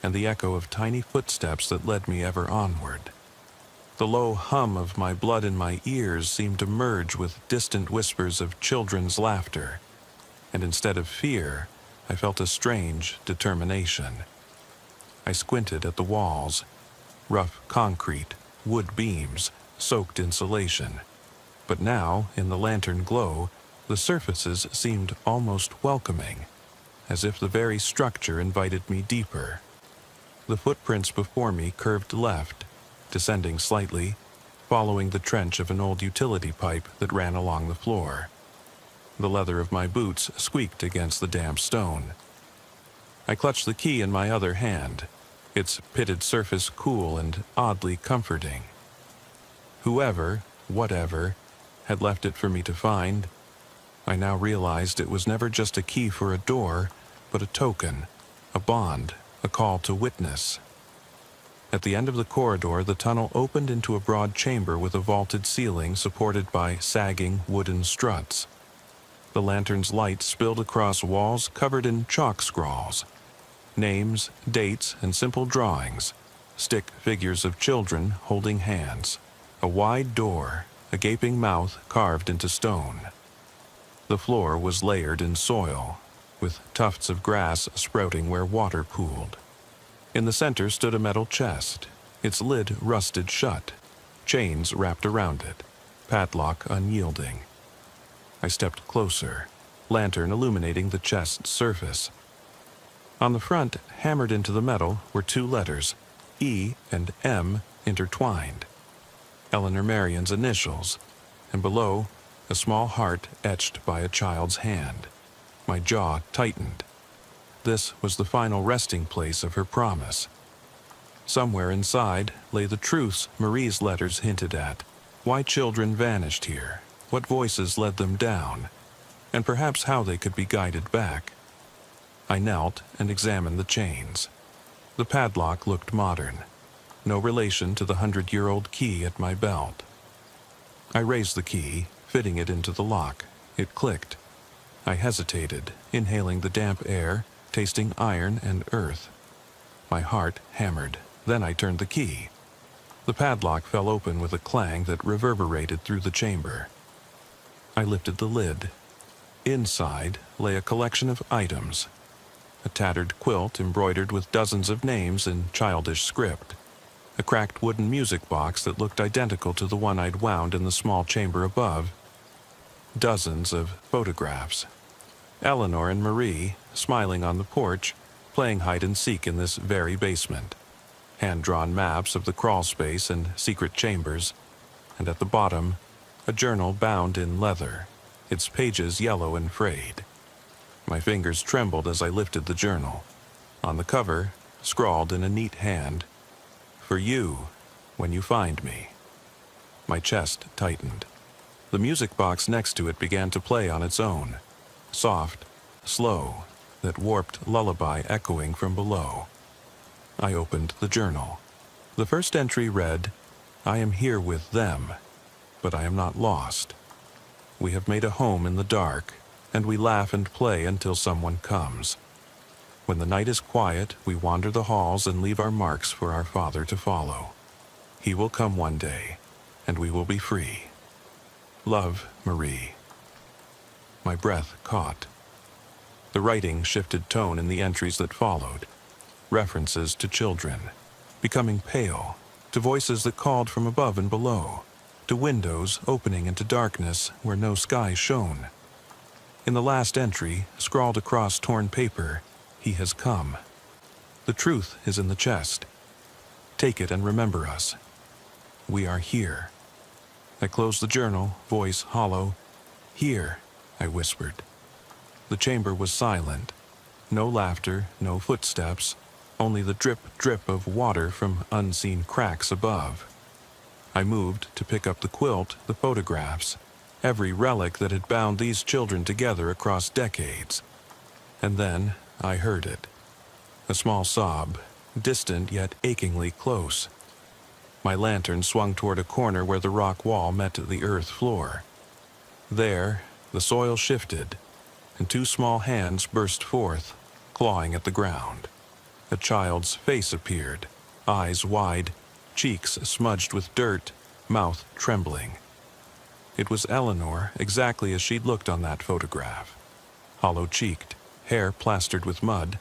and the echo of tiny footsteps that led me ever onward. The low hum of my blood in my ears seemed to merge with distant whispers of children's laughter, and instead of fear, I felt a strange determination. I squinted at the walls, rough concrete, wood beams, soaked insulation. But now, in the lantern glow, the surfaces seemed almost welcoming, as if the very structure invited me deeper. The footprints before me curved left, descending slightly, following the trench of an old utility pipe that ran along the floor. The leather of my boots squeaked against the damp stone. I clutched the key in my other hand, its pitted surface cool and oddly comforting. Whoever, whatever, had left it for me to find, I now realized it was never just a key for a door, but a token, a bond, a call to witness. At the end of the corridor, the tunnel opened into a broad chamber with a vaulted ceiling supported by sagging wooden struts. The lantern's light spilled across walls covered in chalk scrawls. Names, dates, and simple drawings. Stick figures of children holding hands. A wide door, a gaping mouth carved into stone. The floor was layered in soil, with tufts of grass sprouting where water pooled. In the center stood a metal chest, its lid rusted shut, chains wrapped around it, padlock unyielding. I stepped closer, lantern illuminating the chest's surface. On the front, hammered into the metal, were two letters, E and M intertwined. Eleanor Marion's initials, and below, a small heart etched by a child's hand. My jaw tightened. This was the final resting place of her promise. Somewhere inside lay the truths Marie's letters hinted at, why children vanished here, what voices led them down, and perhaps how they could be guided back. I knelt and examined the chains. The padlock looked modern, no relation to the 100-year-old key at my belt. I raised the key, fitting it into the lock. It clicked. I hesitated, inhaling the damp air, tasting iron and earth. My heart hammered. Then I turned the key. The padlock fell open with a clang that reverberated through the chamber. I lifted the lid. Inside lay a collection of items. a tattered quilt embroidered with dozens of names in childish script, a cracked wooden music box that looked identical to the one I'd wound in the small chamber above, dozens of photographs. Eleanor and Marie, smiling on the porch, playing hide-and-seek in this very basement. Hand-drawn maps of the crawl space and secret chambers, and at the bottom, a journal bound in leather, its pages yellow and frayed. My fingers trembled as I lifted the journal. On the cover, scrawled in a neat hand, "For you, when you find me." My chest tightened. The music box next to it began to play on its own, soft, slow, that warped lullaby echoing from below. I opened the journal. The first entry read, "I am here with them, but I am not lost. We have made a home in the dark, and we laugh and play until someone comes. When the night is quiet, we wander the halls and leave our marks for our Father to follow. He will come one day, and we will be free. Love, Marie." My breath caught. The writing shifted tone in the entries that followed. References to children, becoming pale, to voices that called from above and below, to windows opening into darkness where no sky shone. In the last entry, scrawled across torn paper, "He has come. The truth is in the chest. Take it and remember us. We are here." I closed the journal, voice hollow. "Here," I whispered. The chamber was silent. No laughter, no footsteps, only the drip-drip of water from unseen cracks above. I moved to pick up the quilt, the photographs, every relic that had bound these children together across decades. And then I heard it. A small sob, distant yet achingly close. My lantern swung toward a corner where the rock wall met the earth floor. There, the soil shifted, and two small hands burst forth, clawing at the ground. A child's face appeared, eyes wide, cheeks smudged with dirt, mouth trembling. It was Eleanor, exactly as she'd looked on that photograph. Hollow-cheeked, hair plastered with mud,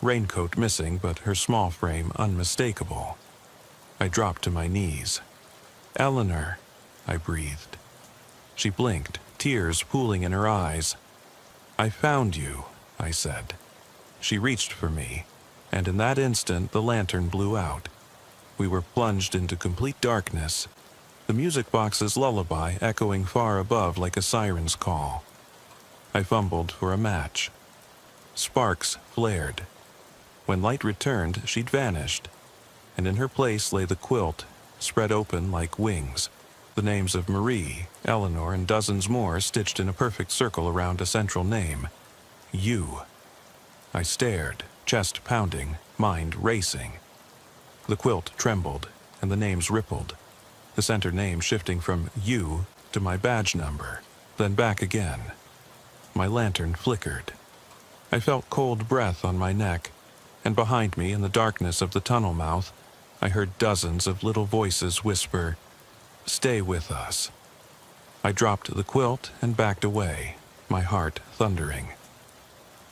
raincoat missing but her small frame unmistakable. I dropped to my knees. "Eleanor," I breathed. She blinked, tears pooling in her eyes. "I found you," I said. She reached for me, and in that instant the lantern blew out. We were plunged into complete darkness, the music box's lullaby echoing far above like a siren's call. I fumbled for a match. Sparks flared. When light returned, she'd vanished, and in her place lay the quilt, spread open like wings, the names of Marie, Eleanor, and dozens more stitched in a perfect circle around a central name. You. I stared, chest pounding, mind racing. The quilt trembled, and the names rippled, the center name shifting from you to my badge number, then back again. My lantern flickered. I felt cold breath on my neck, and behind me in the darkness of the tunnel mouth, I heard dozens of little voices whisper, "Stay with us." I dropped the quilt and backed away, my heart thundering.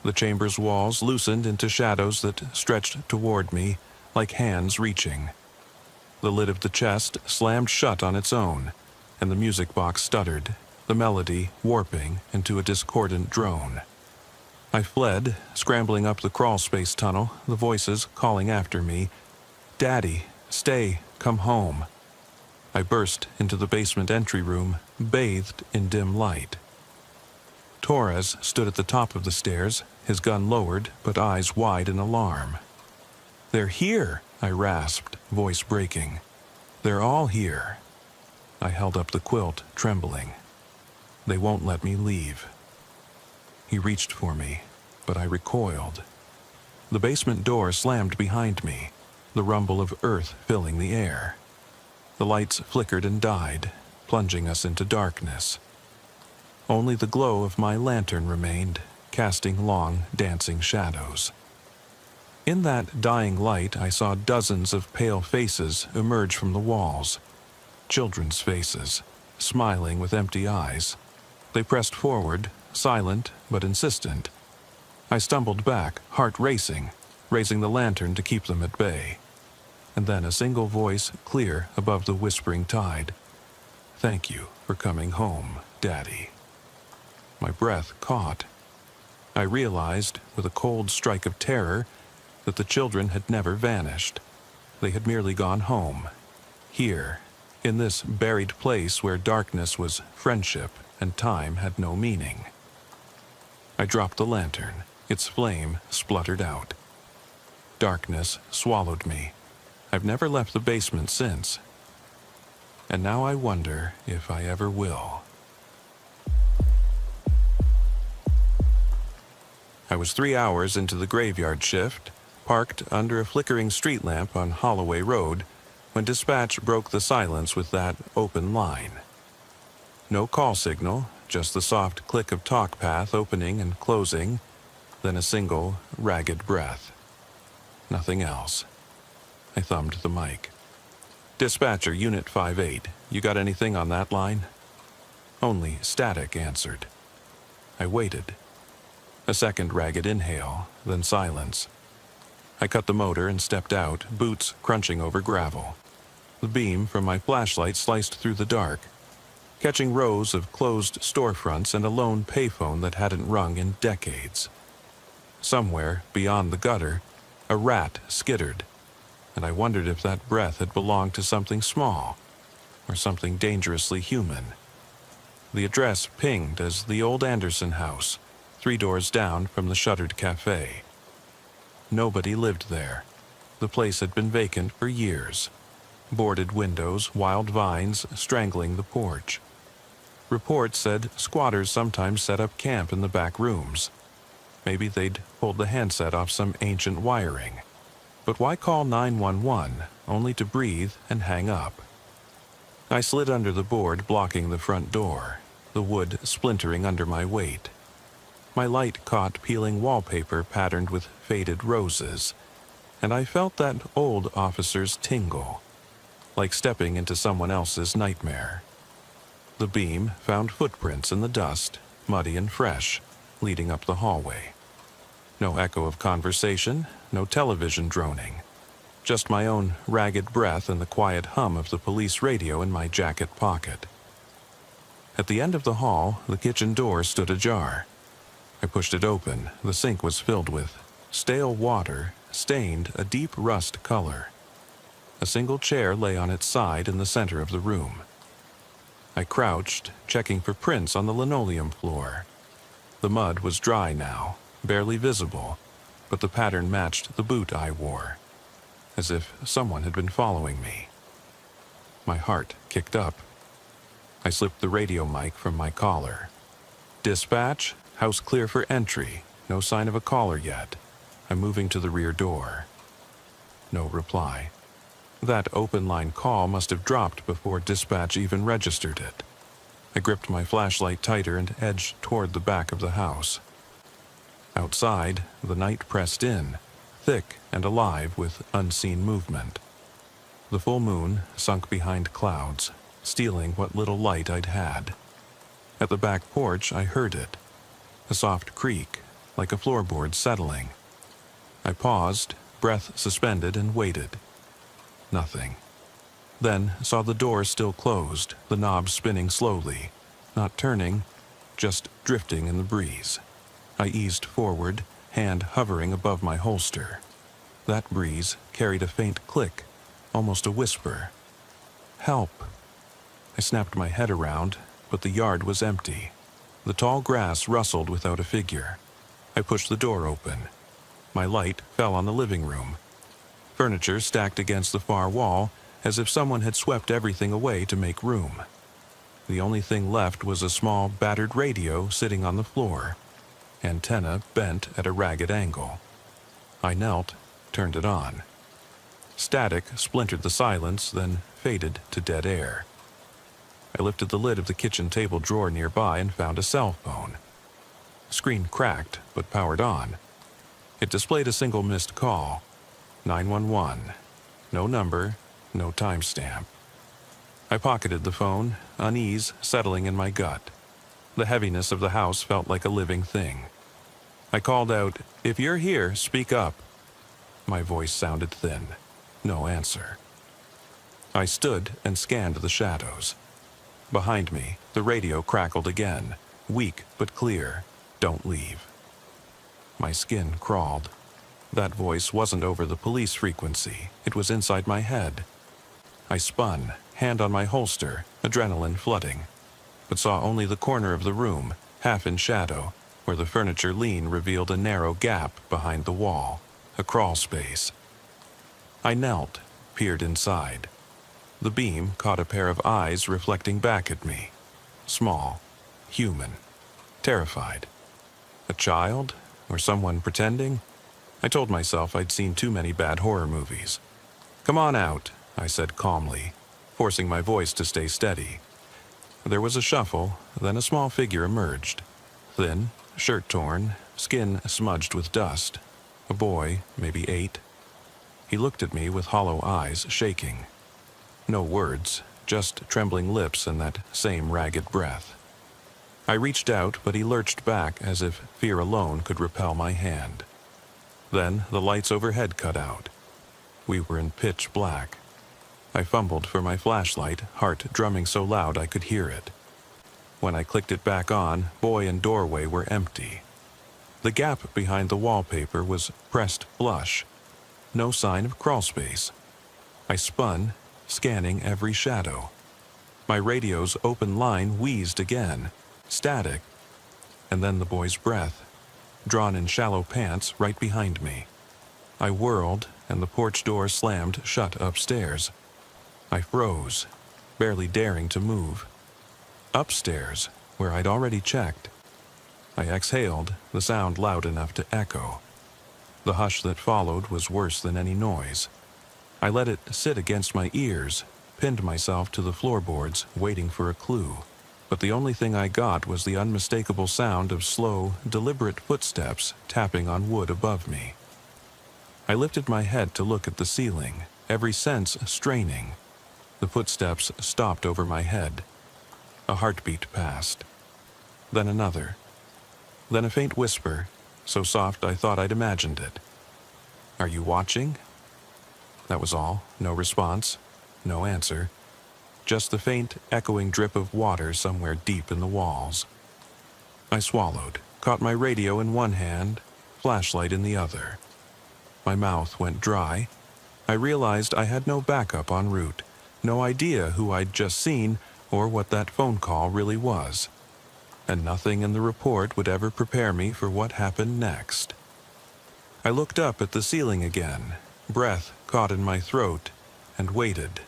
The chamber's walls loosened into shadows that stretched toward me, like hands reaching. The lid of the chest slammed shut on its own, and the music box stuttered, the melody warping into a discordant drone. I fled, scrambling up the crawlspace tunnel, the voices calling after me, "Daddy, stay, come home." I burst into the basement entry room, bathed in dim light. Torres stood at the top of the stairs, his gun lowered, but eyes wide in alarm. "They're here," I rasped, voice breaking. "They're all here." I held up the quilt, trembling. "They won't let me leave." He reached for me, but I recoiled. The basement door slammed behind me, the rumble of earth filling the air. The lights flickered and died, plunging us into darkness. Only the glow of my lantern remained, casting long, dancing shadows. In that dying light, I saw dozens of pale faces emerge from the walls. Children's faces, smiling with empty eyes. They pressed forward, silent but insistent. I stumbled back, heart racing, raising the lantern to keep them at bay. And then a single voice, clear above the whispering tide. "Thank you for coming home, Daddy." My breath caught. I realized, with a cold strike of terror, that the children had never vanished. They had merely gone home. Here, in this buried place where darkness was friendship and time had no meaning. I dropped the lantern. Its flame spluttered out. Darkness swallowed me. I've never left the basement since. And now I wonder if I ever will. I was 3 hours into the graveyard shift, parked under a flickering street lamp on Holloway Road, when dispatch broke the silence with that open line. No call signal, just the soft click of TalkPath opening and closing, then a single, ragged breath. Nothing else. I thumbed the mic. "Dispatcher, Unit 58, you got anything on that line?" Only static answered. I waited. A second ragged inhale, then silence. I cut the motor and stepped out, boots crunching over gravel. The beam from my flashlight sliced through the dark, catching rows of closed storefronts and a lone payphone that hadn't rung in decades. Somewhere, beyond the gutter, a rat skittered, and I wondered if that breath had belonged to something small, or something dangerously human. The address pinged as the old Anderson house, 3 doors down from the shuttered cafe. Nobody lived there. The place had been vacant for years. Boarded windows, wild vines strangling the porch. Reports said squatters sometimes set up camp in the back rooms. Maybe they'd pulled the handset off some ancient wiring. But why call 911 only to breathe and hang up? I slid under the board blocking the front door, the wood splintering under my weight. My light caught peeling wallpaper patterned with faded roses, and I felt that old officer's tingle, like stepping into someone else's nightmare. The beam found footprints in the dust, muddy and fresh, leading up the hallway. No echo of conversation, no television droning. Just my own ragged breath and the quiet hum of the police radio in my jacket pocket. At the end of the hall, the kitchen door stood ajar. I pushed it open. The sink was filled with stale water, stained a deep rust color. A single chair lay on its side in the center of the room. I crouched, checking for prints on the linoleum floor. The mud was dry now, barely visible, but the pattern matched the boot I wore, as if someone had been following me. My heart kicked up. I slipped the radio mic from my collar. "Dispatch, house clear for entry. No sign of a caller yet. I'm moving to the rear door." No reply. That open-line call must have dropped before dispatch even registered it. I gripped my flashlight tighter and edged toward the back of the house. Outside, the night pressed in, thick and alive with unseen movement. The full moon sunk behind clouds, stealing what little light I'd had. At the back porch, I heard it. A soft creak, like a floorboard settling. I paused, breath suspended, and waited. Nothing. Then saw the door still closed, the knob spinning slowly, not turning, just drifting in the breeze. I eased forward, hand hovering above my holster. That breeze carried a faint click, almost a whisper. "Help!" I snapped my head around, but the yard was empty. The tall grass rustled without a figure. I pushed the door open. My light fell on the living room. Furniture stacked against the far wall, as if someone had swept everything away to make room. The only thing left was a small, battered radio sitting on the floor, antenna bent at a ragged angle. I knelt, turned it on. Static splintered the silence, then faded to dead air. I lifted the lid of the kitchen table drawer nearby and found a cell phone. The screen cracked, but powered on. It displayed a single missed call. 911. No number, no timestamp. I pocketed the phone, unease settling in my gut. The heaviness of the house felt like a living thing. I called out, "If you're here, speak up." My voice sounded thin. No answer. I stood and scanned the shadows. Behind me, the radio crackled again, weak but clear. "Don't leave." My skin crawled. That voice wasn't over the police frequency. It was inside my head. I spun, hand on my holster, adrenaline flooding, but saw only the corner of the room, half in shadow, where the furniture lean revealed a narrow gap behind the wall, a crawl space. I knelt, peered inside. The beam caught a pair of eyes reflecting back at me. Small, human, terrified. A child? Or someone pretending? I told myself I'd seen too many bad horror movies. "Come on out," I said calmly, forcing my voice to stay steady. There was a shuffle, then a small figure emerged. Thin, shirt torn, skin smudged with dust. A boy, maybe 8. He looked at me with hollow eyes, shaking. No words, just trembling lips and that same ragged breath. I reached out, but he lurched back as if fear alone could repel my hand. Then the lights overhead cut out. We were in pitch black. I fumbled for my flashlight, heart drumming so loud I could hear it. When I clicked it back on, boy and doorway were empty. The gap behind the wallpaper was pressed flush. No sign of crawlspace. I spun, scanning every shadow. My radio's open line wheezed again, static, and then the boy's breath, drawn in shallow pants right behind me. I whirled, and the porch door slammed shut upstairs. I froze, barely daring to move. Upstairs, where I'd already checked. I exhaled, the sound loud enough to echo. The hush that followed was worse than any noise. I let it sit against my ears, pinned myself to the floorboards, waiting for a clue. But the only thing I got was the unmistakable sound of slow, deliberate footsteps tapping on wood above me. I lifted my head to look at the ceiling, every sense straining. The footsteps stopped over my head. A heartbeat passed. Then another. Then a faint whisper, so soft I thought I'd imagined it. "Are you watching?" That was all. No response. No answer. Just the faint, echoing drip of water somewhere deep in the walls. I swallowed, caught my radio in one hand, flashlight in the other. My mouth went dry. I realized I had no backup en route, no idea who I'd just seen or what that phone call really was. And nothing in the report would ever prepare me for what happened next. I looked up at the ceiling again, breath caught in my throat, and waited.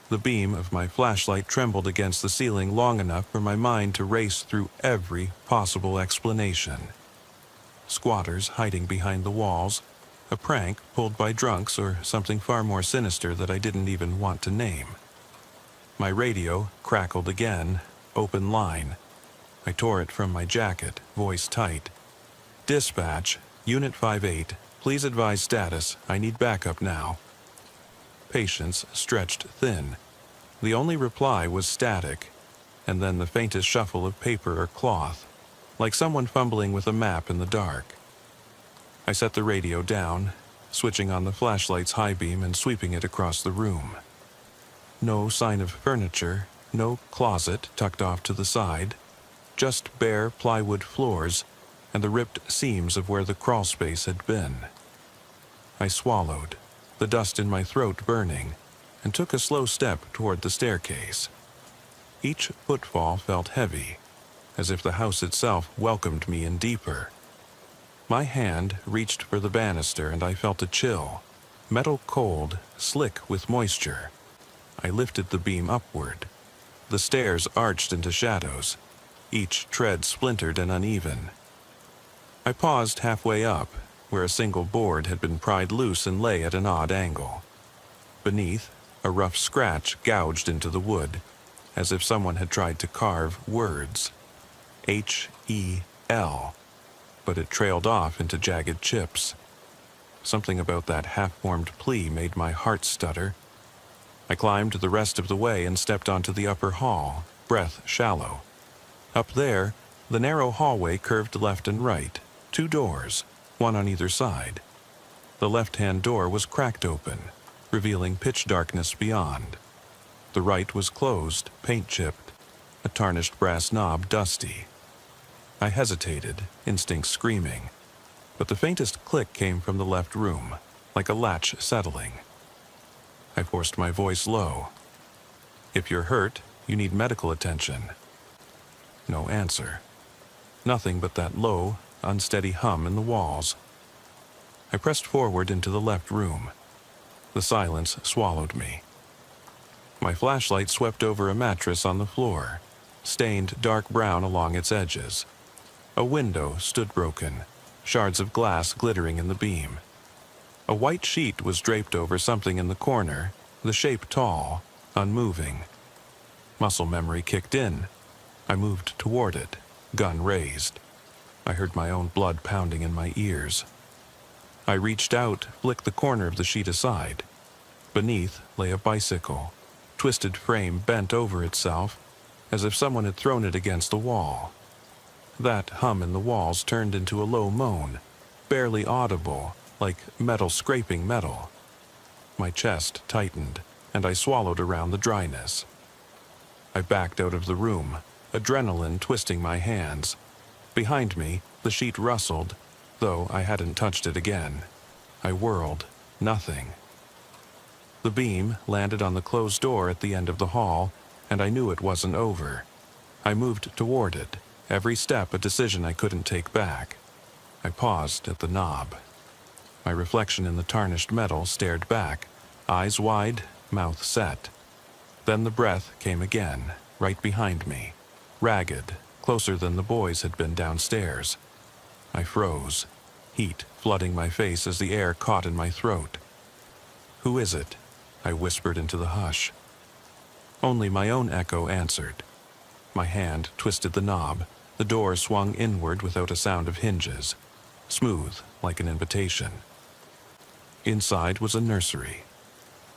The beam of my flashlight trembled against the ceiling long enough for my mind to race through every possible explanation. Squatters hiding behind the walls, a prank pulled by drunks, or something far more sinister that I didn't even want to name. My radio crackled again, open line. I tore it from my jacket, voice tight. "Dispatch, Unit 58, please advise status. I need backup now." Patience stretched thin. The only reply was static, and then the faintest shuffle of paper or cloth, like someone fumbling with a map in the dark. I set the radio down, switching on the flashlight's high beam and sweeping it across the room. No sign of furniture, no closet tucked off to the side, just bare plywood floors and the ripped seams of where the crawl space had been. I swallowed, the dust in my throat burning, and took a slow step toward the staircase. Each footfall felt heavy, as if the house itself welcomed me in deeper. My hand reached for the banister and I felt a chill, metal cold, slick with moisture. I lifted the beam upward. The stairs arched into shadows, each tread splintered and uneven. I paused halfway up, where a single board had been pried loose and lay at an odd angle. Beneath, a rough scratch gouged into the wood, as if someone had tried to carve words. H-E-L, but it trailed off into jagged chips. Something about that half-formed plea made my heart stutter. I climbed the rest of the way and stepped onto the upper hall, breath shallow. Up there, the narrow hallway curved left and right, 2 doors, one on either side. The left-hand door was cracked open, revealing pitch darkness beyond. The right was closed, paint-chipped, a tarnished brass knob dusty. I hesitated, instinct screaming, but the faintest click came from the left room, like a latch settling. I forced my voice low. "If you're hurt, you need medical attention." No answer. Nothing but that low, unsteady hum in the walls. I pressed forward into the left room. The silence swallowed me. My flashlight swept over a mattress on the floor, stained dark brown along its edges. A window stood broken, shards of glass glittering in the beam. A white sheet was draped over something in the corner, the shape tall, unmoving. Muscle memory kicked in. I moved toward it, gun raised. I heard my own blood pounding in my ears. I reached out, flicked the corner of the sheet aside. Beneath lay a bicycle, twisted frame bent over itself, as if someone had thrown it against the wall. That hum in the walls turned into a low moan, barely audible, like metal scraping metal. My chest tightened, and I swallowed around the dryness. I backed out of the room, adrenaline twisting my hands. Behind me, the sheet rustled, though I hadn't touched it again. I whirled. Nothing. The beam landed on the closed door at the end of the hall, and I knew it wasn't over. I moved toward it, every step a decision I couldn't take back. I paused at the knob. My reflection in the tarnished metal stared back, eyes wide, mouth set. Then the breath came again, right behind me, ragged, closer than the boys had been downstairs. I froze, heat flooding my face as the air caught in my throat. "Who is it?" I whispered into the hush. Only my own echo answered. My hand twisted the knob. The door swung inward without a sound of hinges, smooth like an invitation. Inside was a nursery.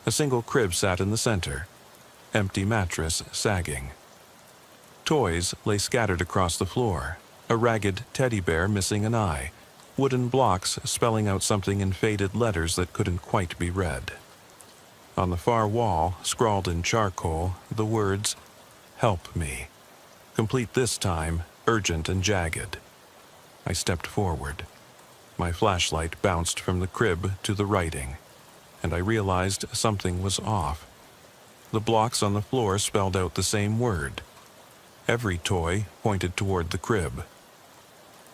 A single crib sat in the center, empty mattress sagging. Toys lay scattered across the floor, a ragged teddy bear missing an eye, wooden blocks spelling out something in faded letters that couldn't quite be read. On the far wall, scrawled in charcoal, the words, "Help me," complete this time, urgent and jagged. I stepped forward. My flashlight bounced from the crib to the writing, and I realized something was off. The blocks on the floor spelled out the same word. Every toy pointed toward the crib.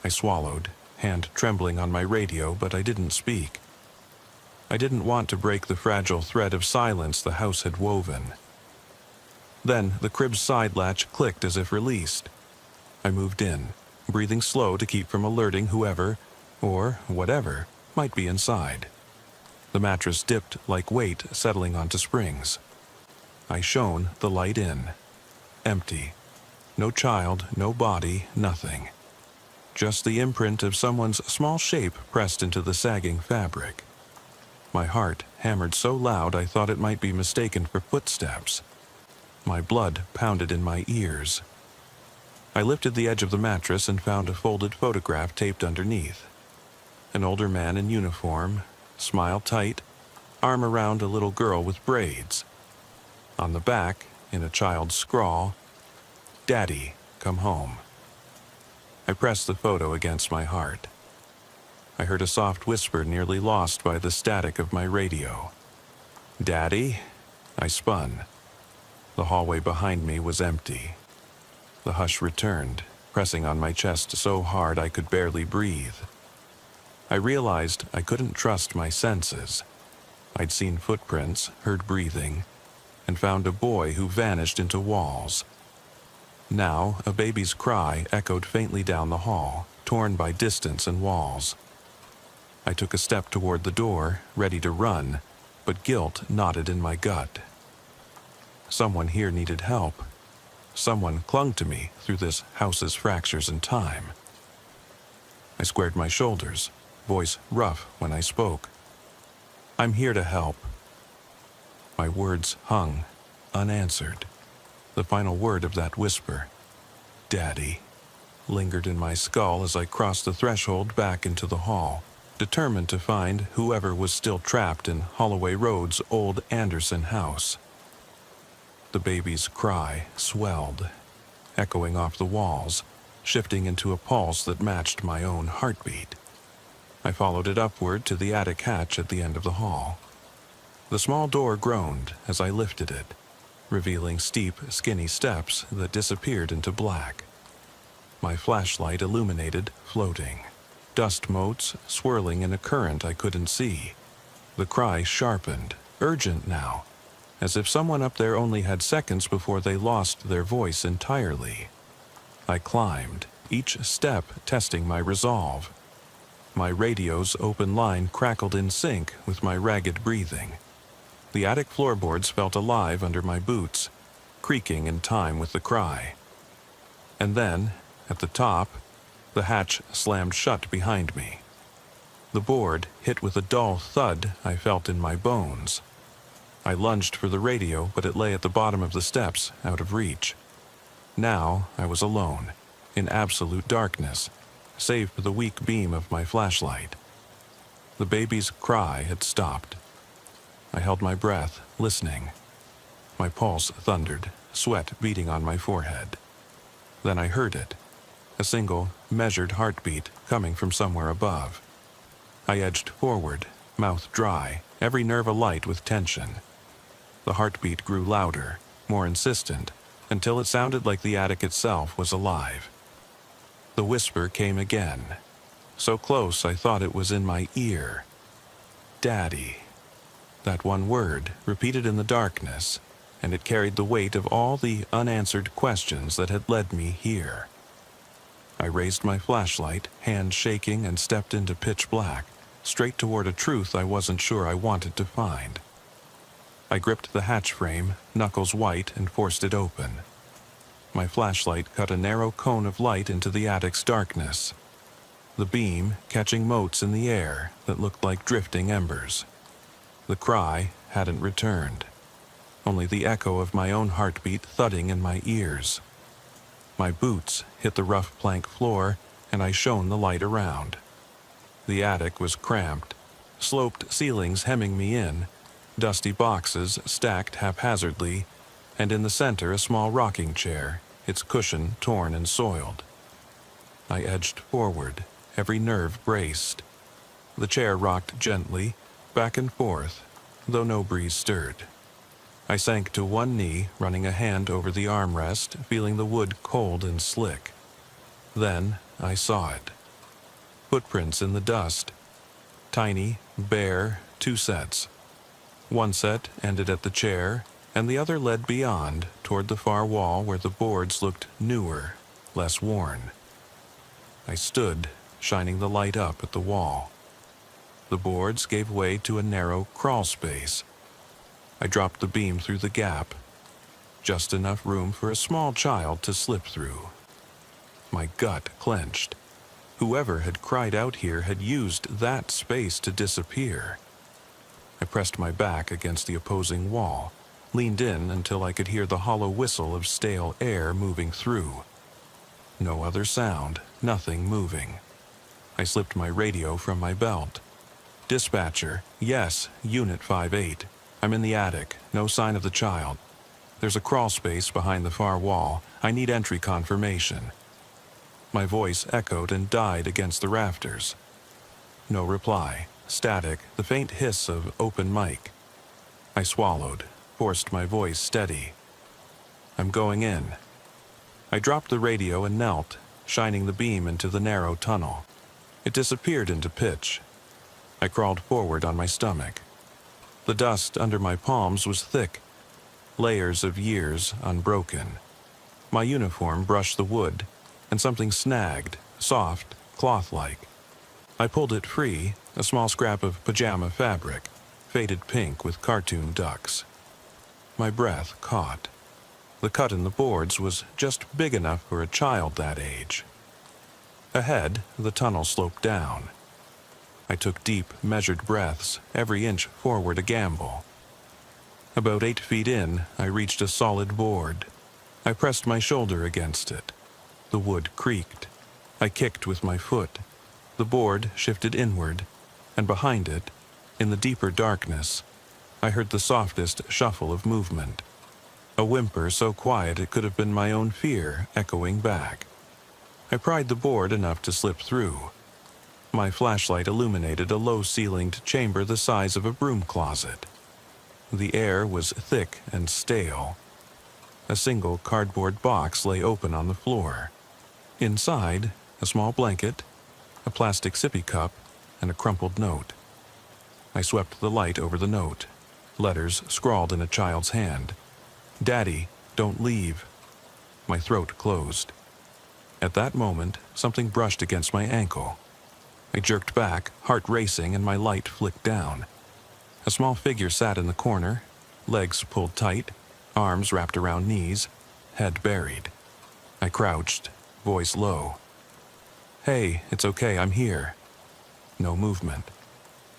I swallowed, hand trembling on my radio, but I didn't speak. I didn't want to break the fragile thread of silence the house had woven. Then the crib's side latch clicked as if released. I moved in, breathing slow to keep from alerting whoever, or whatever, might be inside. The mattress dipped like weight settling onto springs. I shone the light in. Empty. No child, no body, nothing. Just the imprint of someone's small shape pressed into the sagging fabric. My heart hammered so loud I thought it might be mistaken for footsteps. My blood pounded in my ears. I lifted the edge of the mattress and found a folded photograph taped underneath. An older man in uniform, smile tight, arm around a little girl with braids. On the back, in a child's scrawl, "Daddy, come home." I pressed the photo against my heart. I heard a soft whisper nearly lost by the static of my radio. "Daddy?" I spun. The hallway behind me was empty. The hush returned, pressing on my chest so hard I could barely breathe. I realized I couldn't trust my senses. I'd seen footprints, heard breathing, and found a boy who vanished into walls. Now, a baby's cry echoed faintly down the hall, torn by distance and walls. I took a step toward the door, ready to run, but guilt knotted in my gut. Someone here needed help. Someone clung to me through this house's fractures and time. I squared my shoulders, voice rough when I spoke. "I'm here to help." My words hung, unanswered. The final word of that whisper, "Daddy." lingered in my skull as I crossed the threshold back into the hall, determined to find whoever was still trapped in Holloway Road's old Anderson house. The baby's cry swelled, echoing off the walls, shifting into a pulse that matched my own heartbeat. I followed it upward to the attic hatch at the end of the hall. The small door groaned as I lifted it, revealing steep, skinny steps that disappeared into black. My flashlight illuminated, floating, dust motes swirling in a current I couldn't see. The cry sharpened, urgent now, as if someone up there only had seconds before they lost their voice entirely. I climbed, each step testing my resolve. My radio's open line crackled in sync with my ragged breathing. The attic floorboards felt alive under my boots, creaking in time with the cry. And then, at the top, the hatch slammed shut behind me. The board hit with a dull thud I felt in my bones. I lunged for the radio, but it lay at the bottom of the steps, out of reach. Now I was alone, in absolute darkness, save for the weak beam of my flashlight. The baby's cry had stopped. I held my breath, listening. My pulse thundered, sweat beating on my forehead. Then I heard it, a single, measured heartbeat coming from somewhere above. I edged forward, mouth dry, every nerve alight with tension. The heartbeat grew louder, more insistent, until it sounded like the attic itself was alive. The whisper came again, so close I thought it was in my ear. Daddy. That one word, repeated in the darkness, and it carried the weight of all the unanswered questions that had led me here. I raised my flashlight, hand shaking, and stepped into pitch black, straight toward a truth I wasn't sure I wanted to find. I gripped the hatch frame, knuckles white, and forced it open. My flashlight cut a narrow cone of light into the attic's darkness, the beam catching motes in the air that looked like drifting embers. The cry hadn't returned, only the echo of my own heartbeat thudding in my ears. My boots hit the rough plank floor, and I shone the light around. The attic was cramped, sloped ceilings hemming me in, dusty boxes stacked haphazardly, and in the center a small rocking chair, its cushion torn and soiled. I edged forward, every nerve braced. The chair rocked gently, back and forth, though no breeze stirred. I sank to one knee, running a hand over the armrest, feeling the wood cold and slick. Then I saw it. Footprints in the dust. Tiny, bare, 2 sets. One set ended at the chair, and the other led beyond, toward the far wall where the boards looked newer, less worn. I stood, shining the light up at the wall. The boards gave way to a narrow crawl space. I dropped the beam through the gap, just enough room for a small child to slip through. My gut clenched. Whoever had cried out here had used that space to disappear. I pressed my back against the opposing wall, leaned in until I could hear the hollow whistle of stale air moving through. No other sound, nothing moving. I slipped my radio from my belt. Dispatcher, yes, Unit 58. I'm in the attic, no sign of the child. There's a crawl space behind the far wall. I need entry confirmation. My voice echoed and died against the rafters. No reply. Static, the faint hiss of open mic. I swallowed, forced my voice steady. I'm going in. I dropped the radio and knelt, shining the beam into the narrow tunnel. It disappeared into pitch. I crawled forward on my stomach. The dust under my palms was thick, layers of years unbroken. My uniform brushed the wood, and something snagged, soft, cloth-like. I pulled it free, a small scrap of pajama fabric, faded pink with cartoon ducks. My breath caught. The cut in the boards was just big enough for a child that age. Ahead, the tunnel sloped down. I took deep, measured breaths, every inch forward a gamble. About 8 feet in, I reached a solid board. I pressed my shoulder against it. The wood creaked, I kicked with my foot. The board shifted inward, and behind it, in the deeper darkness, I heard the softest shuffle of movement. A whimper so quiet it could have been my own fear echoing back. I pried the board enough to slip through. My flashlight illuminated a low-ceilinged chamber the size of a broom closet. The air was thick and stale. A single cardboard box lay open on the floor. Inside, a small blanket, a plastic sippy cup, and a crumpled note. I swept the light over the note. Letters scrawled in a child's hand. "Daddy, don't leave." My throat closed. At that moment, something brushed against my ankle. I jerked back, heart racing, and my light flicked down. A small figure sat in the corner, legs pulled tight, arms wrapped around knees, head buried. I crouched, voice low. "Hey, it's okay, I'm here." No movement.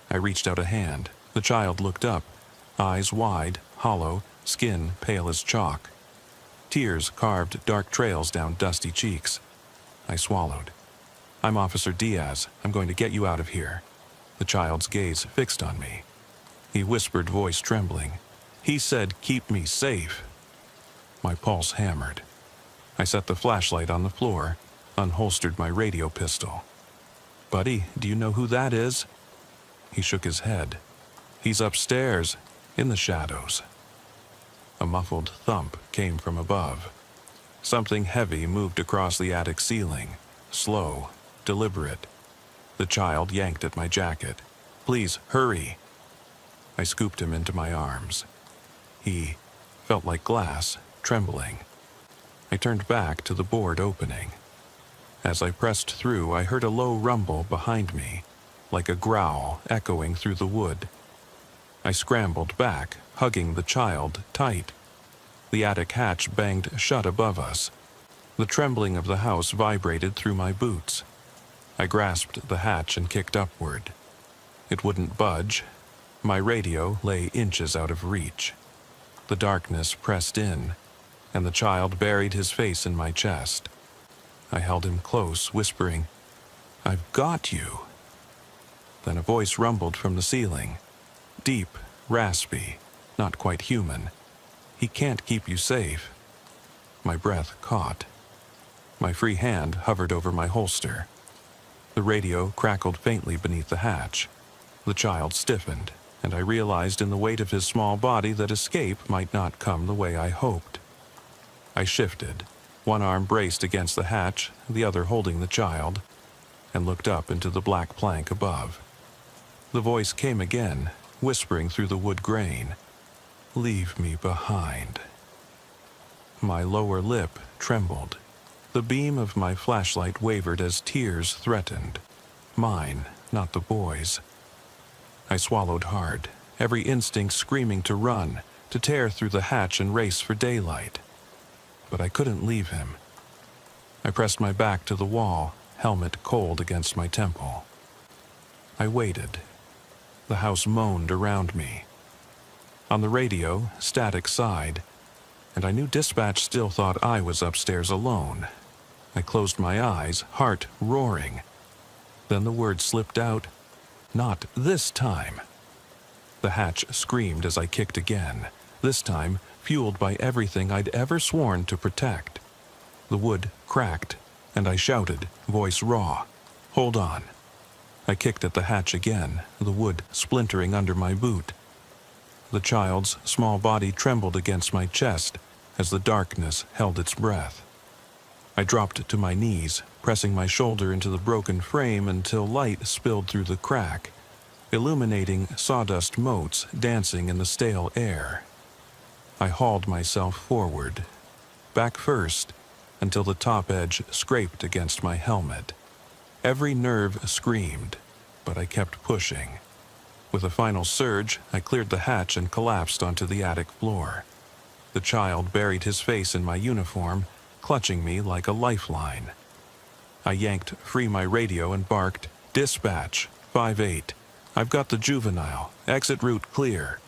I reached out a hand. The child looked up, eyes wide, hollow, skin pale as chalk. Tears carved dark trails down dusty cheeks. I swallowed. "I'm Officer Diaz. I'm going to get you out of here." The child's gaze fixed on me. He whispered, voice trembling. "He said, keep me safe." My pulse hammered. I set the flashlight on the floor, unholstered my radio pistol. "Buddy, do you know who that is?" He shook his head. "He's upstairs, in the shadows." A muffled thump came from above. Something heavy moved across the attic ceiling, slow, deliberate. The child yanked at my jacket. "Please, hurry." I scooped him into my arms. He felt like glass, trembling. I turned back to the board opening. As I pressed through, I heard a low rumble behind me, like a growl echoing through the wood. I scrambled back, hugging the child tight. The attic hatch banged shut above us. The trembling of the house vibrated through my boots. I grasped the hatch and kicked upward. It wouldn't budge. My radio lay inches out of reach. The darkness pressed in, and the child buried his face in my chest. I held him close, whispering, "I've got you." Then a voice rumbled from the ceiling. Deep, raspy, not quite human. "He can't keep you safe." My breath caught. My free hand hovered over my holster. The radio crackled faintly beneath the hatch. The child stiffened, and I realized in the weight of his small body that escape might not come the way I hoped. I shifted, one arm braced against the hatch, the other holding the child, and looked up into the black plank above. The voice came again, whispering through the wood grain, "Leave me behind." My lower lip trembled. The beam of my flashlight wavered as tears threatened. Mine, not the boy's. I swallowed hard, every instinct screaming to run, to tear through the hatch and race for daylight. But I couldn't leave him. I pressed my back to the wall, helmet cold against my temple. I waited. The house moaned around me. On the radio, static sighed, and I knew dispatch still thought I was upstairs alone. I closed my eyes, heart roaring. Then the words slipped out, "Not this time." The hatch screamed as I kicked again, this time fueled by everything I'd ever sworn to protect. The wood cracked, and I shouted, voice raw, "Hold on." I kicked at the hatch again, the wood splintering under my boot. The child's small body trembled against my chest as the darkness held its breath. I dropped to my knees, pressing my shoulder into the broken frame until light spilled through the crack, illuminating sawdust motes dancing in the stale air. I hauled myself forward, back first, until the top edge scraped against my helmet. Every nerve screamed, but I kept pushing. With a final surge, I cleared the hatch and collapsed onto the attic floor. The child buried his face in my uniform, clutching me like a lifeline. I yanked free my radio and barked, "Dispatch, 5-8. I've got the juvenile. Exit route clear."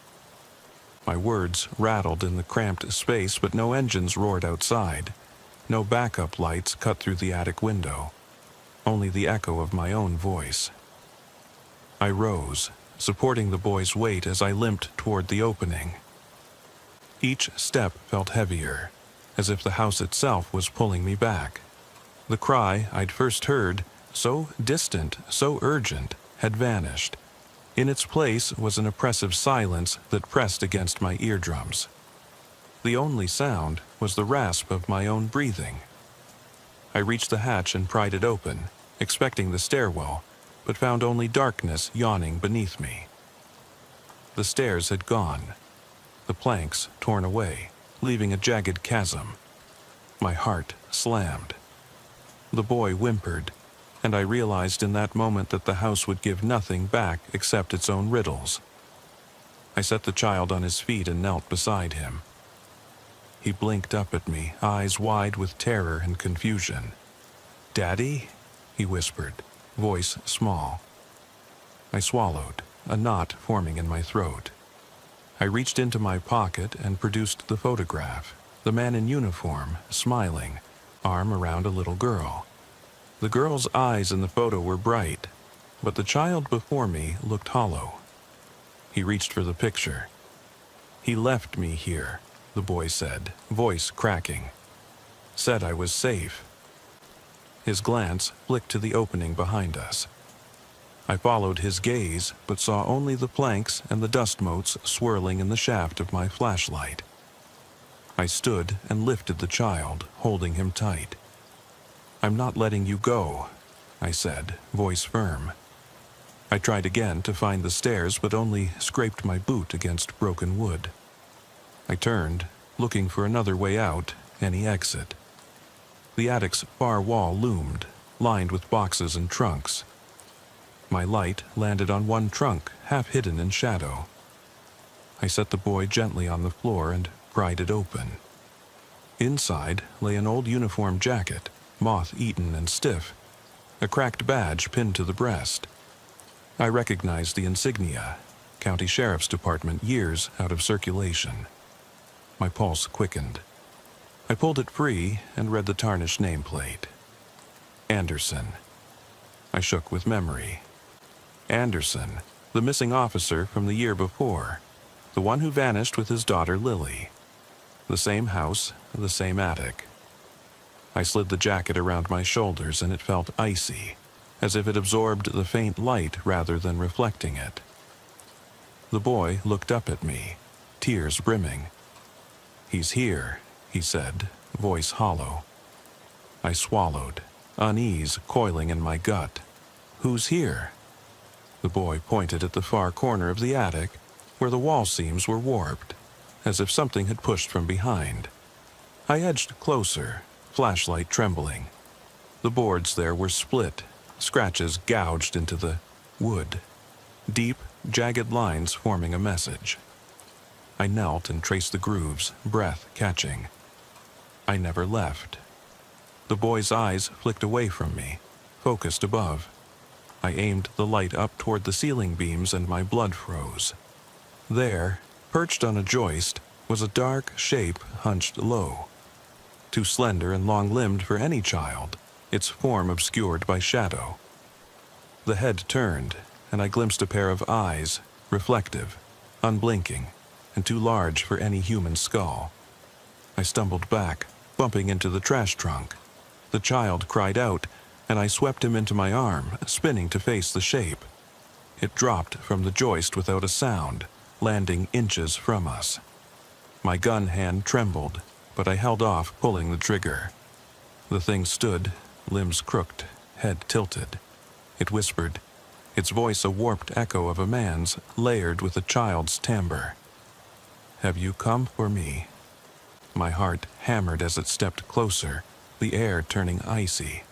My words rattled in the cramped space, but no engines roared outside. No backup lights cut through the attic window. only the echo of my own voice. I rose, supporting the boy's weight as I limped toward the opening. Each step felt heavier, as if the house itself was pulling me back. The cry I'd first heard, so distant, so urgent, had vanished. In its place was an oppressive silence that pressed against my eardrums. The only sound was the rasp of my own breathing. I reached the hatch and pried it open, expecting the stairwell, but found only darkness yawning beneath me. The stairs had gone, the planks torn away, leaving a jagged chasm. My heart slammed. The boy whimpered, and I realized in that moment that the house would give nothing back except its own riddles. I set the child on his feet and knelt beside him. He blinked up at me, eyes wide with terror and confusion. "Daddy?" he whispered, voice small. I swallowed, a knot forming in my throat. I reached into my pocket and produced the photograph, the man in uniform, smiling, arm around a little girl. The girl's eyes in the photo were bright, but the child before me looked hollow. He reached for the picture. "He left me here," the boy said, voice cracking. "Said I was safe." His glance flicked to the opening behind us. I followed his gaze, but saw only the planks and the dust motes swirling in the shaft of my flashlight. I stood and lifted the child, holding him tight. "I'm not letting you go," I said, voice firm. I tried again to find the stairs, but only scraped my boot against broken wood. I turned, looking for another way out, any exit. The attic's far wall loomed, lined with boxes and trunks. My light landed on one trunk, half hidden in shadow. I set the boy gently on the floor and pried it open. Inside lay an old uniform jacket, moth-eaten and stiff, a cracked badge pinned to the breast. I recognized the insignia, County Sheriff's Department, years out of circulation. My pulse quickened. I pulled it free and read the tarnished nameplate. Anderson. I shook with memory. Anderson, the missing officer from the year before, the one who vanished with his daughter Lily. The same house, the same attic. I slid the jacket around my shoulders and it felt icy, as if it absorbed the faint light rather than reflecting it. The boy looked up at me, tears brimming. "He's here," he said, voice hollow. I swallowed, unease coiling in my gut. "Who's here?" The boy pointed at the far corner of the attic, where the wall seams were warped, as if something had pushed from behind. I edged closer, flashlight trembling. The boards there were split, scratches gouged into the wood, deep, jagged lines forming a message. I knelt and traced the grooves, breath catching. I never left. The boy's eyes flicked away from me, focused above. I aimed the light up toward the ceiling beams and my blood froze. There, perched on a joist, was a dark shape hunched low. Too slender and long-limbed for any child, its form obscured by shadow. The head turned, and I glimpsed a pair of eyes, reflective, unblinking, and too large for any human skull. I stumbled back, bumping into the trash trunk. The child cried out, and I swept him into my arm, spinning to face the shape. It dropped from the joist without a sound, landing inches from us. My gun hand trembled, but I held off, pulling the trigger. The thing stood, limbs crooked, head tilted. It whispered, its voice a warped echo of a man's, layered with a child's timbre. "Have you come for me?" My heart hammered as it stepped closer, the air turning icy.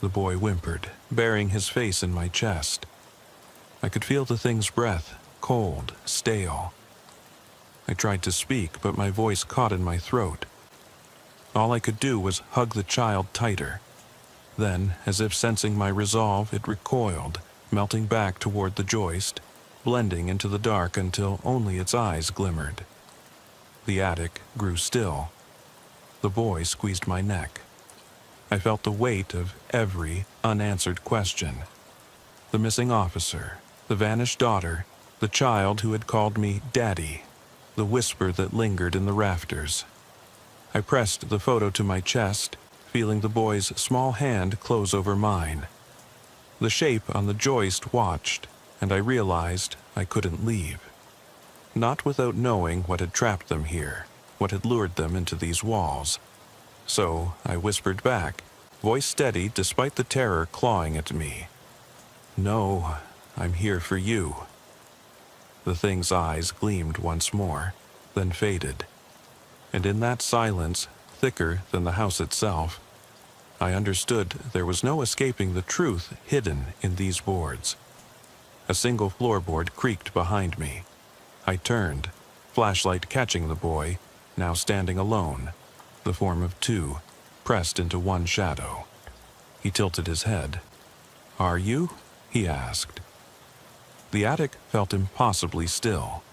The boy whimpered, burying his face in my chest. I could feel the thing's breath, cold, stale. I tried to speak, but my voice caught in my throat. All I could do was hug the child tighter. Then, as if sensing my resolve, it recoiled, melting back toward the joist, blending into the dark until only its eyes glimmered. The attic grew still. The boy squeezed my neck. I felt the weight of every unanswered question. The missing officer, the vanished daughter, the child who had called me Daddy, the whisper that lingered in the rafters. I pressed the photo to my chest, feeling the boy's small hand close over mine. The shape on the joist watched, and I realized I couldn't leave. Not without knowing what had trapped them here, what had lured them into these walls. So I whispered back, voice steady despite the terror clawing at me. "No, I'm here for you." The thing's eyes gleamed once more, then faded. And in that silence, thicker than the house itself, I understood there was no escaping the truth hidden in these boards. A single floorboard creaked behind me. I turned, flashlight catching the boy, now standing alone, the form of two, pressed into one shadow. He tilted his head. "Are you?" he asked. The attic felt impossibly still,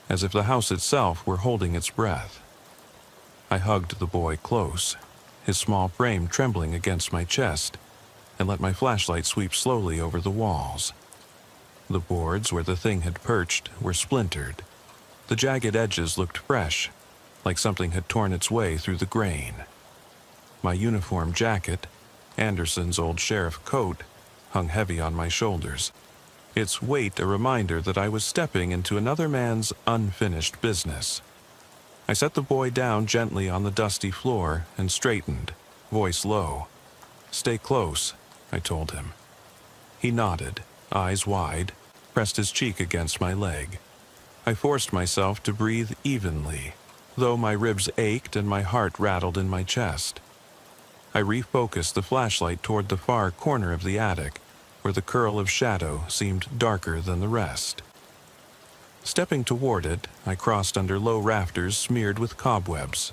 as if the house itself were holding its breath. I hugged the boy close, his small frame trembling against my chest, and let my flashlight sweep slowly over the walls. The boards where the thing had perched were splintered. The jagged edges looked fresh, like something had torn its way through the grain. My uniform jacket, Anderson's old sheriff coat, hung heavy on my shoulders, its weight a reminder that I was stepping into another man's unfinished business. I set the boy down gently on the dusty floor and straightened, voice low. "Stay close," I told him. He nodded, eyes wide, pressed his cheek against my leg. I forced myself to breathe evenly, though my ribs ached and my heart rattled in my chest. I refocused the flashlight toward the far corner of the attic, where the curl of shadow seemed darker than the rest. Stepping toward it, I crossed under low rafters smeared with cobwebs.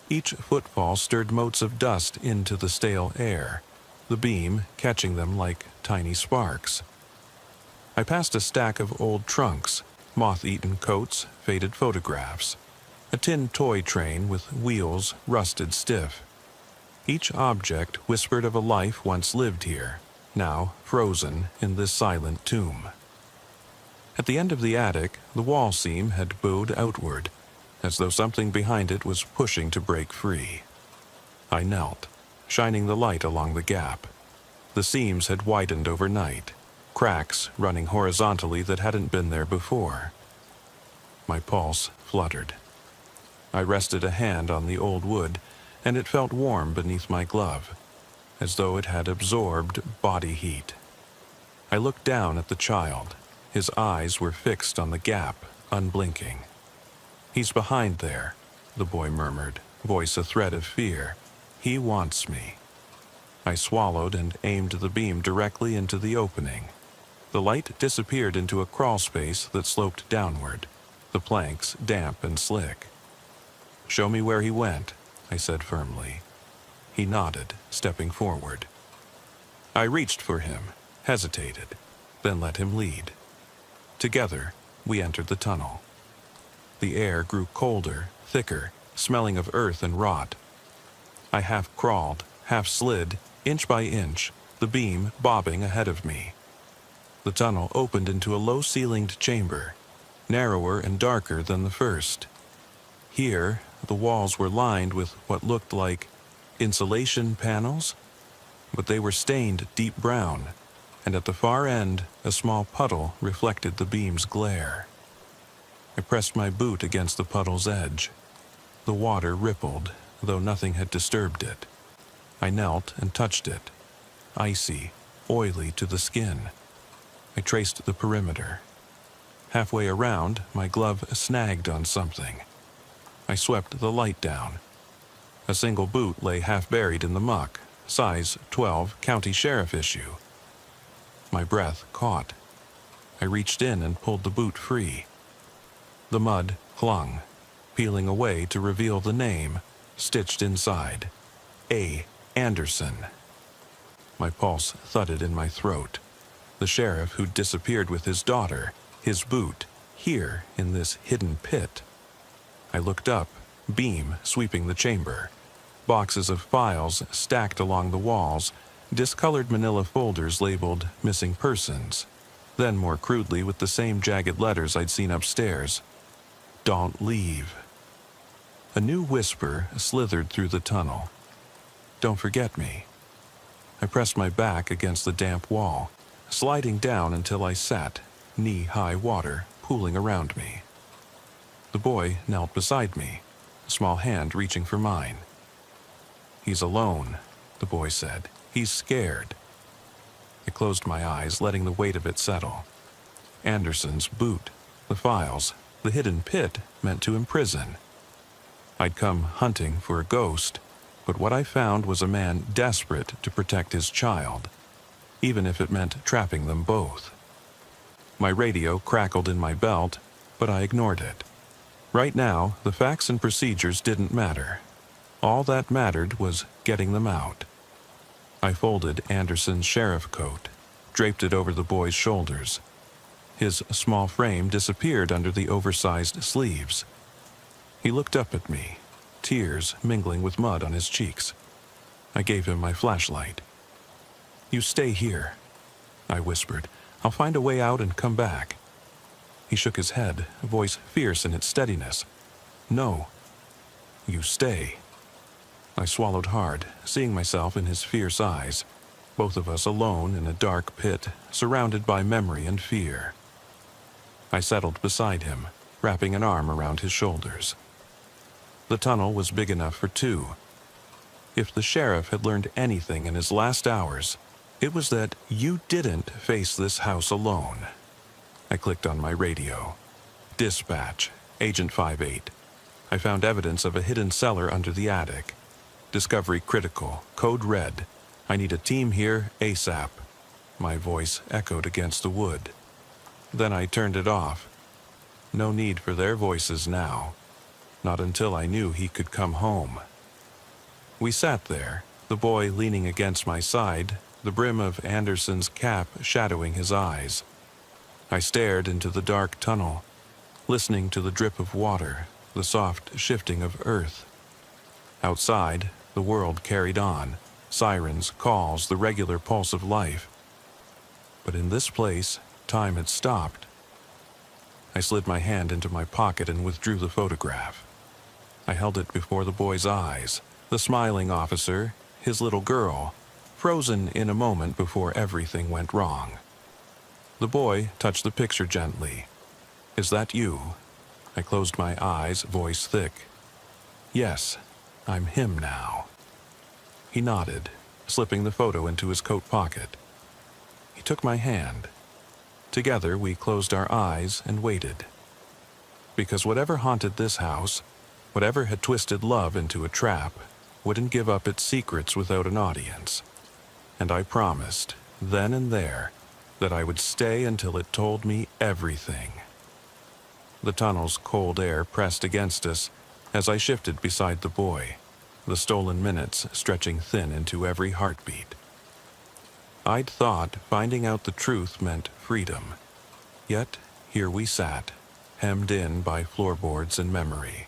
Each footfall stirred motes of dust into the stale air, the beam catching them like tiny sparks. I passed a stack of old trunks, moth-eaten coats, faded photographs, a tin toy train with wheels rusted stiff. Each object whispered of a life once lived here, now frozen in this silent tomb. At the end of the attic, the wall seam had bowed outward, as though something behind it was pushing to break free. I knelt, shining the light along the gap. The seams had widened overnight, cracks running horizontally that hadn't been there before. My pulse fluttered. I rested a hand on the old wood, and it felt warm beneath my glove, as though it had absorbed body heat. I looked down at the child. His eyes were fixed on the gap, unblinking. "He's behind there," the boy murmured, voice a thread of fear. "He wants me." I swallowed and aimed the beam directly into the opening. The light disappeared into a crawl space that sloped downward, the planks damp and slick. "Show me where he went," I said firmly. He nodded, stepping forward. I reached for him, hesitated, then let him lead. Together, we entered the tunnel. The air grew colder, thicker, smelling of earth and rot. I half crawled, half slid, inch by inch, the beam bobbing ahead of me. The tunnel opened into a low-ceilinged chamber, narrower and darker than the first. Here, the walls were lined with what looked like insulation panels, but they were stained deep brown, and at the far end, a small puddle reflected the beam's glare. I pressed my boot against the puddle's edge. The water rippled, though nothing had disturbed it. I knelt and touched it, icy, oily to the skin. I traced the perimeter. Halfway around, my glove snagged on something. I swept the light down. A single boot lay half buried in the muck, size 12 county sheriff issue. My breath caught. I reached in and pulled the boot free. The mud clung, peeling away to reveal the name, stitched inside. A. Anderson. My pulse thudded in my throat. The sheriff who'd disappeared with his daughter, his boot, here in this hidden pit. I looked up, beam sweeping the chamber. boxes of files stacked along the walls, discolored manila folders labeled missing persons, then more crudely with the same jagged letters I'd seen upstairs, "Don't leave." A new whisper slithered through the tunnel. "Don't forget me." I pressed my back against the damp wall, sliding down until I sat, knee-high water pooling around me. The boy knelt beside me, a small hand reaching for mine. "He's alone," the boy said. "He's scared." I closed my eyes, letting the weight of it settle. Anderson's boot, the files, the hidden pit meant to imprison. I'd come hunting for a ghost, but what I found was a man desperate to protect his child, even if it meant trapping them both. My radio crackled in my belt, but I ignored it. Right now, the facts and procedures didn't matter. All that mattered was getting them out. I folded Anderson's sheriff coat, draped it over the boy's shoulders. His small frame disappeared under the oversized sleeves. He looked up at me, tears mingling with mud on his cheeks. I gave him my flashlight. "You stay here," I whispered. "I'll find a way out and come back." He shook his head, a voice fierce in its steadiness. "No, you stay." I swallowed hard, seeing myself in his fierce eyes, both of us alone in a dark pit, surrounded by memory and fear. I settled beside him, wrapping an arm around his shoulders. The tunnel was big enough for two. If the sheriff had learned anything in his last hours, it was that you didn't face this house alone. I clicked on my radio. "Dispatch, Agent 58. I found evidence of a hidden cellar under the attic. Discovery critical, code red. I need a team here ASAP." My voice echoed against the wood. Then I turned it off. No need for their voices now. Not until I knew he could come home. We sat there, the boy leaning against my side, the brim of Anderson's cap shadowing his eyes. I stared into the dark tunnel, listening to the drip of water, the soft shifting of earth. Outside, the world carried on, sirens, calls, the regular pulse of life. But in this place, time had stopped. I slid my hand into my pocket and withdrew the photograph. I held it before the boy's eyes, the smiling officer, his little girl, frozen in a moment before everything went wrong. The boy touched the picture gently. "Is that you?" I closed my eyes, voice thick. "Yes, I'm him now." He nodded, slipping the photo into his coat pocket. He took my hand. Together we closed our eyes and waited. Because whatever haunted this house, whatever had twisted love into a trap, wouldn't give up its secrets without an audience. And I promised, then and there, that I would stay until it told me everything. The tunnel's cold air pressed against us as I shifted beside the boy, the stolen minutes stretching thin into every heartbeat. I'd thought finding out the truth meant freedom. Yet here we sat, hemmed in by floorboards and memory.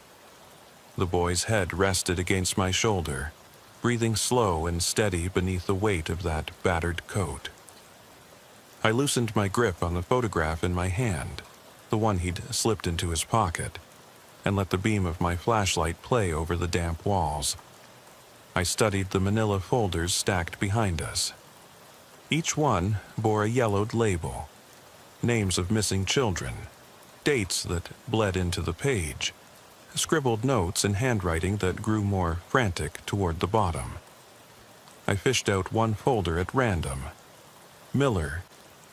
The boy's head rested against my shoulder, breathing slow and steady beneath the weight of that battered coat. I loosened my grip on the photograph in my hand, the one he'd slipped into his pocket, and let the beam of my flashlight play over the damp walls. I studied the manila folders stacked behind us. Each one bore a yellowed label, names of missing children, dates that bled into the page, scribbled notes in handwriting that grew more frantic toward the bottom. I fished out one folder at random. Miller,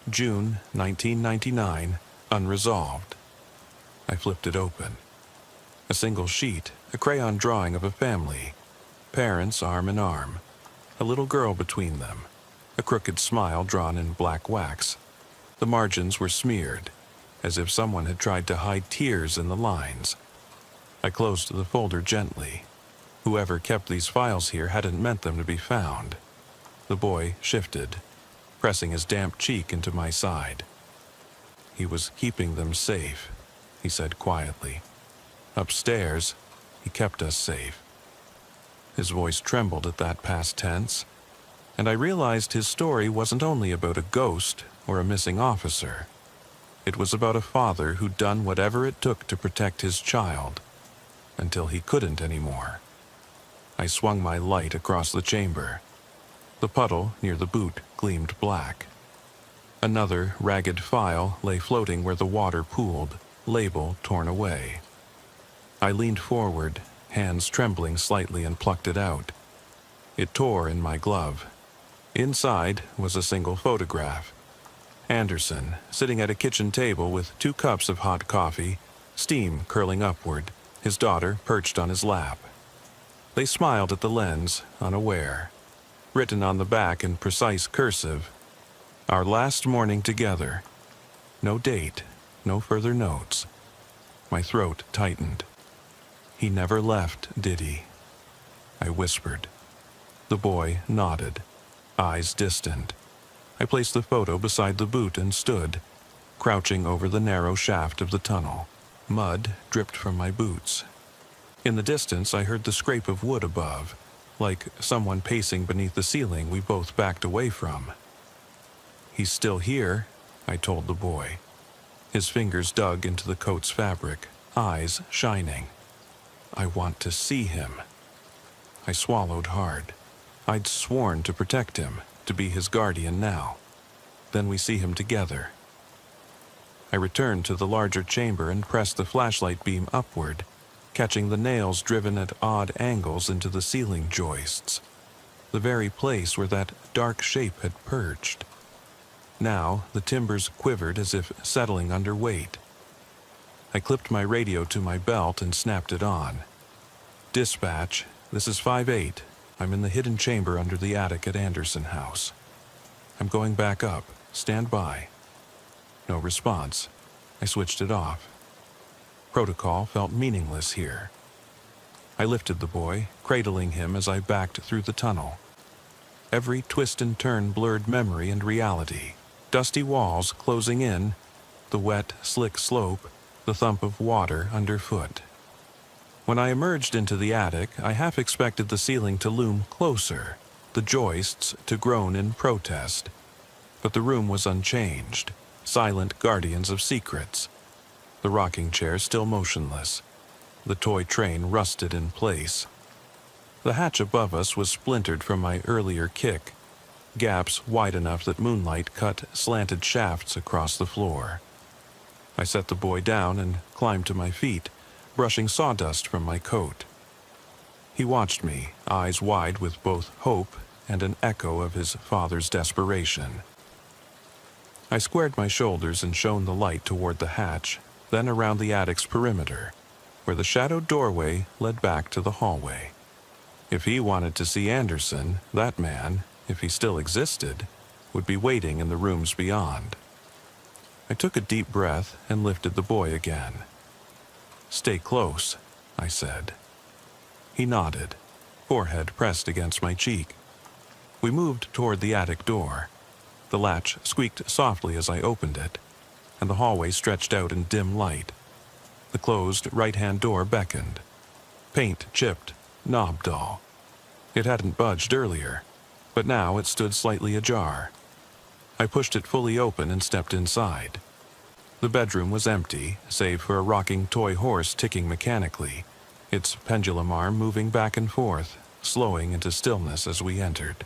June 1999, unresolved. I flipped it open. A single sheet, a crayon drawing of a family, parents arm in arm, a little girl between them, a crooked smile drawn in black wax. The margins were smeared, as if someone had tried to hide tears in the lines. I closed the folder gently. Whoever kept these files here hadn't meant them to be found. The boy shifted, pressing his damp cheek into my side. "He was keeping them safe," he said quietly. "Upstairs, he kept us safe." His voice trembled at that past tense, and I realized his story wasn't only about a ghost or a missing officer. It was about a father who'd done whatever it took to protect his child, until he couldn't anymore. I swung my light across the chamber. The puddle near the boot gleamed black. Another ragged file lay floating where the water pooled, label torn away. I leaned forward, hands trembling slightly, and plucked it out. It tore in my glove. Inside was a single photograph. Anderson, sitting at a kitchen table with 2 cups of hot coffee, steam curling upward, his daughter perched on his lap. They smiled at the lens, unaware. Written on the back in precise cursive, "Our last morning together." No date, no further notes. My throat tightened. "He never left, did he?" I whispered. The boy nodded, eyes distant. I placed the photo beside the boot and stood, crouching over the narrow shaft of the tunnel. Mud dripped from my boots. In the distance, I heard the scrape of wood above, like someone pacing beneath the ceiling we both backed away from. "He's still here," I told the boy. His fingers dug into the coat's fabric, eyes shining. "I want to see him." I swallowed hard. I'd sworn to protect him, to be his guardian now. Then we see him together. I returned to the larger chamber and pressed the flashlight beam upward, catching the nails driven at odd angles into the ceiling joists, the very place where that dark shape had perched. Now the timbers quivered as if settling under weight. I clipped my radio to my belt and snapped it on. "Dispatch, this is 5-8. I'm in the hidden chamber under the attic at Anderson House. I'm going back up. Stand by." No response. I switched it off. Protocol felt meaningless here. I lifted the boy, cradling him as I backed through the tunnel. Every twist and turn blurred memory and reality. Dusty walls closing in, the wet, slick slope, the thump of water underfoot. When I emerged into the attic, I half expected the ceiling to loom closer, the joists to groan in protest. But the room was unchanged, silent guardians of secrets. The rocking chair still motionless. The toy train rusted in place. The hatch above us was splintered from my earlier kick, gaps wide enough that moonlight cut slanted shafts across the floor. I set the boy down and climbed to my feet, brushing sawdust from my coat. He watched me, eyes wide with both hope and an echo of his father's desperation. I squared my shoulders and shone the light toward the hatch, then around the attic's perimeter, where the shadowed doorway led back to the hallway. If he wanted to see Anderson, that man, if he still existed, would be waiting in the rooms beyond. I took a deep breath and lifted the boy again. "Stay close," I said. He nodded, forehead pressed against my cheek. We moved toward the attic door. The latch squeaked softly as I opened it, and the hallway stretched out in dim light. The closed right-hand door beckoned. Paint chipped, knob dull. It hadn't budged earlier, but now it stood slightly ajar. I pushed it fully open and stepped inside. The bedroom was empty, save for a rocking toy horse ticking mechanically, its pendulum arm moving back and forth, slowing into stillness as we entered.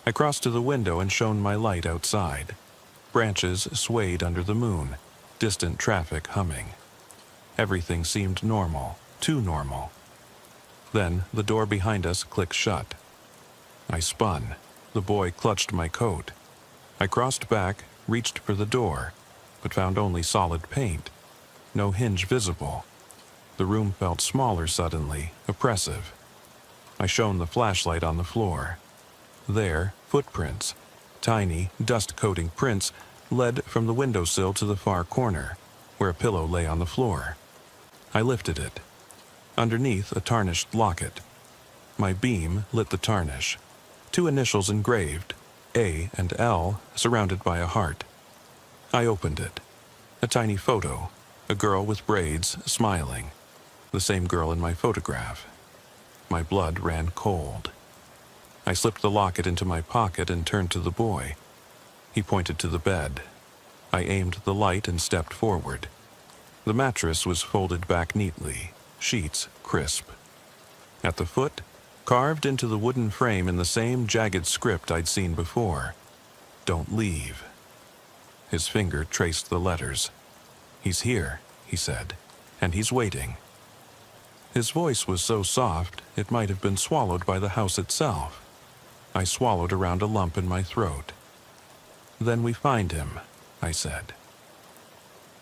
I crossed to the window and shone my light outside. Branches swayed under the moon, distant traffic humming. Everything seemed normal, too normal. Then the door behind us clicked shut. I spun. The boy clutched my coat. I crossed back, reached for the door, but found only solid paint. No hinge visible. The room felt smaller suddenly, oppressive. I shone the flashlight on the floor. There, footprints, tiny, dust-coating prints, led from the windowsill to the far corner, where a pillow lay on the floor. I lifted it. Underneath, a tarnished locket. My beam lit the tarnish. 2 initials engraved, A and L, surrounded by a heart. I opened it. A tiny photo, a girl with braids, smiling. The same girl in my photograph. My blood ran cold. I slipped the locket into my pocket and turned to the boy. He pointed to the bed. I aimed the light and stepped forward. The mattress was folded back neatly, sheets crisp. At the foot, carved into the wooden frame in the same jagged script I'd seen before, "Don't leave." His finger traced the letters. "He's here," he said, "and he's waiting." His voice was so soft it might have been swallowed by the house itself. I swallowed around a lump in my throat. "Then we find him," I said.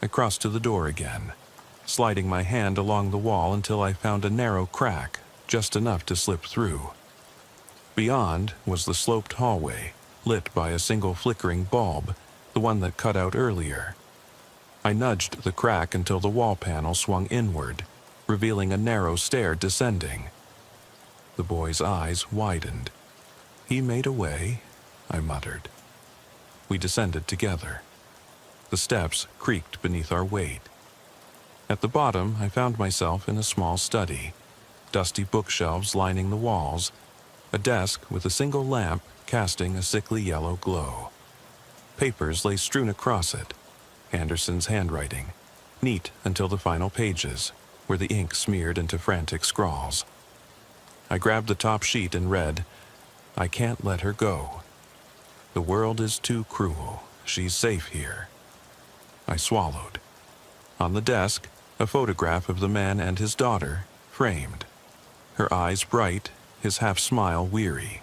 I crossed to the door again, sliding my hand along the wall until I found a narrow crack, just enough to slip through. Beyond was the sloped hallway, lit by a single flickering bulb, the one that cut out earlier. I nudged the crack until the wall panel swung inward, revealing a narrow stair descending. The boy's eyes widened. "He made a way," I muttered. We descended together. The steps creaked beneath our weight. At the bottom, I found myself in a small study, dusty bookshelves lining the walls, a desk with a single lamp casting a sickly yellow glow. Papers lay strewn across it, Anderson's handwriting, neat until the final pages, where the ink smeared into frantic scrawls. I grabbed the top sheet and read, "I can't let her go. The world is too cruel. She's safe here." I swallowed. On the desk, a photograph of the man and his daughter, framed. Her eyes bright, his half-smile weary.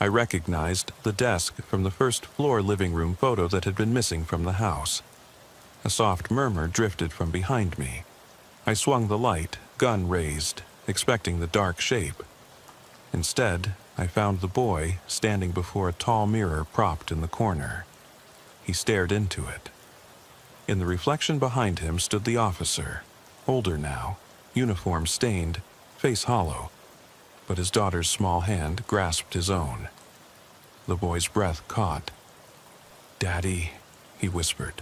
I recognized the desk from the first-floor living room photo that had been missing from the house. A soft murmur drifted from behind me. I swung the light, gun raised, expecting the dark shape. Instead, I found the boy standing before a tall mirror propped in the corner. He stared into it. In the reflection behind him stood the officer, older now, uniform stained, face hollow, but his daughter's small hand grasped his own. The boy's breath caught. "Daddy," he whispered.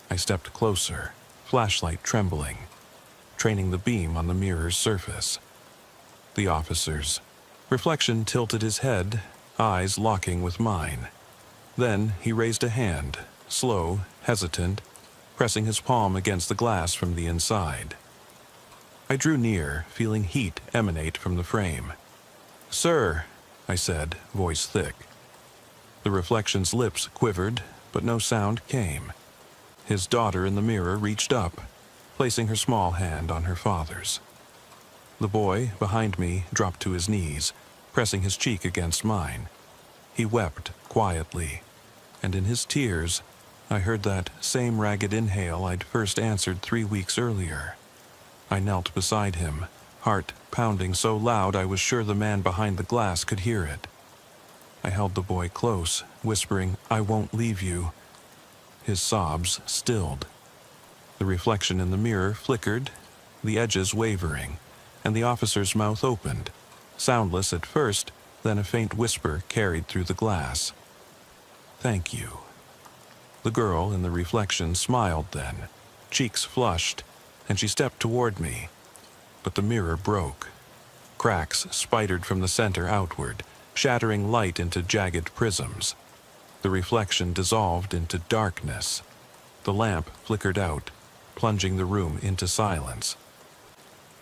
I stepped closer, flashlight trembling, training the beam on the mirror's surface. The officer's reflection tilted his head, eyes locking with mine. Then he raised a hand, slow, hesitant, pressing his palm against the glass from the inside. I drew near, feeling heat emanate from the frame. "Sir," I said, voice thick. The reflection's lips quivered, but no sound came. His daughter in the mirror reached up, placing her small hand on her father's. The boy, behind me, dropped to his knees, pressing his cheek against mine. He wept quietly, and in his tears, I heard that same ragged inhale I'd first answered 3 weeks earlier. I knelt beside him, heart pounding so loud I was sure the man behind the glass could hear it. I held the boy close, whispering, "I won't leave you." His sobs stilled. The reflection in the mirror flickered, the edges wavering, and the officer's mouth opened, soundless at first, then a faint whisper carried through the glass. "Thank you." The girl in the reflection smiled then, cheeks flushed, and she stepped toward me. But the mirror broke. Cracks spidered from the center outward, shattering light into jagged prisms. The reflection dissolved into darkness. The lamp flickered out, plunging the room into silence.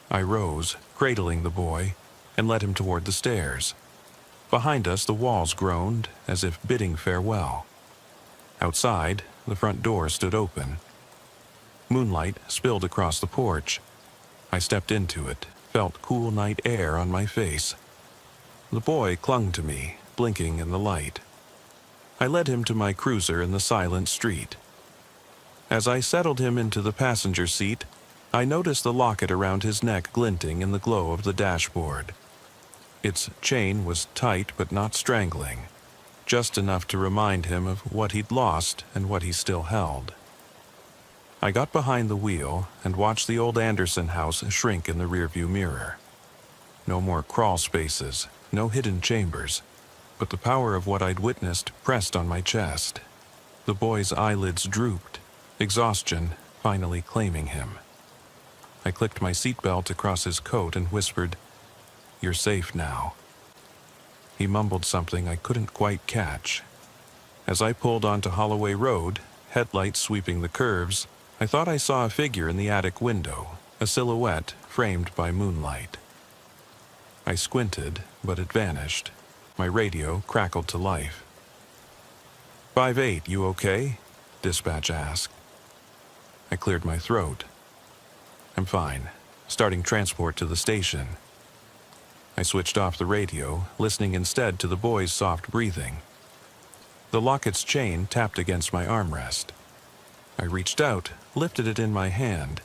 I rose, cradling the boy, and led him toward the stairs. Behind us, the walls groaned, as if bidding farewell. Outside, the front door stood open. Moonlight spilled across the porch. I stepped into it, felt cool night air on my face. The boy clung to me, blinking in the light. I led him to my cruiser in the silent street. As I settled him into the passenger seat, I noticed the locket around his neck glinting in the glow of the dashboard. Its chain was tight but not strangling, just enough to remind him of what he'd lost and what he still held. I got behind the wheel and watched the old Anderson house shrink in the rearview mirror. No more crawl spaces, no hidden chambers, but the power of what I'd witnessed pressed on my chest. The boy's eyelids drooped, exhaustion finally claiming him. I clicked my seatbelt across his coat and whispered, You're safe now." He mumbled something I couldn't quite catch. As I pulled onto Holloway Road, headlights sweeping the curves, I thought I saw a figure in the attic window, a silhouette framed by moonlight. I squinted, but it vanished. My radio crackled to life. 5-8, you okay? Dispatch asked. I cleared my throat. I'm fine. Starting transport to the station. I switched off the radio, listening instead to the boy's soft breathing. The locket's chain tapped against my armrest. I reached out, lifted it in my hand,